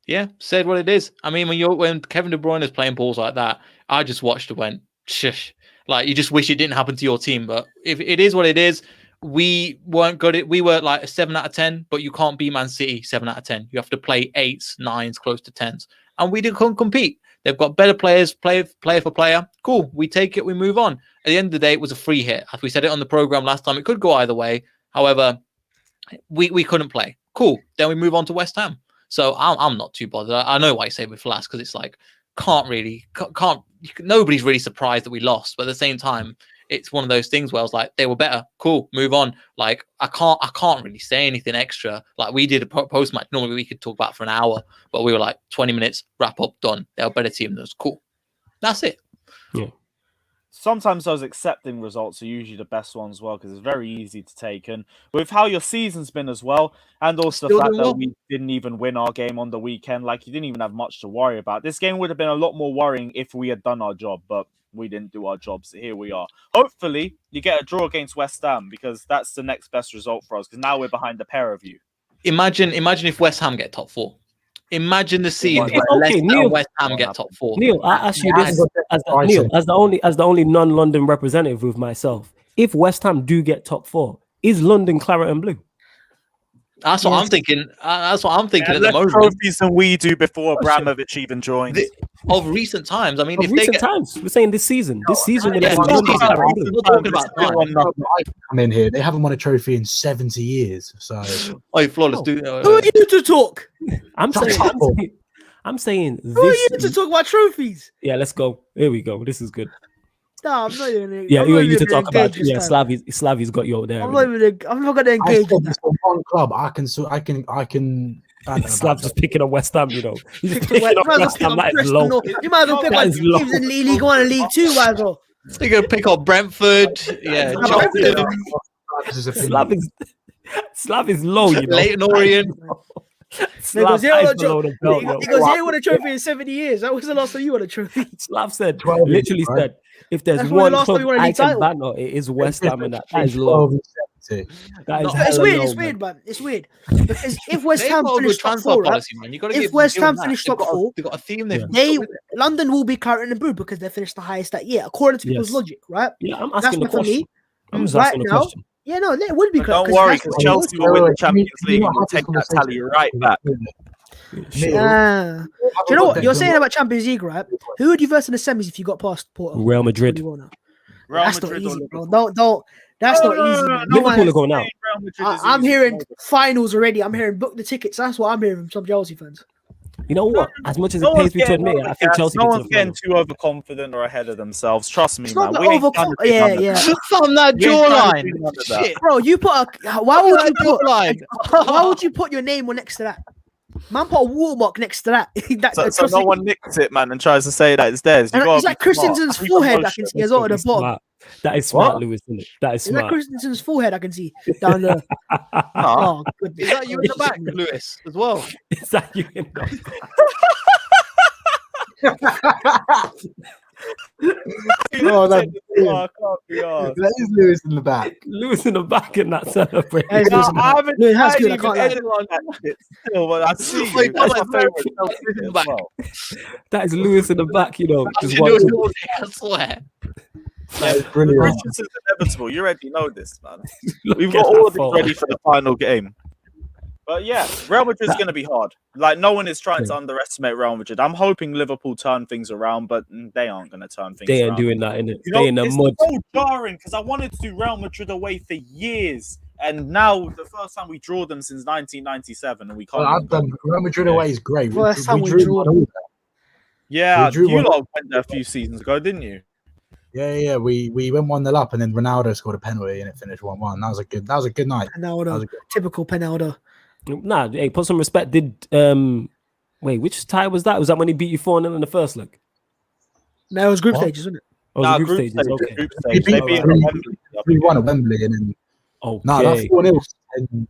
Yeah, said what it is. I mean, when Kevin De Bruyne is playing balls like that, I just watched and went, shush. Like, you just wish it didn't happen to your team. But if it is what it is, we weren't good. We were like a 7 out of 10, but you can't be Man City 7 out of 10. You have to play 8s, 9s, close to 10s. And we couldn't compete. They've got better players, player for player. Cool. We take it. We move on. At the end of the day, it was a free hit. As we said it on the program last time, it could go either way. However, we couldn't play. Cool. Then we move on to West Ham. So I'm not too bothered. I know why you say with last, because it's like, nobody's really surprised that we lost. But at the same time, it's one of those things where I was like, they were better. Cool, move on. Like, I can't really say anything extra. Like, we did a post match. Normally we could talk about for an hour, but we were like 20 minutes, wrap up, done. They're a better team than us. Cool. That's it. Yeah. sometimes those accepting results are usually the best ones as well, because it's very easy to take. And with how your season's been as well, and also the Still fact doing that well. we didn't even win our game on the weekend, like, you didn't even have much to worry about. This game would have been a lot more worrying if we had done our job, but we didn't do our jobs. So here we are. Hopefully, you get a draw against West Ham, because that's the next best result for us, because now we're behind the pair of you. Imagine if West Ham get top 4. Imagine the scene Okay, where Leicester Neil. and West Ham get top 4. Neil, I ask you this as the only non-London representative with myself. If West Ham do get top 4, is London claret and blue? That's what I'm thinking. That's what I'm thinking at the less moment. trophies than we do before Abramovich even joined. Of recent times, I mean, Of if they recent get times, we're saying this season. This season, yeah, we're this London season, claret and blue. we're talking about time. I come in here. They haven't won a trophy in 70 years. So Oh, flawless. Who are you to talk? I'm saying Who are you this. to talk about trophies? Yeah, let's go. Here we go. This is good. No, I'm not even. Yeah, I'm you not you to even talk about. engage this Yeah, time. Slavy's got you out there. I'm not even. I'm not gonna I engage said in this that. on one club. I can. banter Slav's about just that. picking on West Ham, you know. He's Pick picking the on West Ham. That is low. You might as well pick That on is low. teams in League 1 and League 2 as well. They're gonna pick up Brentford. Yeah, Brentford. Cheltenham, This is opinion. Slav is low, you know. Leighton Orient. Slav He goes, is below the belt, yo. he goes, he won a trophy in 70 years. That was the last time you won a trophy. Slav said, 12 literally years, right? said, if there's That's when the one last time club you won a I league can title. banter, it is West Ham, and that is 12 low. and 70. That is No, It's hella weird. low, It's man. weird, man. It's weird because if West They've Ham got a good finish top transfer 4, right? policy, man. You got to If give West give Ham them finish that. top 4, They've got a theme. London will be claret and blue because they finished the highest that year, according to people's Yes. logic, right? Yeah, I'm That's asking the what for question. me. I'm just Right asking the now, question. yeah, no, it would be But claret. don't worry, that's because what- Chelsea will win the Champions League and we'll have this take that tally conversation. right back. Shit. Do you know what you're saying about Champions League, right? Who would you verse in the semis if you got past Porto? Real Madrid. Real Real That's not Madrid or easy, bro. Liverpool. Don't. That's not easy. Man. You Liverpool might- are going out. Real Madrid is I'm easy. hearing finals already. I'm hearing book the tickets. That's what I'm hearing from some Chelsea fans. You know what? As much as No it one's pains me to getting admit, over I think gas. Chelsea No gets one's to the getting final. too overconfident or ahead of themselves. Trust me, It's man. not We the ain't trying to do yeah, none of yeah. that. From that We ain't trying to jawline. do none of that. Shit. Bro, you put a. Why would you put? Jawline. Why would you put your name on next to that? Man, put a watermark next to that. So no one nicks it, man, and tries to say that it's theirs. You And gotta it's be like smart. Christensen's Free forehead. I promotion. can see as well at the bottom. Smart. That is smart, What? Lewis, isn't it? That is Is that smart. Christensen's forehead? I can see down there. Nah. Oh, goodness. Is that you in the back, Lewis, as well? Is that you? In the- Oh, that- Oh, I can't be arsed. That is Lewis in the back. Lewis in the back in that celebration. That is No, Lewis in the I back. haven't No, that's I good, I ain't can't even lie. edited on that shit still, but I see Wait, you. That's my that's favorite. Lewis in the back. That is Lewis in the back, you know. That's Just you watching. doing it, I swear. That is The brilliant. Richardson's inevitable. You already know this, man. Look We've at got that all of these photo. ready for the final game. But yeah, Real Madrid's going to be hard. Like, no one is trying to underestimate Real Madrid. I'm hoping Liverpool turn things around, but they aren't going to turn things They around. ain't doing that, innit? You They know, in the it's mud. so jarring because I wanted to do Real Madrid away for years. And now, the first time we draw them since 1997, and we can't. Well, even I've go. done Real Madrid away is great. First time we drew one them. all. Yeah, we drew you one- lot went there a few seasons ago, didn't you? Yeah. We went 1-0 up, and then Ronaldo scored a penalty, and it finished 1-1. That was a good night. That was Penaldo. a good. Typical Penaldo. Nah, hey, put some respect. Did wait, which tie was that? Was that when he beat you 4-0 in the first leg? No, it was group What? stages, wasn't it? Oh, it was group stages. Okay. Group He stage. They beat beat Wembley. Wembley. 3-1 at Wembley, and then Okay. no, that 4-0 was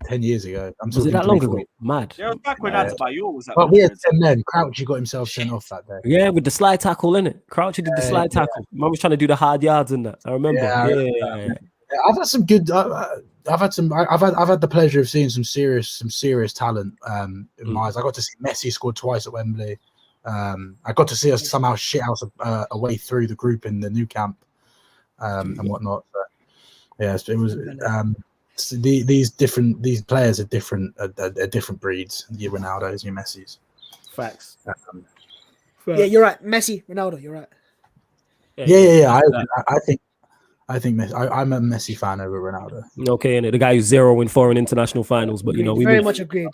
10 years ago. I'm Was it talking that long 3-4. ago? Mad. Yeah, it was back when Yeah. Adebayor was at But we had Madrid. 10 men. Crouchy got himself sent off that day. Yeah, with the slide tackle in it. Crouchy did the slide tackle. Man was trying to do the hard yards in that. I remember. Yeah, Yeah. I've had some good. I've had the pleasure of seeing some serious talent in my eyes. I got to see Messi scored twice at Wembley. I got to see us somehow shit out a way through the group in the new camp and whatnot. But, yes, it was. These players are different. Are different breeds. Your Ronaldos, your Messis. Facts. Yeah, you're right. Messi, Ronaldo, you're right. Yeah. I think Messi. I'm a Messi fan over Ronaldo. Okay, and the guy who's 0 in foreign international finals, but you know, we very moved- much agreed.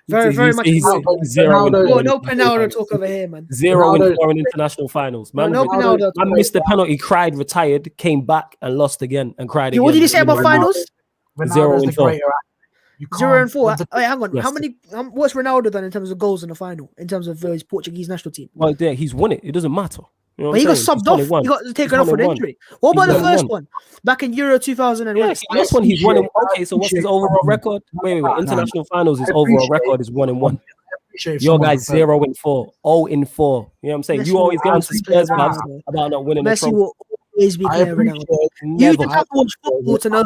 Very much. he's agreed. 0 in Ronaldo- foreign No international Penaldo finals. talk over here, man. 0 in Ronaldo- foreign international finals. Man, No Penaldo. man missed the penalty, cried, retired, came back and lost again and cried again. What did you say about Ronaldo- finals? 0 Ronaldo's and the 4. greater. You 0 and can't- 4. the- Wait, hang on. Yes. How many? What's Ronaldo done in terms of goals in the final? In terms of his Portuguese national team? Well, yeah, he's won it. It doesn't matter. You know But he got what I'm saying? subbed He's off. 1-1. He got taken He's off with 1-1. injury. What He's about the first 1-1. one back in Euro 2000 and Yeah, last one he's 1-1. Okay, so what's his overall record? Wait. International finals, his overall record is 1-1. Your guy's 0-4, 0-4. You know what I'm saying? Messi You always will get onto always Spurs play Babs Ronaldo. about not winning the Messi trophy. will always be playing Ronaldo. You Never. just have to watch football to know.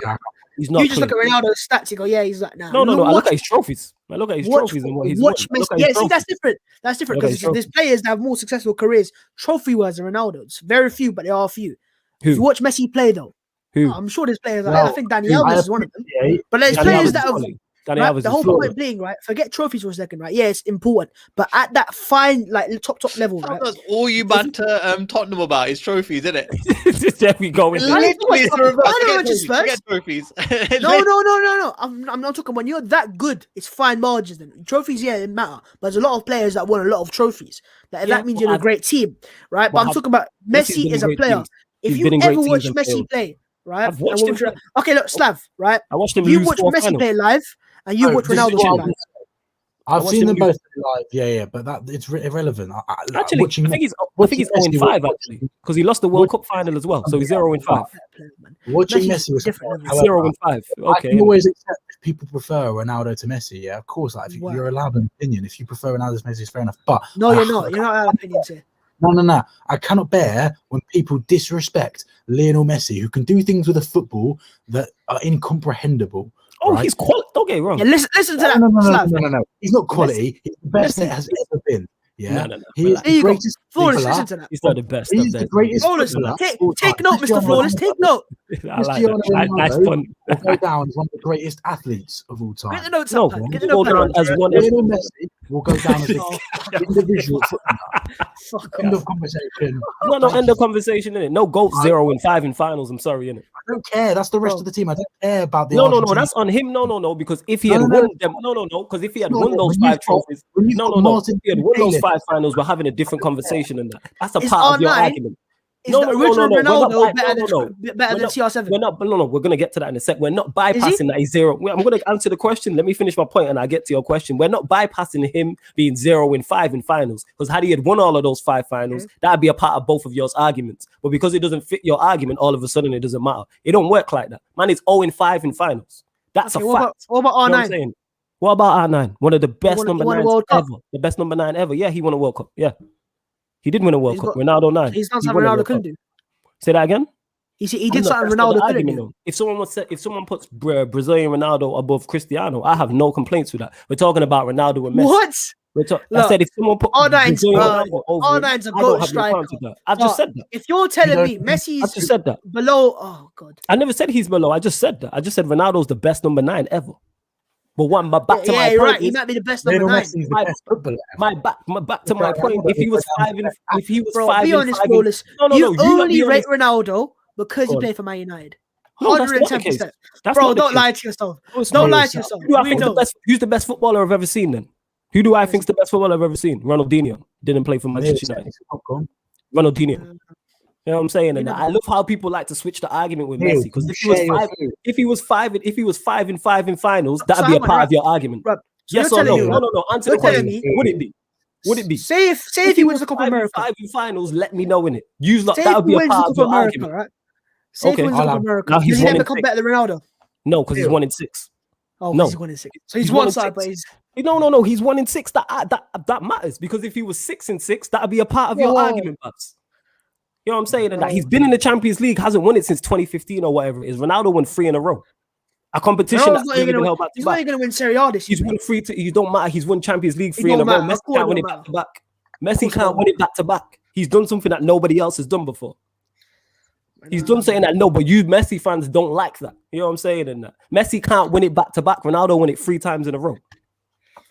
He's not You just clean. look at Ronaldo's stats, you go, yeah, he's like, nah. No. I Watch look at his trophies. I look at his trophies and what he's won. watch I look Messi. at Yeah, his see, that's trophies. different. That's different Look at his because there's players that have more successful careers trophy-wise than Ronaldo's. Very few, but there are a few. Who? If you watch Messi play, though, Who? I'm sure there's players. Well, I think Dani Alves is one of them. But there's Dani players Alves that is have. quality. Dani Right? Alves The is whole flawless. point being, right? Forget trophies for a second, right? Yeah, it's important, but at that fine, like top level, right? That's all you banter Tottenham about is trophies, isn't it? There we go. With Literally, that. it's the reverse. I don't Forget know, trophies, Spurs. forget trophies. No. I'm not talking when you're that good. It's fine margins. Then trophies, yeah, it matter. But there's a lot of players that won a lot of trophies. That means you're in a great team, right? But I'm talking about Messi as a player. If you ever watch Messi play, right? I've watched him. Okay, look, Slav, right? I watched him You lose watch 4 Messi finals. play live, and you watch Ronaldo play live. I've watched seen him them lose. both live. Yeah, but it's irrelevant. Actually, watching I think he's Messi 0-5 actually because he lost the World Cup final as well. So he's 0-5. watching Messi's Messi was different. He's however, 0-5. I Okay. can always accept if people prefer Ronaldo to Messi. Yeah, of course. Like if Wow. you're allowed an opinion, if you prefer Ronaldo to Messi, it's fair enough. But No, you're not. You're not out of opinions here. No. I cannot bear when people disrespect Lionel Messi, who can do things with a football that are incomprehensible. Oh, right? he's quality. Don't get it wrong. Yeah, listen to that. No. Slav. He's not quality. He's the best Messi. that has ever been. Yeah, No. he is There the you go. greatest. Flawless, footballer. listen to that. He's not the best. He's of the them. greatest Flawless, footballer. take note, Mr. Flawless. Take note. I like Cristiano that. Nice Ronaldo pun. will go down as one of the greatest athletes of all time. Get the notes No, up, man. Get the go notes down up. as one of Lionel Messi will go down as Oh, an individual footballer. fuck End off. of conversation. No, end the conversation in it. No GOAT 0-5 in finals. I'm sorry, innit? I don't care. That's the rest of the team. I don't care about the No, Argentine- that's on him. No, because if he had No. won them, because if he had won those When 5 you've got- trophies, when you've got Martin if he had won those Taylor- 5 finals, we're having a different conversation than that. That's a Is part of your R9 argument. Is No, the no, original we're not Ronaldo bi- better no. than CR7? We're not. No, we're gonna get to that in a sec. We're not bypassing that he's 0. I'm gonna answer the question. Let me finish my point, and I'll get to your question. We're not bypassing him being 0-5 in finals because had he had won all of those 5 finals, that'd be a part of both of your arguments. But because it doesn't fit your argument, all of a sudden it doesn't matter. It don't work like that. Man, it's 0-5 in finals. That's Okay, a what fact. about You know what I'm R9? saying? What about R9? One of the best won- number he won a 9s World Cup. ever. The best number 9 ever. Yeah, he won a World Cup. Yeah, he did win a World He's Cup. got- Ronaldo 9. He's done He something won a Ronaldo World couldn't Cup. do. Say that again. He I'm did not- something that's not the Ronaldo couldn't argument, do. though. If someone puts Brazilian Ronaldo above Cristiano, I have no complaints with that. We're talking about Ronaldo and Messi. What? I Look, said if someone put R9's Brazilian Ronaldo over him, R9's a I goat don't have no striker. problem with that. I've just said that. If you're telling me You don't- I Messi's just said that. below, oh god, I never said he's below. I just said that. I just said Ronaldo's the best number 9 ever. But back to my you're point. right. He might be the best number Lionel 9. Messi is the My- best footballer. back to my point. If he was 5 and Bro, 5 be and honest, 5 bro. and- Listen, No, you not only be rate honest. Ronaldo because he Go on. played for Man United. No, that's not the 110%. case. That's Bro, not the don't case. lie to yourself. No, it's Don't not. lie to yourself. Who do I We think know. who's the best footballer I've ever seen then? Who do I think's the best footballer I've ever seen? Ronaldinho. Didn't play for Manchester United. Ronaldinho. You know what I'm saying? And I love how people like to switch the argument with Messi because if he was 5 and 5 in finals, that'd be a part of your argument. Rob, so Yes you're or no? telling me, No. Answer you're the question. telling me- Would it be? Would it be? Say if he wins the Copa 5 and America. 5 in finals, let me know in it. Use like Say that if would he be a wins the part of Copa your America, argument. right? Say if he Okay. wins the Copa America, Now he's does he 1 never in come 6. better than Ronaldo? No, because he's 1 in 6. Oh, No. he's 1 in 6. So he's He's one 1 in side, 6. but he's No. He's 1 in 6. That matters because if he was 6 in 6, that'd be a part of your Whoa. argument, Babs. You know what I'm saying? And that he's been in the Champions League, hasn't won it since 2015 or whatever it is. Ronaldo won 3 in a row. A competition Ronaldo's that's not never even been gonna held win. back to He's not back. even going to win Serie A this He's year. won 3 to you don't matter. He's won Champions League It 3 in a don't row. matter. Messi Of course can't it win it don't back to matter. back. Messi course it can't don't win it back to back. He's done something that nobody else has done before. He's done something that but you Messi fans don't like that. You know what I'm saying? And that Messi can't win it back to back. Ronaldo won it 3 times in a row.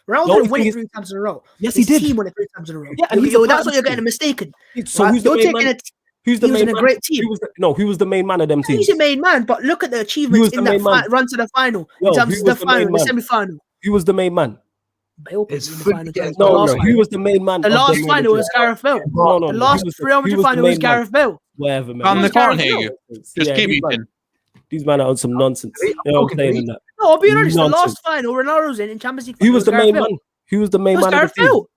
Ronaldo The only didn't win thing it is- 3 times in a row. Yes, His he did. team won it 3 times in a row. Yeah, and he's a that's part of what you're the getting mistaken. So Right? who's the You're main taking man? it. Who's the He was main in a man? great team. Who was the main man of them teams? He's the main man, but look at the Who was achievements the in that main man? run to the final. Yo, In terms who of the was the main final, the man? semi-final. Who was the main man? Bale It's in the fully final. against The No, last no. final. Who was the main man? The of last them final winning was it? Gareth Bale. No. The Who last was the- 300 who was the final was main man? Gareth Bale. Whatever, man. Calm the Who's Gareth can't hear Bale? you. Just keep eating. These men are on some nonsense. You know what I'm saying? And that. No, I'll be honest. The Nonsense. last final Ronaldo's in Champions League. Who was the Gareth main Bale. man? Who was the main It was man of Gareth the team? Bale.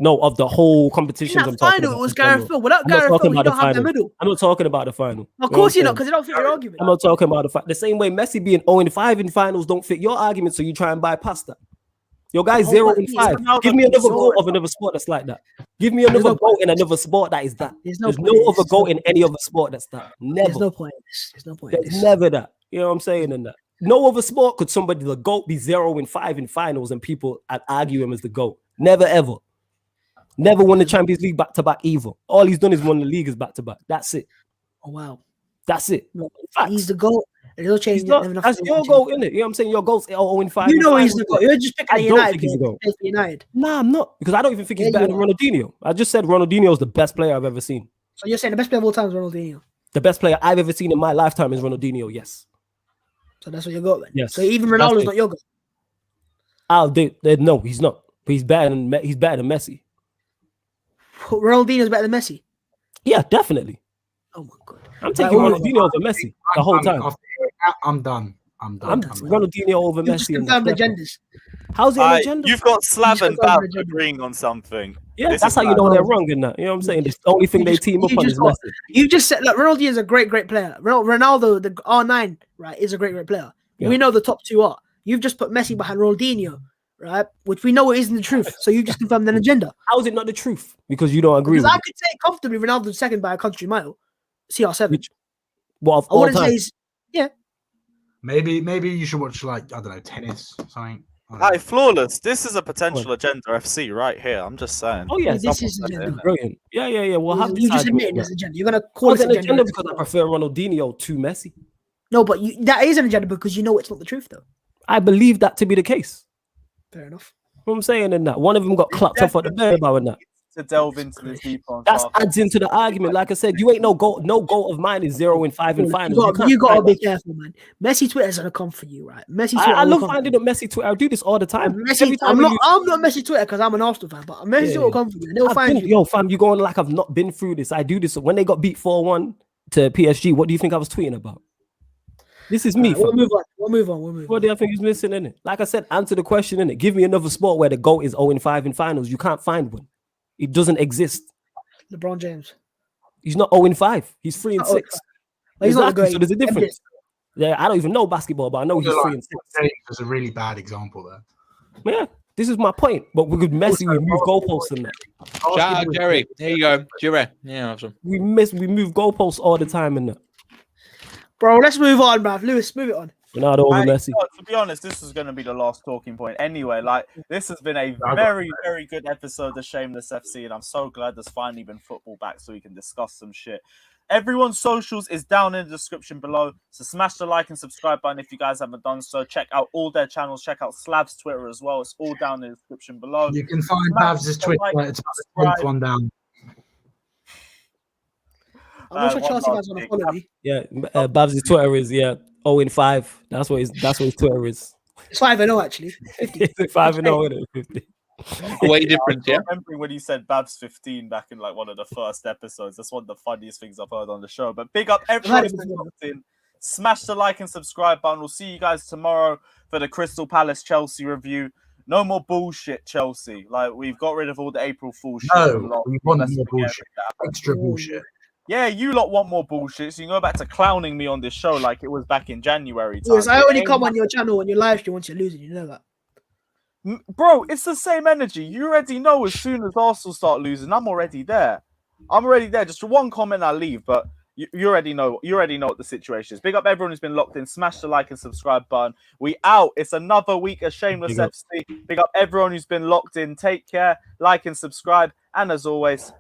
No, of the whole In competitions. that I'm talking final, about it was in general. Gareth Bale. Without I'm not Gareth talking Bale, you about the don't have the final. middle. I'm not talking about the final. Of You know what course I'm you're not, saying? because you don't fit your argument. I'm not talking about the same way Messi being 0-5 in finals don't fit your argument, so you try and bypass that. Your guy's Oh, but 0-5. Ronaldo Give me can another score goal it. of another sport that's like that. Give me There's another no goal point. in another sport that is that. There's no There's point no in other this. goal in any other sport that's that. There's Never. no point in this. There's no point in There's this. never that. You know what I'm saying? In that. No other sport could somebody the GOAT be 0-5 in finals and people argue him as the GOAT. Never ever. Never won the Champions League back-to-back either. All he's done is won the league is back-to-back. That's it. Oh wow. That's it. No, Facts. he's the GOAT. There's no change. He's not. That's your goal, isn't it? You know what I'm saying? Your goal's 0-5. You know in he's finals, the GOAT. You're just picking I a don't United think he's player the to GOAT. play for United. Nah, I'm not. Because I don't even think he's Yeah, better you than Ronaldinho. I just said Ronaldinho is the best player I've ever seen. So you're saying the best player of all time is Ronaldinho. The best player I've ever seen in my lifetime is Ronaldinho, yes. So that's what you got then. Yes. So even That's Ronaldo's it. not your GOAT. No, he's not. But he's better than Messi. Ronaldinho's better than Messi. Yeah, definitely. Oh my god. I'm taking Ronaldinho over Messi the whole time. I'm done. I'm done. Ronaldinho over You just Messi. confirmed agendas. How's it an agenda? You've got Slav and got Bab an agenda. agreeing on something. Yeah, This that's is how you mad. know they're wrong in that. You know what I'm saying? The only thing they team up on is Messi. You just said like Ronaldo is a great player. Ronaldo, the R9, right, is a great player. Yeah. We know the top two are. You've just put Messi behind Ronaldinho, right? Which we know it isn't the truth. So you just confirmed an agenda. How is it not the truth? Because you don't agree Because with I it. could say comfortably Ronaldo's second by a country mile. CR7. Which, what of I all wouldn't time? say he's Maybe you should watch like I don't know tennis or something. I don't Hi, know. Flawless. This is a potential agenda FC right here. I'm just saying. Oh yeah, this is agenda. brilliant. Yeah. We'll have You this just argument. admitted there's agenda. You're gonna Oh, call it's it an agenda because I prefer Ronaldinho to Messi. No, but that is an agenda because you know it's not the truth though. I believe that to be the case. Fair enough. What I'm saying in that one of them got clapped off at the Bernabeu and that. To delve into this deeper on That Shark. adds into the argument. Like I said, you ain't no goal of mine is 0-5 in finals. You gotta be careful, man. Messi Twitter's gonna come for you, right? Messi Twitter. I love finding up Messi Twitter. I do this all the time. Messi, Every time I'm not Messi Twitter because I'm an Arsenal fan, but Messi Twitter will come for you. And they'll find you. Yo, fam, you going like I've not been through this. I do this when they got beat 4-1 to PSG. What do you think I was tweeting about? This is me. Right, we'll move on. What do you think is missing in it? Like I said, answer the question in it. Give me another sport where the GOAT is 0-5 in finals. You can't find one. It doesn't exist. LeBron James. He's not 0-5. He's 3-6. Well, he's not Exactly. So there's a difference. Yeah, I don't even know basketball, but I know he's 3-6. It's a really bad example there. Yeah, this is my point. But with Messi, we move goalposts in that. Shout out Jerry. There you go, Jerry. Yeah, awesome. We move goalposts all the time in that. Bro, let's move on, bruv. Lewis, move it on. Ronaldo over Messi. To be honest, this is going to be the last talking point anyway. Like, this has been a very, very good episode of Shameless FC, and I'm so glad there's finally been football back so we can discuss some shit. Everyone's socials is down in the description below, so smash the like and subscribe button if you guys haven't done so. Check out all their channels. Check out Slav's Twitter as well. It's all down in the description below. You can find Babs' Twitter. It's the 10th one down. I'm not sure Chelsea fans want to follow me. Yeah, Babs' Twitter is 0-5. That's what his Twitter is. It's 5-0 actually. 50. It's 5-0 in it. 50. Way different, yeah. I'm remembering when you said Babs 15 back in like one of the first episodes. That's one of the funniest things I've heard on the show. But big up everyone who's been locked in. Smash the like and subscribe button. We'll see you guys tomorrow for the Crystal Palace Chelsea review. No more bullshit, Chelsea. Like, we've got rid of all the April Fool's shit. No, we want more bullshit. Extra bullshit. Yeah, you lot want more bullshit, so you can go back to clowning me on this show like it was back in January. Yes, I only come on your channel on your live stream once you're losing. You know that. Bro, it's the same energy. You already know as soon as Arsenal start losing, I'm already there. Just for one comment I leave, but you already know. You already know what the situation is. Big up everyone who's been locked in. Smash the like and subscribe button. We out. It's another week of Shameless FC. Big up everyone who's been locked in. Take care. Like and subscribe. And as always,